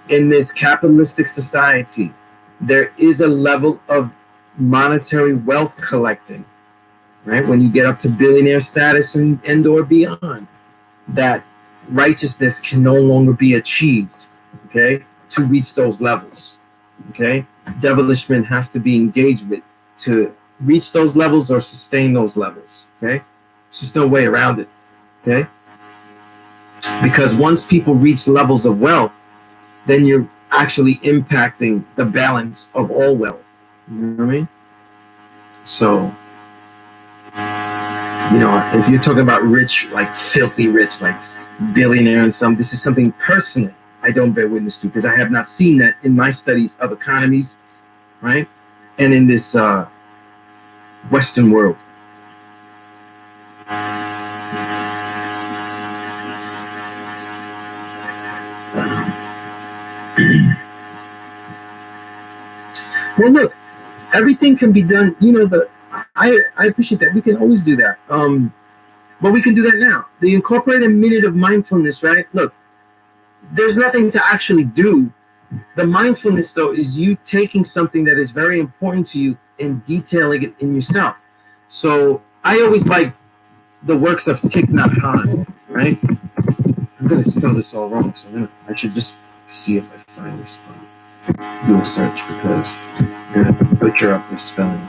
in this capitalistic society, there is a level of monetary wealth collecting, right? When you get up to billionaire status and or beyond, that righteousness can no longer be achieved, okay, to reach those levels, okay? Devilishment has to be engaged with to reach those levels or sustain those levels, okay? There's just no way around it, okay? Because once people reach levels of wealth, then you're actually impacting the balance of all wealth. You know what I mean? So, if you're talking about rich, like filthy rich, like billionaire and some, this is something personally I don't bear witness to because I have not seen that in my studies of economies, right? And in this Western world. Well, look, everything can be done. I appreciate that. We can always do that. But we can do that now. The incorporated minute of mindfulness, right? Look, there's nothing to actually do. The mindfulness, though, is you taking something that is very important to you and detailing it in yourself. So I always like the works of Thich Nhat Hanh, right? I'm going to spell this all wrong, so I should just see if I find this. Do a search because I'm going to butcher up this spelling.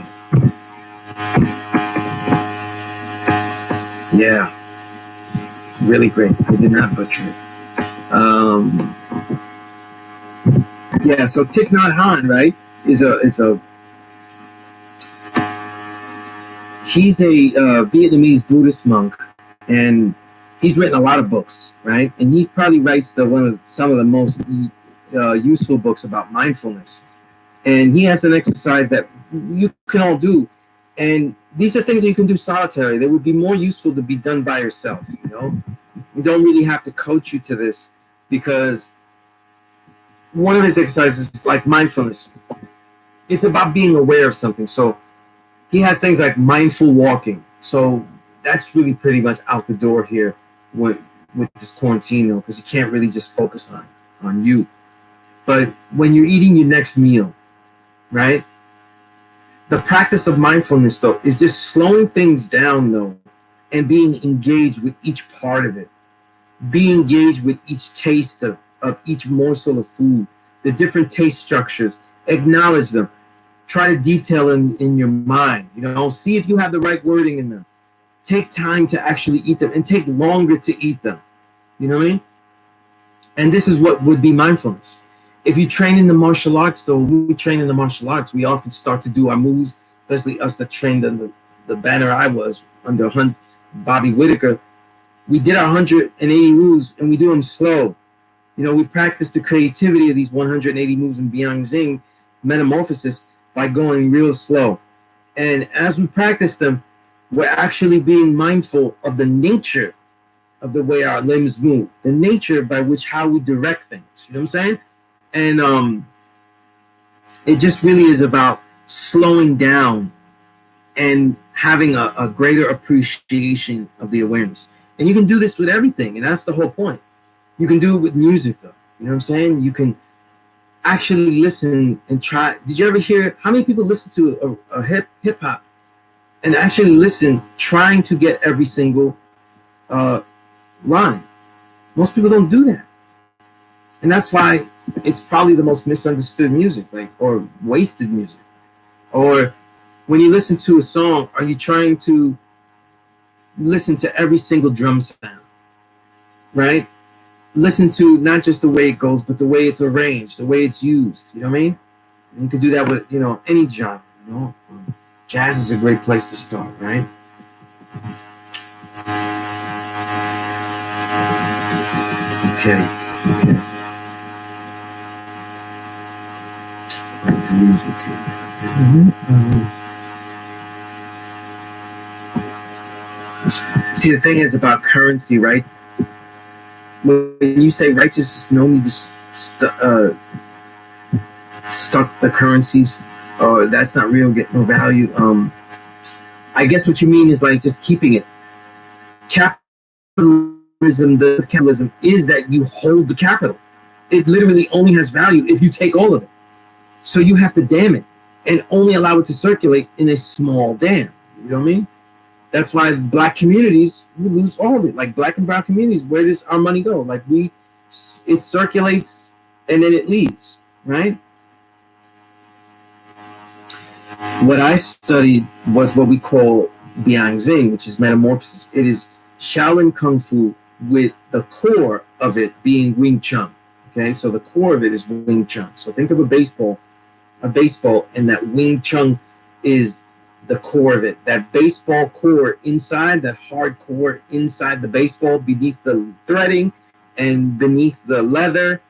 Yeah, really great. I did not butcher it. Yeah, so Thich Nhat Hanh, right, he's a Vietnamese Buddhist monk, and he's written a lot of books, right? And he probably writes some of the most useful books about mindfulness. And he has an exercise that you can all do. And these are things that you can do solitary. They would be more useful to be done by yourself, We don't really have to coach you to this because one of his exercises is like mindfulness. It's about being aware of something. So he has things like mindful walking. So that's really pretty much out the door here with this quarantine, though, because you can't really just focus on you. But when you're eating your next meal, right? The practice of mindfulness, though, is just slowing things down, though, and being engaged with each part of it. Be engaged with each taste of each morsel of food, the different taste structures. Acknowledge them. Try to detail them in your mind. See if you have the right wording in them. Take time to actually eat them and take longer to eat them. You know what I mean? And this is what would be mindfulness. If you train in the martial arts, though, when we train in the martial arts, we often start to do our moves, especially us that trained under the banner I was under Bobby Whitaker. We did our 180 moves and we do them slow. We practice the creativity of these 180 moves in Biang Xing metamorphosis by going real slow. And as we practice them, we're actually being mindful of the nature of the way our limbs move, the nature by which how we direct things. You know what I'm saying? And it just really is about slowing down and having a greater appreciation of the awareness. And you can do this with everything, and that's the whole point. You can do it with music, though. You know what I'm saying? You can actually listen and try. Did you ever hear how many people listen to a hip hop and actually listen, trying to get every single line? Most people don't do that, and that's why it's probably the most misunderstood music, like, or wasted music. Or when you listen to a song, are you trying to listen to every single drum sound, right? Listen to not just the way it goes, but the way it's arranged, the way it's used. You know what I mean? And you can do that with, you know, any genre. You know, jazz is a great place to start, right? Okay. Okay. See, the thing is about currency, right? When you say righteousness, no need to stuck the currencies, or that's not real, get no value. I guess what you mean is like just keeping it. Capitalism, the capitalism is that you hold the capital. It literally only has value if you take all of it. So you have to dam it and only allow it to circulate in a small dam. You know what I mean? That's why black communities, we lose all of it. Like black and brown communities, where does our money go? Like it circulates and then it leaves, right? What I studied was what we call Biang Xing, which is metamorphosis. It is Shaolin Kung Fu with the core of it being Wing Chun. Okay, so the core of it is Wing Chun. So think of a baseball, and that Wing Chun is the core of it. That baseball core inside, that hard core inside the baseball, beneath the threading and beneath the leather,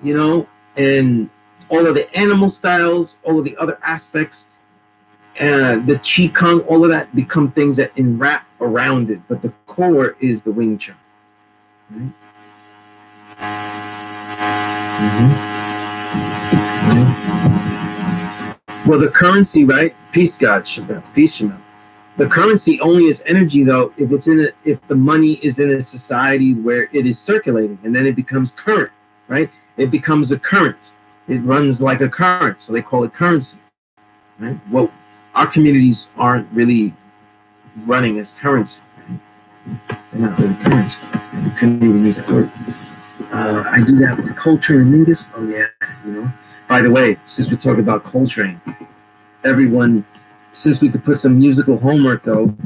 you know, and all of the animal styles, all of the other aspects, the Qi Kung, all of that become things that enwrap around it. But the core is the Wing Chun. Right? Well, the currency, right? Peace, God, Shabbat, peace, Shabbat. The currency only is energy, though, if the money is in a society where it is circulating, and then it becomes current, right? It becomes a current. It runs like a current, so they call it currency, right? Well, our communities aren't really running as currency. Right? They're not really currency. You couldn't even use that word. I do that with Coltrane and Mingus. Oh yeah, you know. By the way, since we're talking about Coltrane, everyone, since we could put some musical homework though,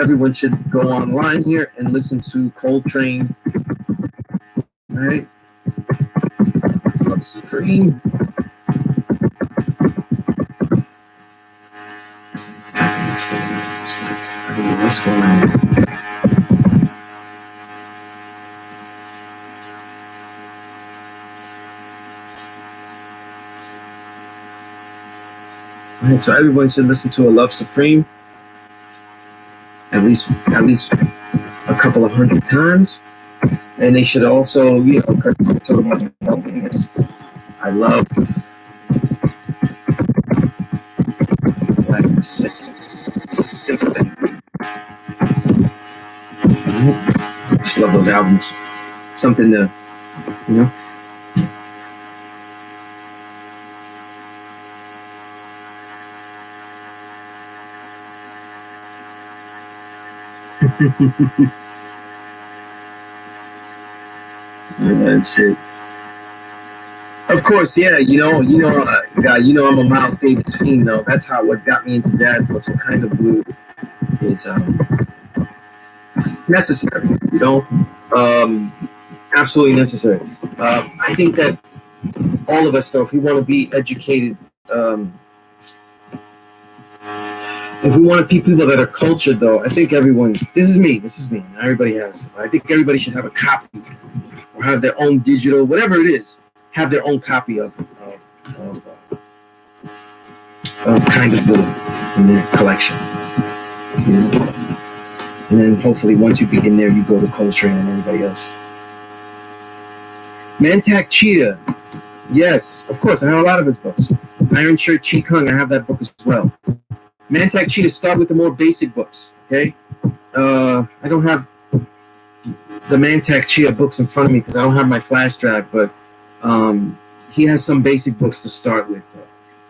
everyone should go online here and listen to Coltrane. All right, Love Supreme. It's like, I don't know what's going on. Right, so everyone should listen to A Love Supreme at least a couple of hundred times, and they should also, you know, because talk about helping us. I love like something. Just love those albums. Something to, you know. That's it. Of course, yeah. I'm a Miles Davis fiend, though. That's what got me into jazz. Was what kind of blue is necessary. You know, absolutely necessary. I think that all of us, though, if we want to be educated, if we want to be people that are cultured, though, I think everyone. This is me. Everybody has. I think everybody should have a copy, or have their own digital, whatever it is. Have their own copy of kind of blue in their collection. You know? And then hopefully once you begin there, you go to Coltrane and everybody else. Mantak Chia. Yes, of course. I have a lot of his books. Iron Shirt Qi Kung. I have that book as well. Mantak Chia, start with the more basic books. Okay. I don't have the Mantak Chia books in front of me because I don't have my flash drive, but he has some basic books to start with.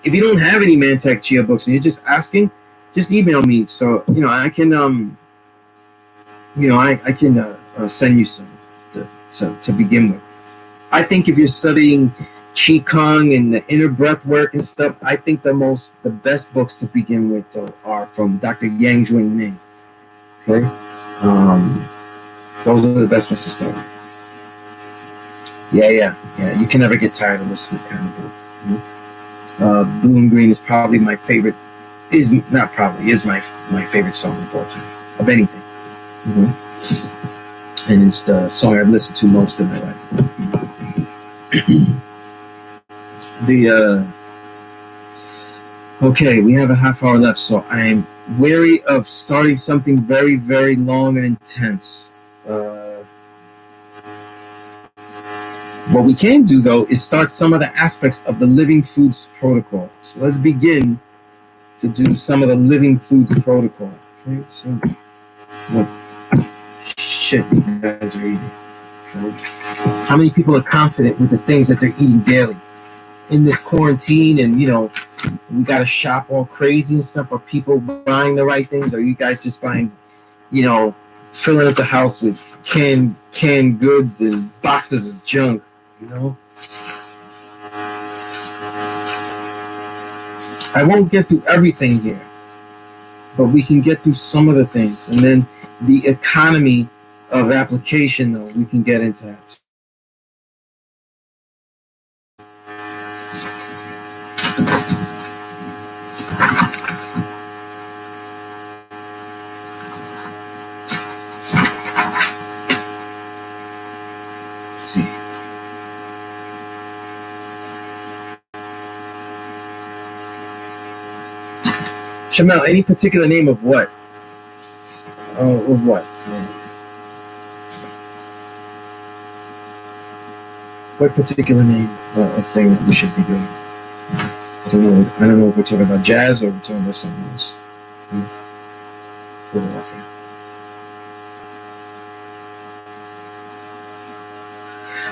If you don't have any Mantak Chia books and you're just asking, just email me. So I can I can send you some to begin with. I think if you're studying Qi Kong and the inner breath work and stuff, I think the best books to begin with though are from Dr. Yang Zhuang Ming. Okay, those are the best ones to start with. Yeah. You can never get tired of listening kind of book. Blue and Green is probably my favorite. Is my favorite song of all time of anything. And it's the song I've listened to most of my life. Okay, we have a half hour left, so I'm wary of starting something very, very long and intense. What we can do, though, is start some of the aspects of the living foods protocol. So let's begin to do some of the living foods protocol. Okay, so what shit you guys are eating? Okay. How many people are confident with the things that they're eating daily? In this quarantine, and we gotta shop all crazy and stuff. Are people buying the right things? Or are you guys just buying, filling up the house with canned goods and boxes of junk? I won't get through everything here, but we can get through some of the things, and then the economy of application, though, we can get into that. Let's see. Shamel, any particular name of what? Of what? What particular name of thing that we should be doing? I don't know if we're talking about jazz or we're talking about something else.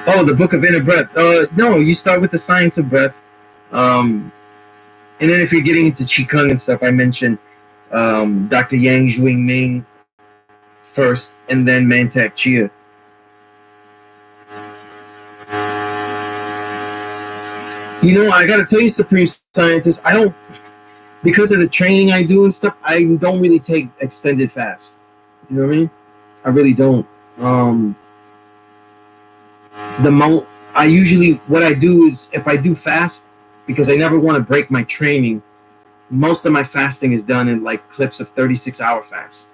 Oh, the Book of Inner Breath. No, you start with the Science of Breath. And then if you're getting into Qigong and stuff, I mentioned Dr. Yang Zhuang Ming first, and then Mantak Chia. I gotta tell you, Supreme Scientist, because of the training I do and stuff, I don't really take extended fast. You know what I mean? I really don't. What I do is, if I do fast, because I never want to break my training, most of my fasting is done in like clips of 36-hour fast.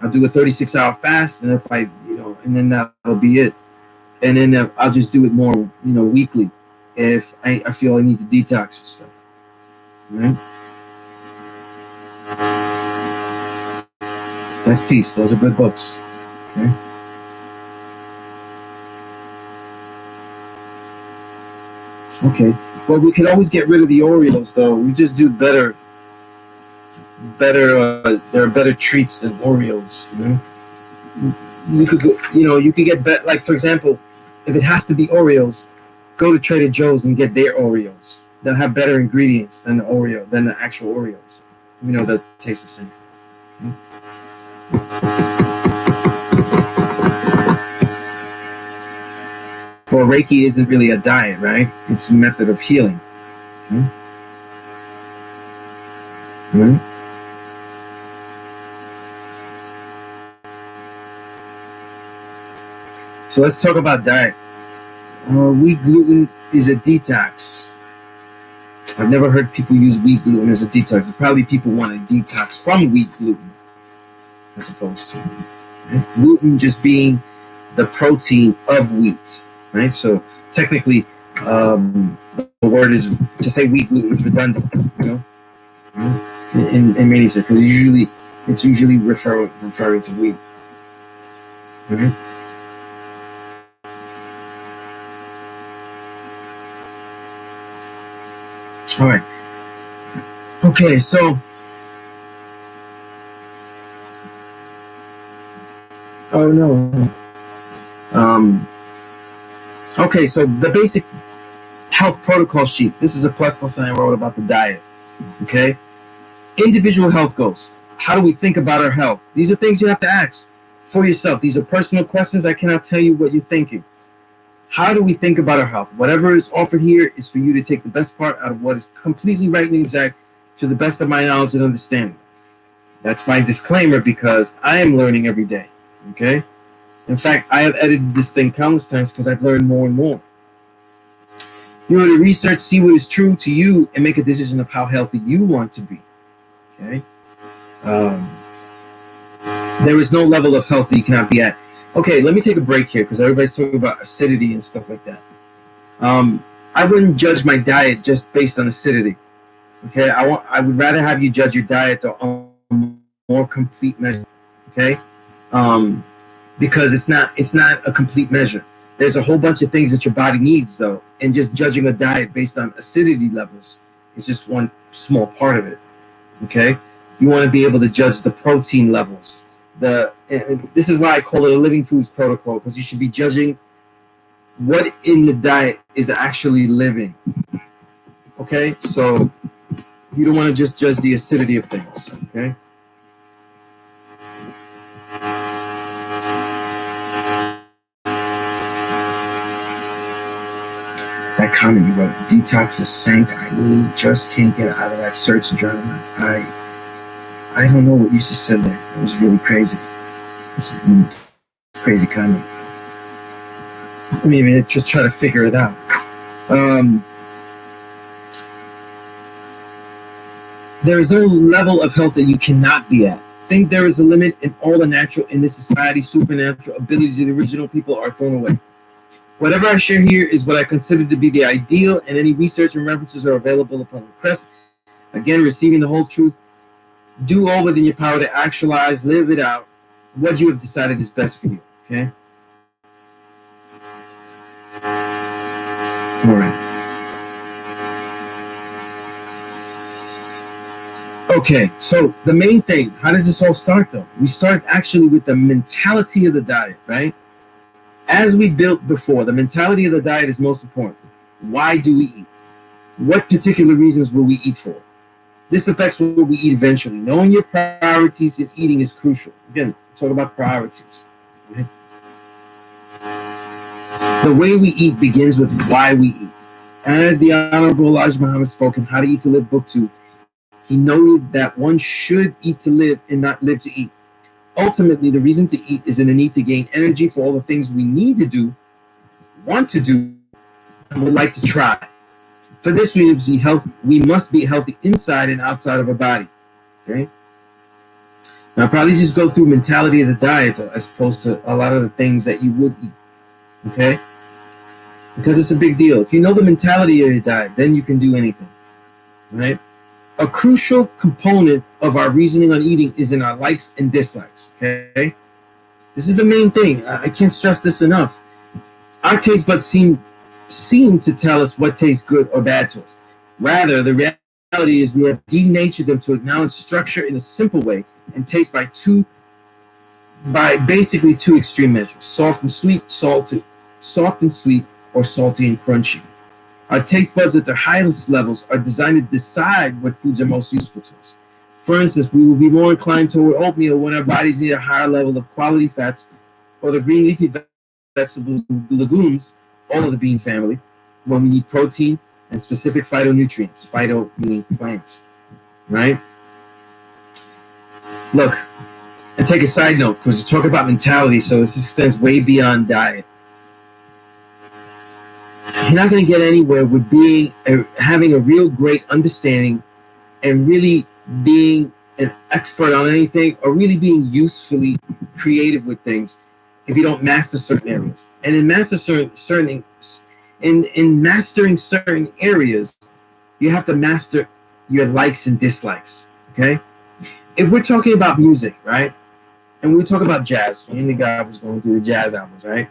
I'll do a 36-hour fast, and if and then that'll be it. And then I'll just do it more, weekly, if I feel I need to detox or stuff. Right? That's Peace. Those are good books. Okay. Okay. Well, we could always get rid of the Oreos, though. We just do better. There are better treats than Oreos. You could go. You could get like, for example, if it has to be Oreos, go to Trader Joe's and get their Oreos. They'll have better ingredients than the actual Oreos. That taste the same. Well, Reiki isn't really a diet, right? It's a method of healing. Okay. Right? So let's talk about diet. Wheat gluten is a detox. I've never heard people use wheat gluten as a detox. Probably people want to detox from wheat gluten, as opposed to gluten just being the protein of wheat. Right, so technically, the word is to say wheat gluten is redundant, in many sense, because it's usually referring to wheat. Okay. All right. Okay, so. Oh no. Okay, so the basic health protocol sheet. This is a plus lesson I wrote about the diet. Okay. Individual health goals. How do we think about our health? These are things you have to ask for yourself. These are personal questions. I cannot tell you what you're thinking. How do we think about our health? Whatever is offered here is for you to take the best part out of what is completely right and exact to the best of my knowledge and understanding. That's my disclaimer because I am learning every day. Okay. In fact, I have edited this thing countless times because I've learned more and more. You want to research, see what is true to you, and make a decision of how healthy you want to be. Okay. There is no level of health that you cannot be at. Okay, let me take a break here because everybody's talking about acidity and stuff like that. I wouldn't judge my diet just based on acidity. Okay, I would rather have you judge your diet on a more complete measure. Okay, because it's not a complete measure. There's a whole bunch of things that your body needs though, and just judging a diet based on acidity levels is just one small part of it. Okay, you want to be able to judge the protein levels. And this is why I call it a living foods protocol, because you should be judging what in the diet is actually living. Okay, so you don't want to just judge the acidity of things. Okay. That comment you wrote, detox is sank. I just can't get out of that search drama. I don't know what you just said there. It was really crazy. It's a really crazy comment. Let me even just try to figure it out. There is no level of health that you cannot be at. Think there is a limit, and all the natural in this society, supernatural abilities of the original people are thrown away. Whatever I share here is what I consider to be the ideal, and any research and references are available upon request. Again, receiving the whole truth. Do all within your power to actualize, live it out, what you have decided is best for you. Okay? All right. Okay, so the main thing, how does this all start though? We start actually with the mentality of the diet, right? As we built before, the mentality of the diet is most important. Why do we eat? What particular reasons will we eat for? This affects what we eat eventually. Knowing your priorities in eating is crucial. Again, talk about priorities. Okay? The way we eat begins with why we eat. As the Honorable Elijah Muhammad spoke in How to Eat to Live Book 2, he noted that one should eat to live and not live to eat. Ultimately, the reason to eat is in the need to gain energy for all the things we need to do, want to do, and would like to try. For this, we must be healthy inside and outside of our body. Okay. Now, probably just go through mentality of the diet, though, as opposed to a lot of the things that you would eat. Okay. Because it's a big deal. If you know the mentality of your diet, then you can do anything. Right. A crucial component of our reasoning on eating is in our likes and dislikes. Okay. This is the main thing. I can't stress this enough. Our taste buds seem to tell us what tastes good or bad to us. Rather, the reality is we have denatured them to acknowledge structure in a simple way and taste by basically two extreme measures: soft and sweet, soft and sweet, or salty and crunchy. Our taste buds at their highest levels are designed to decide what foods are most useful to us. For instance, we will be more inclined toward oatmeal when our bodies need a higher level of quality fats, or the green leafy vegetables, legumes, all of the bean family, when we need protein and specific phytonutrients. Phyto meaning plants, right? Look, and take a side note, because we talk about mentality, so this extends way beyond diet. You're not going to get anywhere with having a real great understanding and really being an expert on anything, or really being usefully creative with things, if you don't master certain areas. And in mastering certain areas, you have to master your likes and dislikes. Okay, if we're talking about music, right, and we talk about jazz, me and the guy was going through the jazz albums, right?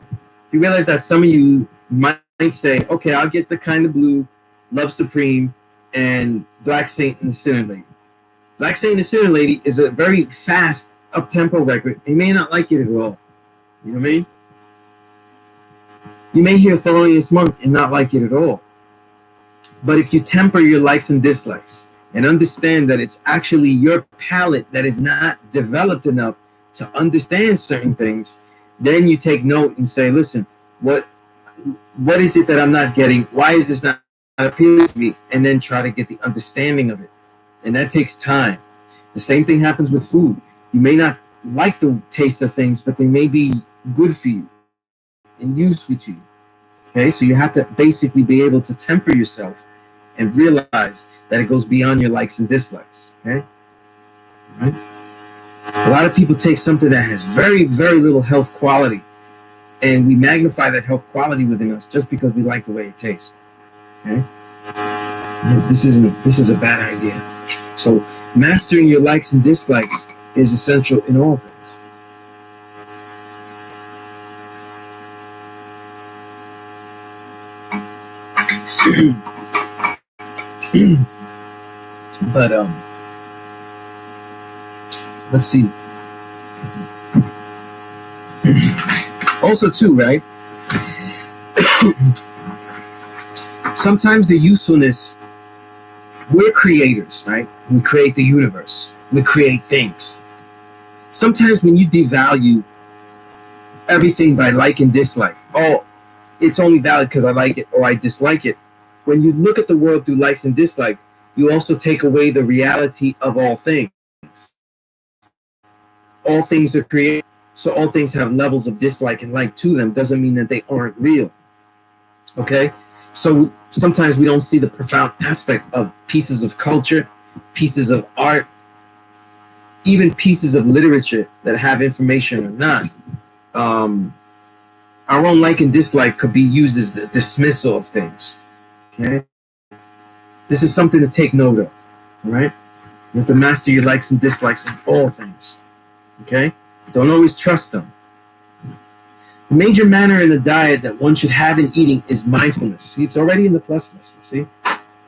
You realize that some of you might say, okay, I'll get the Kind of Blue, Love Supreme, and Black Saint and the Sinner Lady. Black Saint and the Sinner Lady is a very fast, up-tempo record. You may not like it at all. You know what I mean? You may hear Thelonious Monk and not like it at all. But if you temper your likes and dislikes and understand that it's actually your palate that is not developed enough to understand certain things, then you take note and say, listen, what is it that I'm not getting? Why is this not appealing to me? And then try to get the understanding of it. And that takes time. The same thing happens with food. You may not like the taste of things, but they may be good for you and useful to you. Okay, so you have to basically be able to temper yourself and realize that it goes beyond your likes and dislikes. Okay, right? A lot of people take something that has very, very little health quality, and we magnify that health quality within us just because we like the way it tastes. Okay, this is a bad idea. So mastering your likes and dislikes is essential in all things. But let's see. Also too, right? Sometimes the usefulness, we're creators, right? We create the universe. We create things. Sometimes when you devalue everything by like and dislike, oh, it's only valid because I like it or I dislike it. When you look at the world through likes and dislike, you also take away the reality of all things. All things are created, so all things have levels of dislike and like to them. Doesn't mean that they aren't real. Okay? So sometimes we don't see the profound aspect of pieces of culture, pieces of art, even pieces of literature that have information or not. Our own like and dislike could be used as a dismissal of things. Okay? This is something to take note of. Right? You have to master your likes and dislikes in all things. Okay? Don't always trust them. The major manner in the diet that one should have in eating is mindfulness. See, it's already in the plus lesson. See?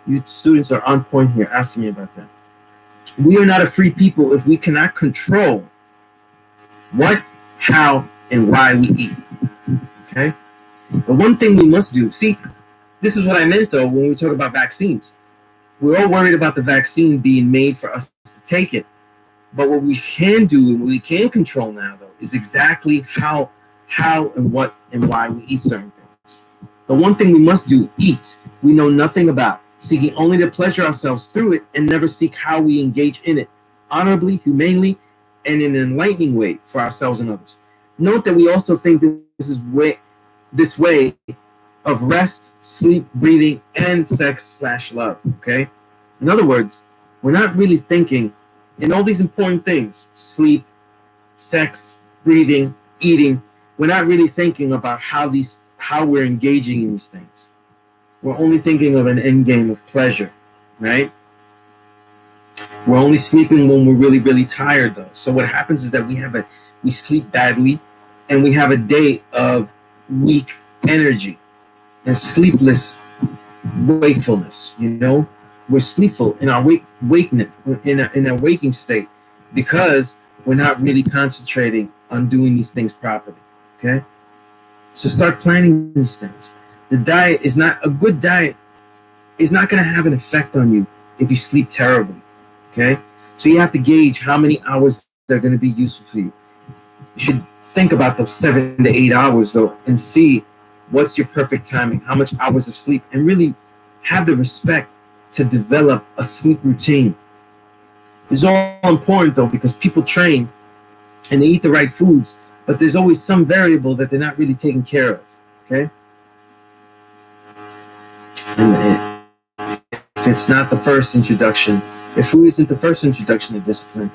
You students are on point here asking me about that. We are not a free people if we cannot control what, how, and why we eat. Okay? The one thing we must do, see, this is what I meant though when we talk about vaccines. We're all worried about the vaccine being made for us to take it. But what we can do and what we can control now though is exactly how and what and why we eat certain things. The one thing we must do, eat, we know nothing about, seeking only to pleasure ourselves through it and never seek how we engage in it, honorably, humanely, and in an enlightening way for ourselves and others. Note that we also think this way of rest, sleep, breathing, and sex/love, okay? In other words, we're not really thinking in all these important things, sleep, sex, breathing, eating, we're not really thinking about how we're engaging in these things. We're only thinking of an end game of pleasure, right? We're only sleeping when we're really, really tired though. So what happens is that we sleep badly and we have a day of weak energy and sleepless wakefulness, you know? We're sleepful in our in our waking state because we're not really concentrating on doing these things properly. Okay? So start planning these things. The diet is not a good diet is not going to have an effect on you if you sleep terribly. Okay? So you have to gauge how many hours they're going to be useful for you. You should think about those 7 to 8 hours though and see what's your perfect timing, how much hours of sleep, and really have the respect to develop a sleep routine. It's all important though because people train and they eat the right foods, but there's always some variable that they're not really taking care of. Okay? And if it's not the first introduction, if food isn't the first introduction to discipline,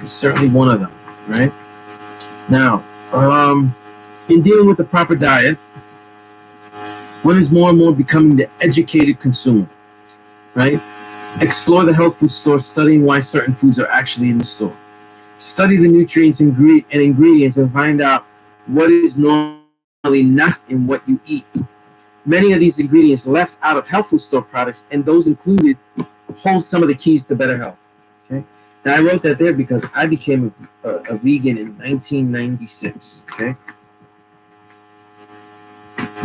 it's certainly one of them, right? Now, in dealing with the proper diet, one is more and more becoming the educated consumer, right? Explore the health food store, studying why certain foods are actually in the store. Study the nutrients and ingredients and find out what is normally not in what you eat. Many of these ingredients left out of health food store products and those included hold some of the keys to better health. Okay. Now I wrote that there because I became a vegan in 1996. Okay.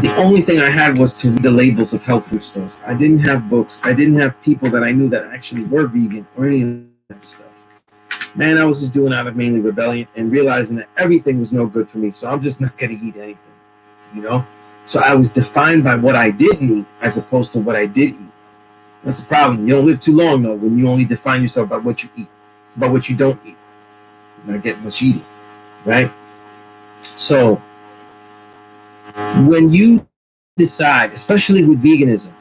The only thing I had was to read the labels of health food stores. I didn't have books. I didn't have people that I knew that actually were vegan or any of that stuff. Man, I was just doing out of mainly rebellion and realizing that everything was no good for me. So I'm just not going to eat anything, you know? So I was defined by what I didn't eat as opposed to what I did eat. That's the problem. You don't live too long, though, when you only define yourself by what you eat, by what you don't eat. You're not getting much eating, right? So when you decide, especially with veganism,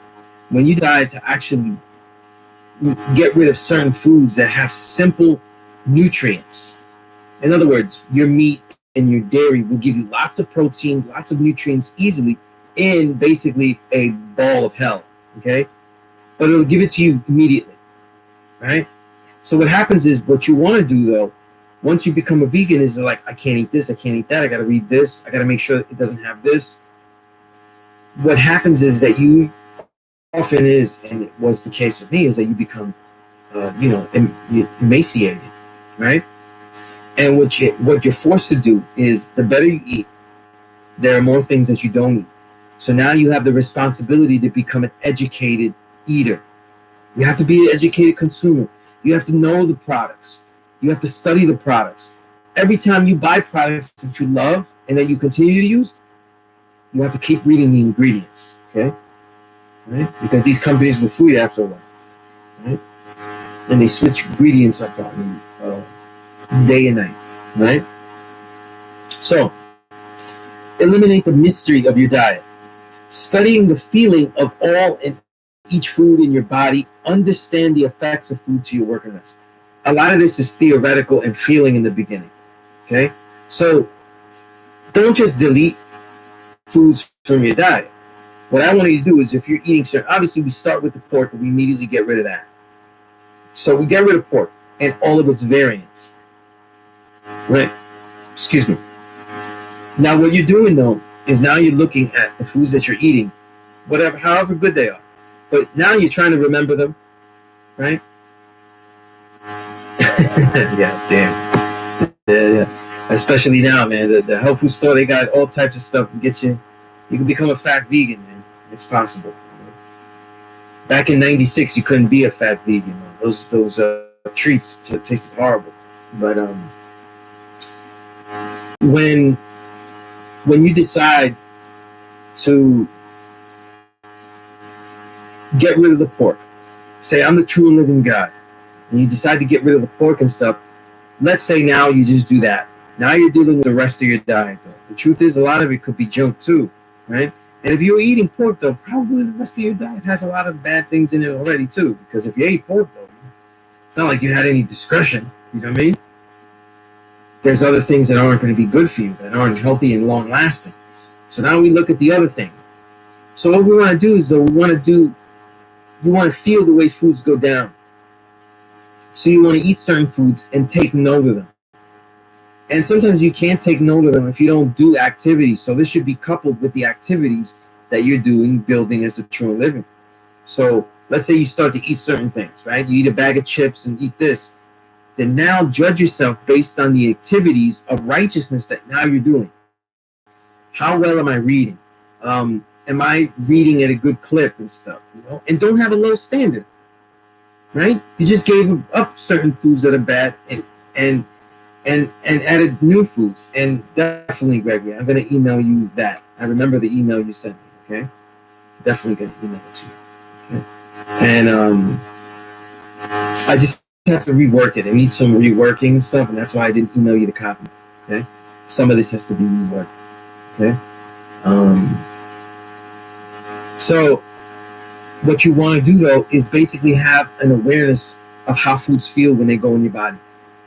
when you decide to actually get rid of certain foods that have simple nutrients, in other words, your meat and your dairy will give you lots of protein, lots of nutrients easily in basically a ball of hell, okay? But it'll give it to you immediately, right? So what happens is, what you want to do though, once you become a vegan, is like, I can't eat this, I can't eat that, I got to read this, I got to make sure it doesn't have this. What happens is that you often is, and it was the case with me, is that you become, emaciated, right? And what you're forced to do is, the better you eat, there are more things that you don't eat. So now you have the responsibility to become an educated eater. You have to be an educated consumer. You have to know the products. You have to study the products. Every time you buy products that you love and that you continue to use, you have to keep reading the ingredients, okay? Right? Because these companies will fool you after a while, right? And they switch ingredients up on you day and night, right? So, eliminate the mystery of your diet. Studying the feeling of all and each food in your body, understand the effects of food to your organism. A lot of this is theoretical and feeling in the beginning, okay? So don't just delete foods from your diet. What I want you to do is, if you're eating certain, obviously we start with the pork and we immediately get rid of that. So we get rid of pork and all of its variants, right? Excuse me. Now what you're doing though is, now you're looking at the foods that you're eating, whatever, however good they are. But now you're trying to remember them, right? Yeah, damn. Yeah. Especially now, man. The health food store, they got all types of stuff to get you. You can become a fat vegan, man. It's possible. Back in '96, you couldn't be a fat vegan. Man. Those treats tasted horrible. But when you decide to get rid of the pork, say I'm the true and living God, and you decide to get rid of the pork and stuff, let's say now you just do that. Now you're dealing with the rest of your diet though. The truth is, a lot of it could be junk too, right? And if you're eating pork though, probably the rest of your diet has a lot of bad things in it already too, because if you ate pork though, it's not like you had any discretion, you know what I mean? There's other things that aren't going to be good for you, that aren't healthy and long lasting. So now we look at the other thing. So what we want to do is, though, you want to feel the way foods go down. So you want to eat certain foods and take note of them. And sometimes you can't take note of them if you don't do activities. So this should be coupled with the activities that you're doing, building as a true living. So let's say you start to eat certain things, right? You eat a bag of chips and eat this. Then now judge yourself based on the activities of righteousness that now you're doing. How well am I reading? Am I reading at a good clip and stuff? You know, and don't have a low standard, right? You just gave up certain foods that are bad and added new foods. And definitely, Gregory, I'm going to email you that. I remember the email you sent me. Okay, definitely going to email it to you. Okay, and I just have to rework it. It needs some reworking and stuff, and that's why I didn't email you the copy. Okay, some of this has to be reworked. Okay. So what you want to do though is basically have an awareness of how foods feel when they go in your body.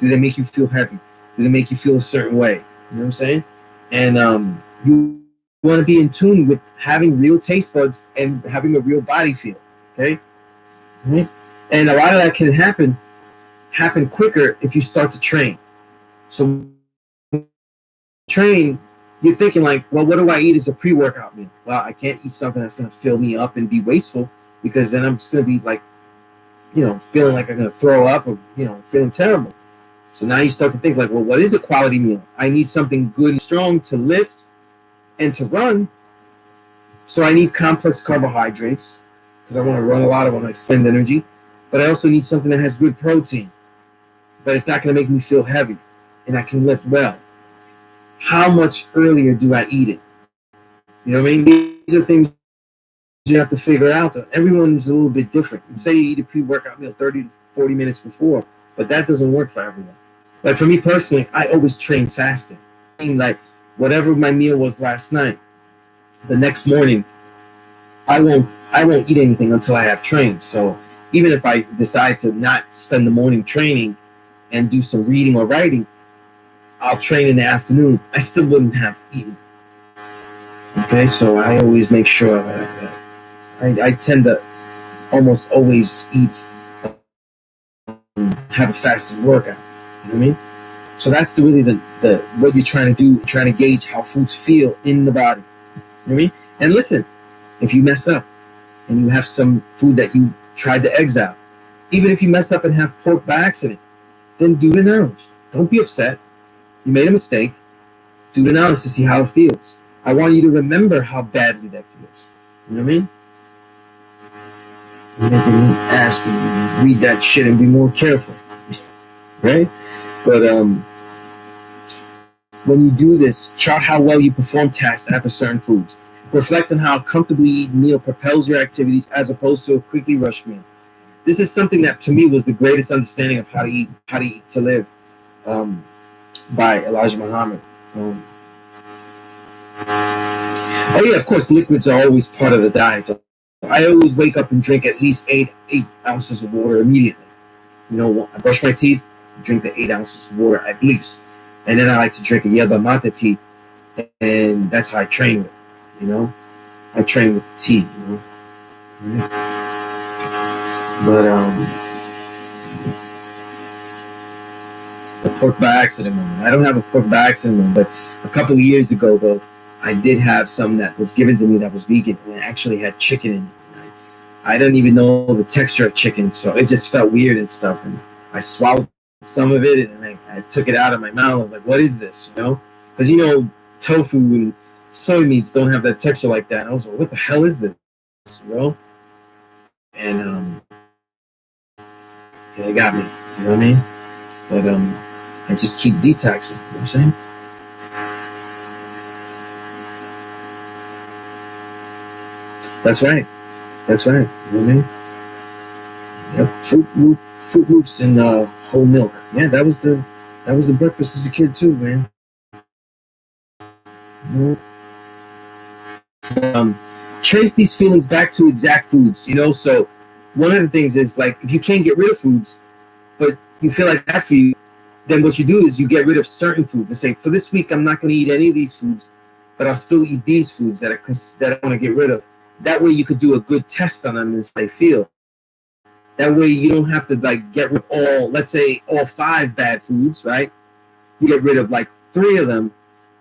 Do they make you feel heavy? Do they make you feel a certain way? You know what I'm saying? And you want to be in tune with having real taste buds and having a real body feel. Okay. Mm-hmm. And a lot of that can happen quicker if you start to train. So train, you're thinking like, well, what do I eat as a pre-workout meal? Well, I can't eat something that's going to fill me up and be wasteful, because then I'm just going to be like, feeling like I'm going to throw up, or, feeling terrible. So now you start to think like, well, what is a quality meal? I need something good and strong to lift and to run, So I need complex carbohydrates because I want to run a lot. I want to expend energy, but I also need something that has good protein, but it's not going to make me feel heavy, and I can lift well. How much earlier do I eat it? You know what I mean? These are things you have to figure out. Everyone is a little bit different. You say you eat a pre-workout meal 30 to 40 minutes before, but that doesn't work for everyone. Like for me personally, I always train fasting. Like whatever my meal was last night, the next morning I won't eat anything until I have trained. So even if I decide to not spend the morning training and do some reading or writing, I'll train in the afternoon. I still wouldn't have eaten. Okay, so I always make sure that I tend to almost always eat, have a fasted workout. You know what I mean? So that's really the what you're trying to do, trying to gauge how foods feel in the body. You know what I mean? And listen, if you mess up and you have some food that you tried to exile, even if you mess up and have pork by accident, then do the analysis. Don't be upset. You made a mistake. Do the analysis to see how it feels. I want you to remember how badly that feels. You know what I mean? You're making me ask me to read that shit and be more careful. Right? But when you do this, chart how well you perform tasks after certain foods. Reflect on how a comfortably eaten meal propels your activities as opposed to a quickly rushed meal. This is something that to me was the greatest understanding of how to eat to live, by Elijah Muhammad. Oh yeah, of course, liquids are always part of the diet. I always wake up and drink at least eight ounces of water immediately. You know, I brush my teeth, drink the 8 ounces of water at least, and then I like to drink a yerba mate tea, and that's how I train with. You know, I train with tea. You know, right? But the pork by accident moment. I don't have a pork by accident moment, but a couple of years ago, though, I did have some that was given to me that was vegan and it actually had chicken in it. I didn't even know the texture of chicken, so it just felt weird and stuff. And I swallowed some of it and I took it out of my mouth. I was like, "What is this?" You know, because tofu and soy meats don't have that texture like that. And I was like, "What the hell is this?" You know, and yeah, it got me. You know what I mean? But I just keep detoxing. You know what I'm saying? That's right. That's right. You know what I mean? Yep. Fruit Loops and whole milk. Yeah, that was the breakfast as a kid too, man. You know? Trace these feelings back to exact foods. So one of the things is like if you can't get rid of foods, but you feel like that for you, then what you do is you get rid of certain foods and say, for this week I'm not going to eat any of these foods, but I'll still eat these foods that I want to get rid of. That way you could do a good test on them as they feel. That way you don't have to like get rid of let's say all 5 bad foods, right? You get rid of like 3 of them,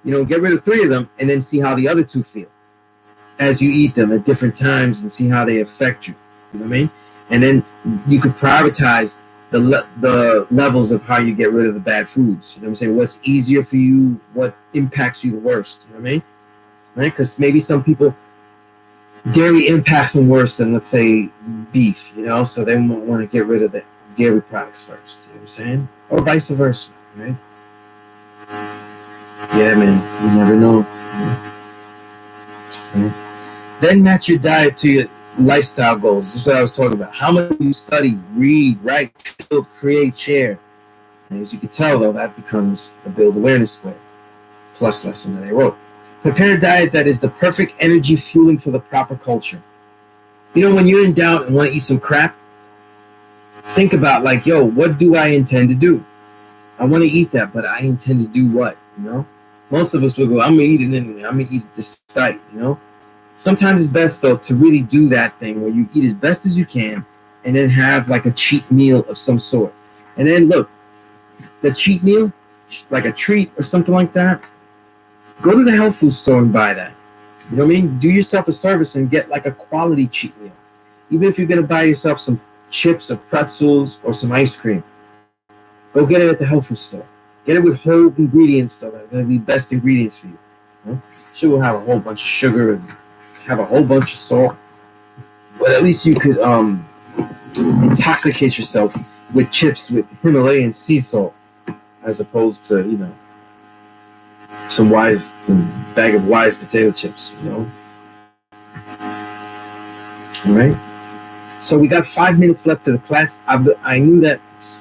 get rid of 3 of them and then see how the other 2 feel as you eat them at different times and see how they affect you. You know what I mean? And then you could prioritize the levels of how you get rid of the bad foods. You know what I'm saying? What's easier for you? What impacts you the worst? You know what I mean? Right? Because maybe some people, dairy impacts them worse than, let's say, beef, so they want to get rid of the dairy products first. You know what I'm saying? Or vice versa, right? Yeah, man. You never know. Yeah. Then match your diet to your lifestyle goals. This is what I was talking about. How much do you study, read, write, build, create, share? And as you can tell, though, that becomes the build awareness square plus lesson that I wrote. Prepare a diet that is the perfect energy fueling for the proper culture. When you're in doubt and want to eat some crap, think about like, yo, what do I intend to do? I want to eat that, but I intend to do what? Most of us will go, I'm going to eat it anyway. I'm going to eat it this night, Sometimes it's best, though, to really do that thing where you eat as best as you can and then have like a cheat meal of some sort. And then look, the cheat meal, like a treat or something like that, go to the health food store and buy that. You know what I mean? Do yourself a service and get like a quality cheat meal. Even if you're going to buy yourself some chips or pretzels or some ice cream, go get it at the health food store. Get it with whole ingredients that are going to be best ingredients for you. Sure, we'll have a whole bunch of sugar and have a whole bunch of salt, but at least you could intoxicate yourself with chips with Himalayan sea salt, as opposed to, you know, some bag of Wise potato chips, you know. All right. So we got 5 minutes left to the class. I knew that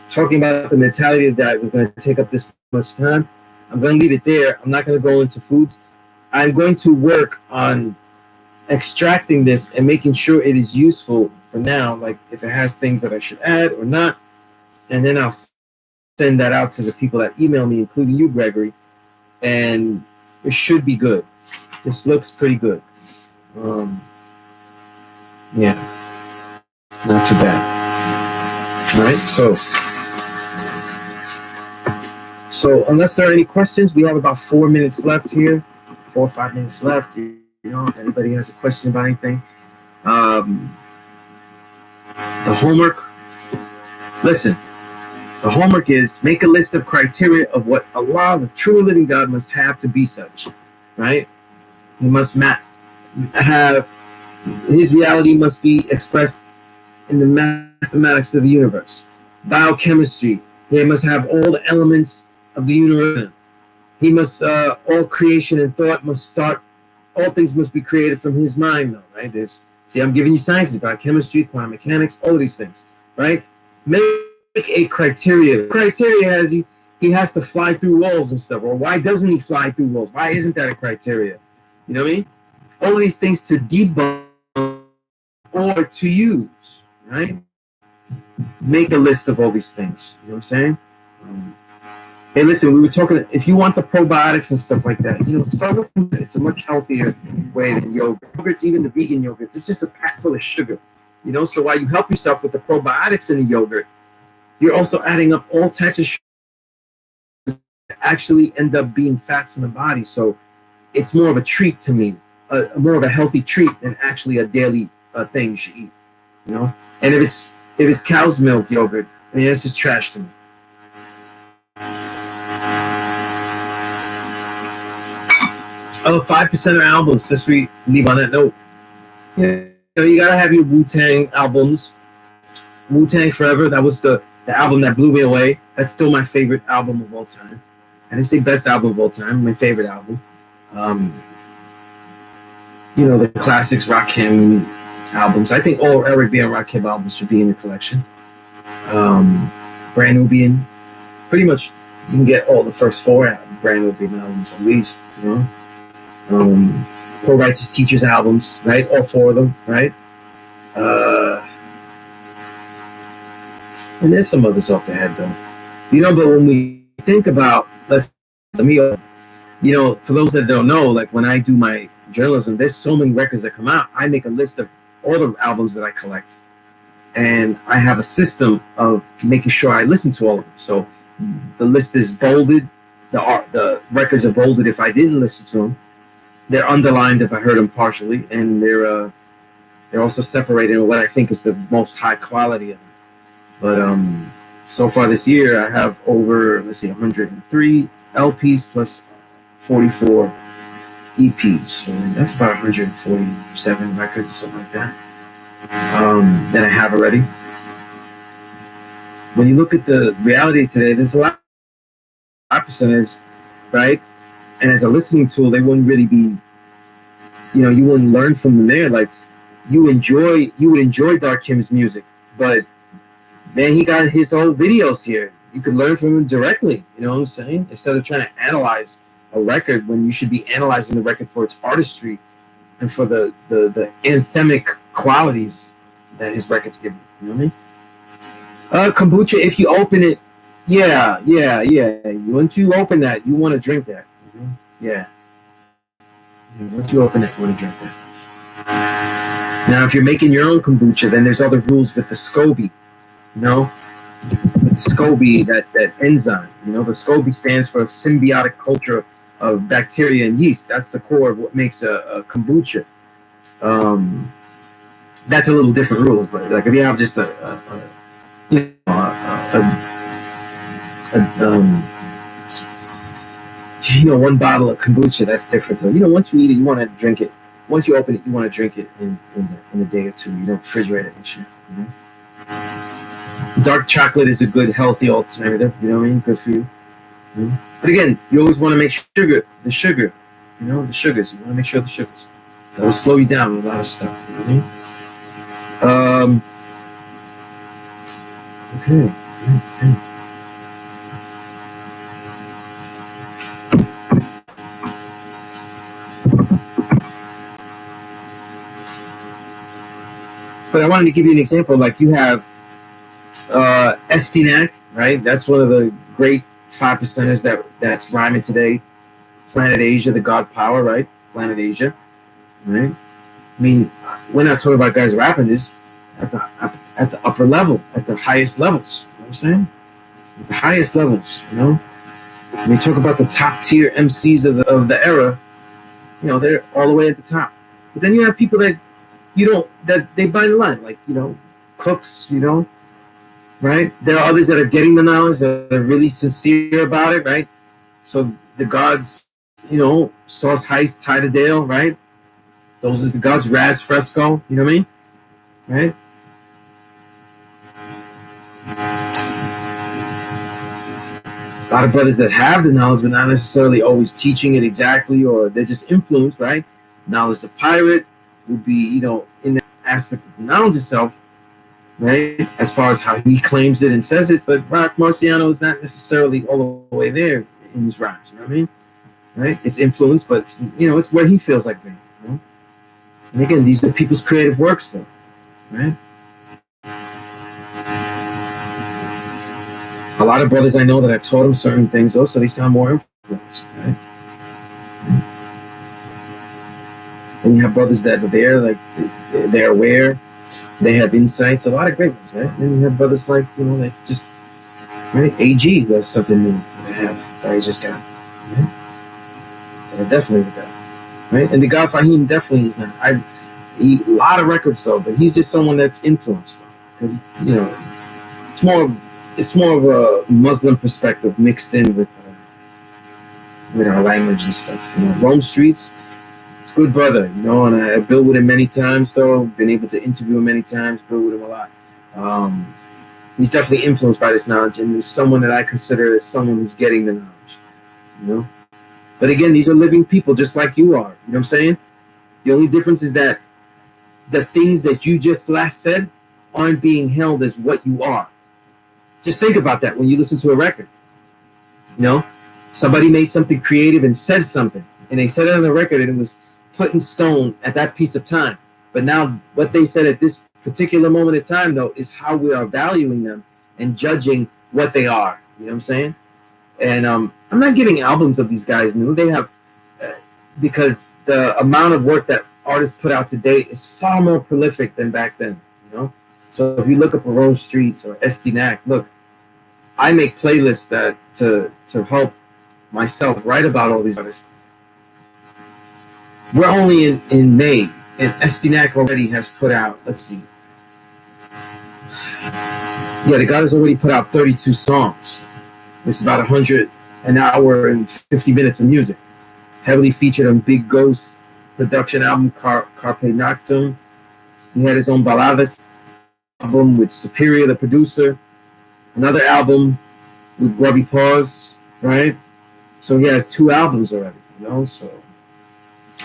talking about the mentality that was going to take up this much time. I'm going to leave it there. I'm not going to go into foods. I'm going to work on extracting this and making sure it is useful for now, like if it has things that I should add or not. And then I'll send that out to the people that email me, including you, Gregory. And it should be good. This looks pretty good. Yeah, not too bad. All right, so unless there are any questions, we have about 4 minutes left here, 4 or 5 minutes left. You know, if anybody has a question about anything, the homework. Listen, the homework is make a list of criteria of what Allah, the true living God, must have to be such. Right? He must have. His reality must be expressed in the mathematics of the universe. Biochemistry. He must have all the elements of the universe. He must, all creation and thought must start, all things must be created from his mind, though, right? See, I'm giving you sciences, biochemistry, quantum mechanics, all of these things, right? Make a criteria. Criteria has he has to fly through walls and stuff. Or why doesn't he fly through walls? Why isn't that a criteria? You know what I mean? All of these things to debunk or to use, right? Make a list of all these things. You know what I'm saying? Hey, listen, we were talking, if you want the probiotics and stuff like that, you know, start with it. It's a much healthier way than yogurt. Yogurts, even the vegan yogurts, it's just a pack full of sugar. You know, so while you help yourself with the probiotics in the yogurt, you're also adding up all types of sugars that actually end up being fats in the body. So it's more of a treat to me, more of a healthy treat than actually a daily thing you should eat. You know, and if it's cow's milk yogurt, I mean, it's just trash to me. Oh, 5% of albums. Let's leave on that note. Yeah, you gotta have your Wu-Tang albums. Wu-Tang Forever. That was the album that blew me away. That's still my favorite album of all time. I didn't say best album of all time. My favorite album. You know, the classics, Rakim albums. I think all Eric B. and Rakim albums should be in the collection. Brand Nubian. Pretty much, you can get all the first 4 Brand Nubian albums at least. You know. Pro Righteous Teachers albums, right? All 4 of them, right? And there's some others off the head, though. You know, but when we think about, let me, you know, for those that don't know, like when I do my journalism, there's so many records that come out. I make a list of all the albums that I collect. And I have a system of making sure I listen to all of them. So the list is bolded. The records are bolded if I didn't listen to them. They're underlined if I heard them partially, and they're also separated in what I think is the most high quality of them. But so far this year, I have over 103 LPs plus 44 EPs. So that's about 147 records or something like that that I have already. When you look at the reality today, there's a lot of percentage, right? And as a listening tool, they wouldn't really be, you know, you wouldn't learn from them there. Like you would enjoy Dark Kim's music, but man, he got his own videos here. You could learn from him directly. You know what I'm saying? Instead of trying to analyze a record when you should be analyzing the record for its artistry and for the anthemic qualities that his records give you. You know what I mean? Kombucha, if you open it, yeah. Once you open that, you want to drink that. Yeah. Once you open it, you want to drink that. Now, if you're making your own kombucha, then there's other rules with the SCOBY. You know, with the SCOBY, that enzyme. You know, the SCOBY stands for symbiotic culture of bacteria and yeast. That's the core of what makes a kombucha. That's a little different rules, but like if you have just one bottle of kombucha, that's different. So, you know, once you eat it, you want to drink it. once you open it, you want to drink it in a day or two. You don't refrigerate it and shit. You know? Dark chocolate is a good, healthy alternative. You know what I mean? Good for you. But again, you always want to make the sugar, you know, the sugars. You want to make sure the sugars. That'll slow you down with a lot of stuff. You know what I mean? Okay. But I wanted to give you an example. Like you have STNAC, right? That's one of the great 5%ers that's rhyming today. Planet Asia, the God Power, right? Planet Asia, right? I mean, we're not talking about guys rapping this at the upper level, at the highest levels. You know what I'm saying? At the highest levels, you know. When you talk about the top tier MCs of the era, you know, they're all the way at the top. But then you have people that they buy the line, like, you know, cooks, you know, right? There are others that are getting the knowledge, that are really sincere about it, right? So the gods, you know, Sauce Heist, Ty Dale, right? Those are the gods, Raz Fresco, you know what I mean? Right? A lot of brothers that have the knowledge, but not necessarily always teaching it exactly, or they're just influenced, right? Knowledge the pirate would be, you know, in that aspect of the knowledge itself, right? As far as how he claims it and says it, but Rock Marciano is not necessarily all the way there in his rhymes, you know what I mean? Right? It's influenced, but it's, you know, it's where he feels like being, you know? And again, these are people's creative works, though, right? A lot of brothers I know that I've taught them certain things, though, so they sound more influenced, right? And you have brothers that are there, like, they're aware, they have insights, a lot of great ones, right? And you have brothers like, you know, that just, right? AG, who has something new that I just got, right? That I definitely got, right? And the God Fahim definitely is not. A lot of records, though, but he's just someone that's influenced, because, you know, it's more of a Muslim perspective mixed in with our language and stuff. You know, Rome Streets, it's a good brother, you know, and I've built with him many times, so been able to interview him many times, built with him a lot. He's definitely influenced by this knowledge, and he's someone that I consider as someone who's getting the knowledge, you know. But again, these are living people just like you are, you know what I'm saying? The only difference is that the things that you just last said aren't being held as what you are. Just think about that when you listen to a record. You know, somebody made something creative and said something, and they said it on the record, and it was put in stone at that piece of time. But now, what they said at this particular moment in time, though, is how we are valuing them and judging what they are. You know what I'm saying? And I'm not giving albums of these guys new. They have, because the amount of work that artists put out today is far more prolific than back then. You know, so if you look up Rome Streets or STNAC, look. I make playlists that to help myself write about all these artists. We're only in May, and STNAC already has put out, let's see. Yeah, the guy has already put out 32 songs. It's about 100 an hour and 50 minutes of music. Heavily featured on Big Ghost production album, Carpe Noctem. He had his own Baladas album with Superior, the producer. Another album with Grubby Paws, right? So he has 2 albums already, you know? So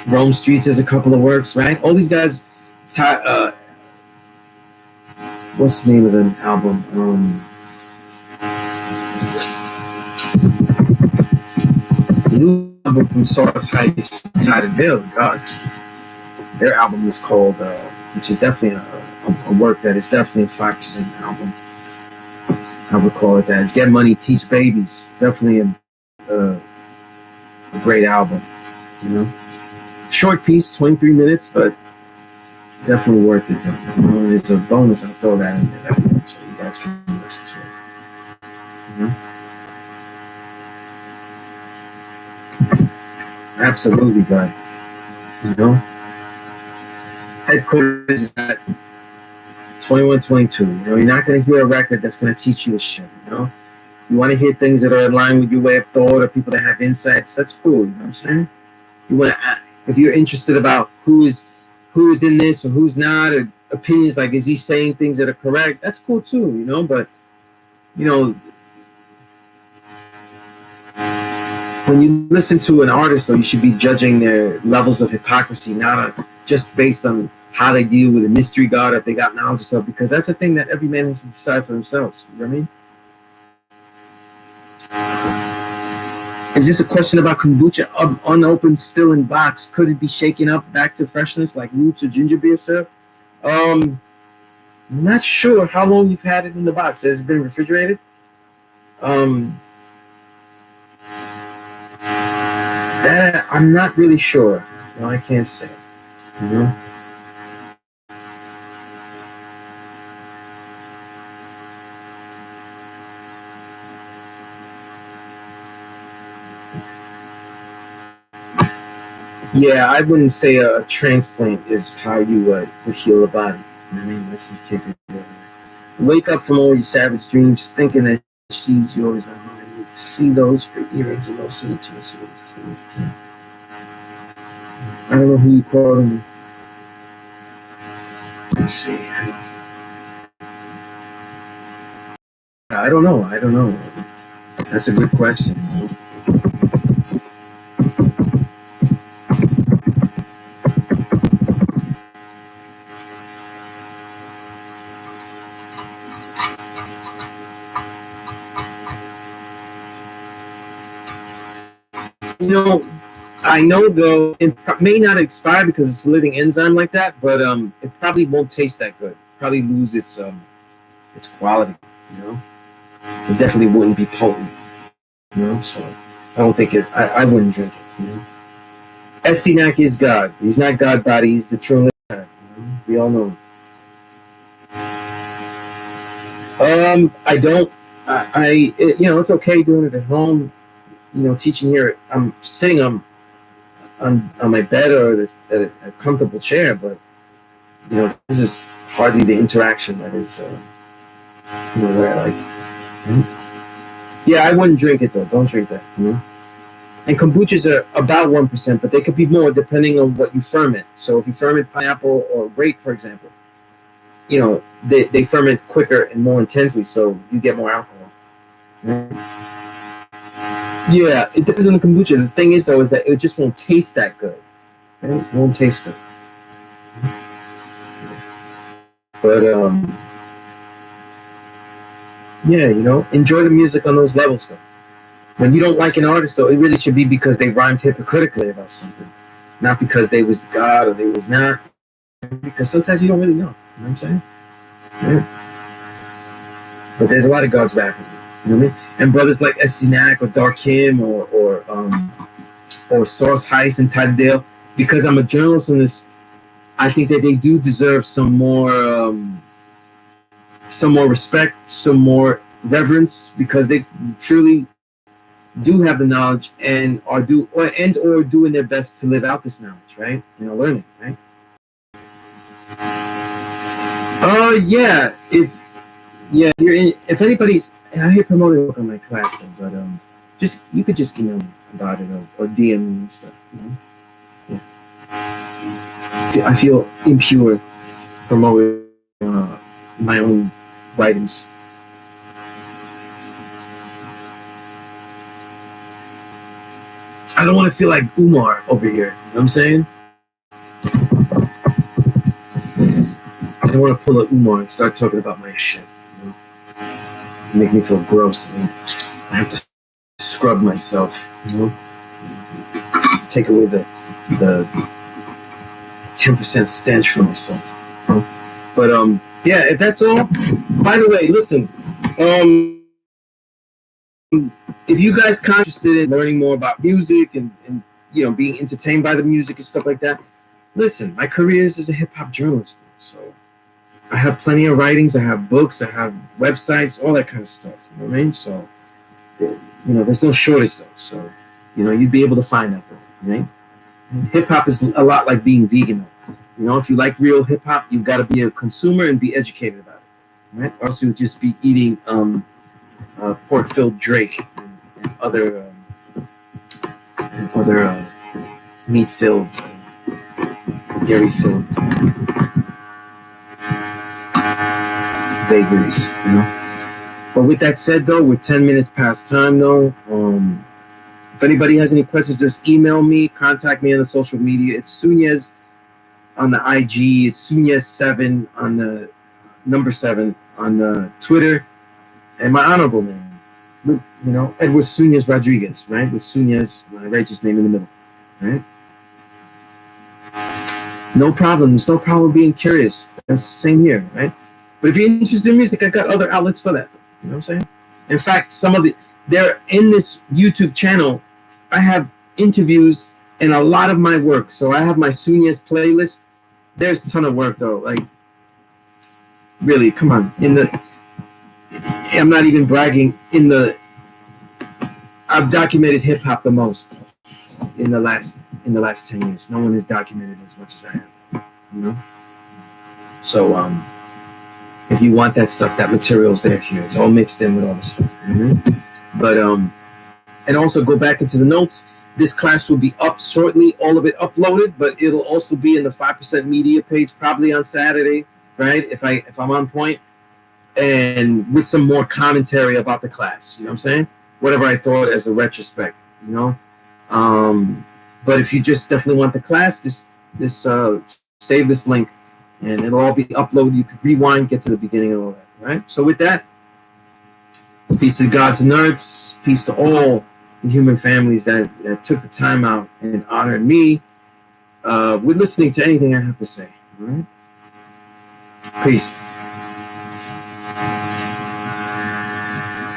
Rome Streets has a couple of works, right? All these guys, what's the name of the album? New album from Sauce Heist, United Veil, the Gods. Their album is called, which is definitely a work that is definitely a 5% album. I would call it that. It's Get Money, Teach Babies. Definitely a great album, you know. Short piece, 23 minutes, but definitely worth it. You know, it's a bonus. I'll throw that in there, so you guys can listen to it. You know? Absolutely, God. You know, headquarters is at 2122. You know, you're not going to hear a record that's going to teach you the shit. You know, you want to hear things that are in line with your way of thought or people that have insights. That's cool. You know what I'm saying? You want to if you're interested about who is in this or who's not, or opinions like, is he saying things that are correct? That's cool too, you know. But you know, when you listen to an artist, though, you should be judging their levels of hypocrisy, not just based on how they deal with a mystery god, if they got knowledge of stuff, because that's a thing that every man has to decide for themselves. You know what I mean? Is this a question about kombucha unopened, still in box? Could it be shaken up back to freshness like roots or ginger beer syrup? I'm not sure how long you've had it in the box. Has it been refrigerated? That I'm not really sure. No, I can't say. You know? Yeah, I wouldn't say a transplant is how you would heal a body. You know what I mean? That's not capable of it. Wake up from all your savage dreams, thinking that she's yours. I need to see those for earrings and no signatures. I don't know who you quoting. Let's see. I don't know. That's a good question. You know, I know though it may not expire because it's a living enzyme like that, but it probably won't taste that good. Probably lose its quality. You know, it definitely wouldn't be potent. You know, so I don't think it. I wouldn't drink it. You know, Estinak is God. He's not God body. He's the true God. You know? We all know. I don't. You know, it's okay doing it at home. You know, teaching here. I'm sitting on my bed or at a comfortable chair, but you know, this is hardly the interaction that is, you know, where I like. Yeah, I wouldn't drink it though. Don't drink that. You know? And kombuchas are about 1%, but they could be more depending on what you ferment. So if you ferment pineapple or grape, for example, you know, they ferment quicker and more intensely, so you get more alcohol. Yeah, it depends on the kombucha. The thing is, though, is that it just won't taste that good. Okay? It won't taste good. But yeah, you know, enjoy the music on those levels, though. When you don't like an artist, though, it really should be because they rhymed hypocritically about something, not because they was God or they was not. Because sometimes you don't really know. You know what I'm saying? Yeah. But there's a lot of gods rapping. You know what I mean? And brothers like Essinak or Darkim or Source Heist and Tadale, because I'm a journalist on this, I think that they do deserve some more respect, some more reverence, because they truly do have the knowledge and are doing their best to live out this knowledge, right? You know, learning, right? Yeah. If anybody's out here promoting work on my class, though, but you could just email me about it or DM me and stuff. You know? Yeah. I feel impure promoting my own writings. I don't want to feel like Umar over here. You know what I'm saying? I don't want to pull a Umar and start talking about my shit. You know? Make me feel gross. And I have to scrub myself. You know? Take away the 10% stench from myself. You know? But yeah, if that's all. By the way, listen. If you guys are interested in learning more about music and you know, being entertained by the music and stuff like that, listen, my career is as a hip hop journalist, so I have plenty of writings, I have books, I have websites, all that kind of stuff. You know what I mean? So you know, there's no shortage though. So you know, you'd be able to find that though, right? Hip hop is a lot like being vegan though. You know, if you like real hip hop, you've got to be a consumer and be educated about it, right? Or else you'll just be eating pork-filled Drake and other meat-filled dairy-filled vagaries, you know. But with that said, though, we're 10 minutes past time, though. If anybody has any questions, just email me, contact me on the social media. It's Sunez on the IG. It's Sunez7 on the number 7 on the Twitter, and my honorable name, you know, Edward Sunez Rodriguez, right? With Sunez, my righteous name in the middle, right? No problem. There's no problem being curious. That's the same here, right? But if you're interested in music, I got other outlets for that. You know what I'm saying? In fact, they're in this YouTube channel. I have interviews and a lot of my work. So I have my Sunez playlist. There's a ton of work though. Like, really, come on. I'm not even bragging. I've documented hip hop the most in the last 10 years. No one has documented as much as I have. You know. So if you want that stuff, that material's there here. It's all mixed in with all the stuff. Mm-hmm. But and also go back into the notes. This class will be up shortly, all of it uploaded, but it'll also be in the 5% media page probably on Saturday, right? If I'm on point, and with some more commentary about the class, you know what I'm saying? Whatever I thought as a retrospect, you know. But if you just definitely want the class, save this link, and it'll all be uploaded. You can rewind, get to the beginning and all that, right? So with that, peace to the gods and earths, peace to all the human families that took the time out and honored me with listening to anything I have to say. All right? Peace.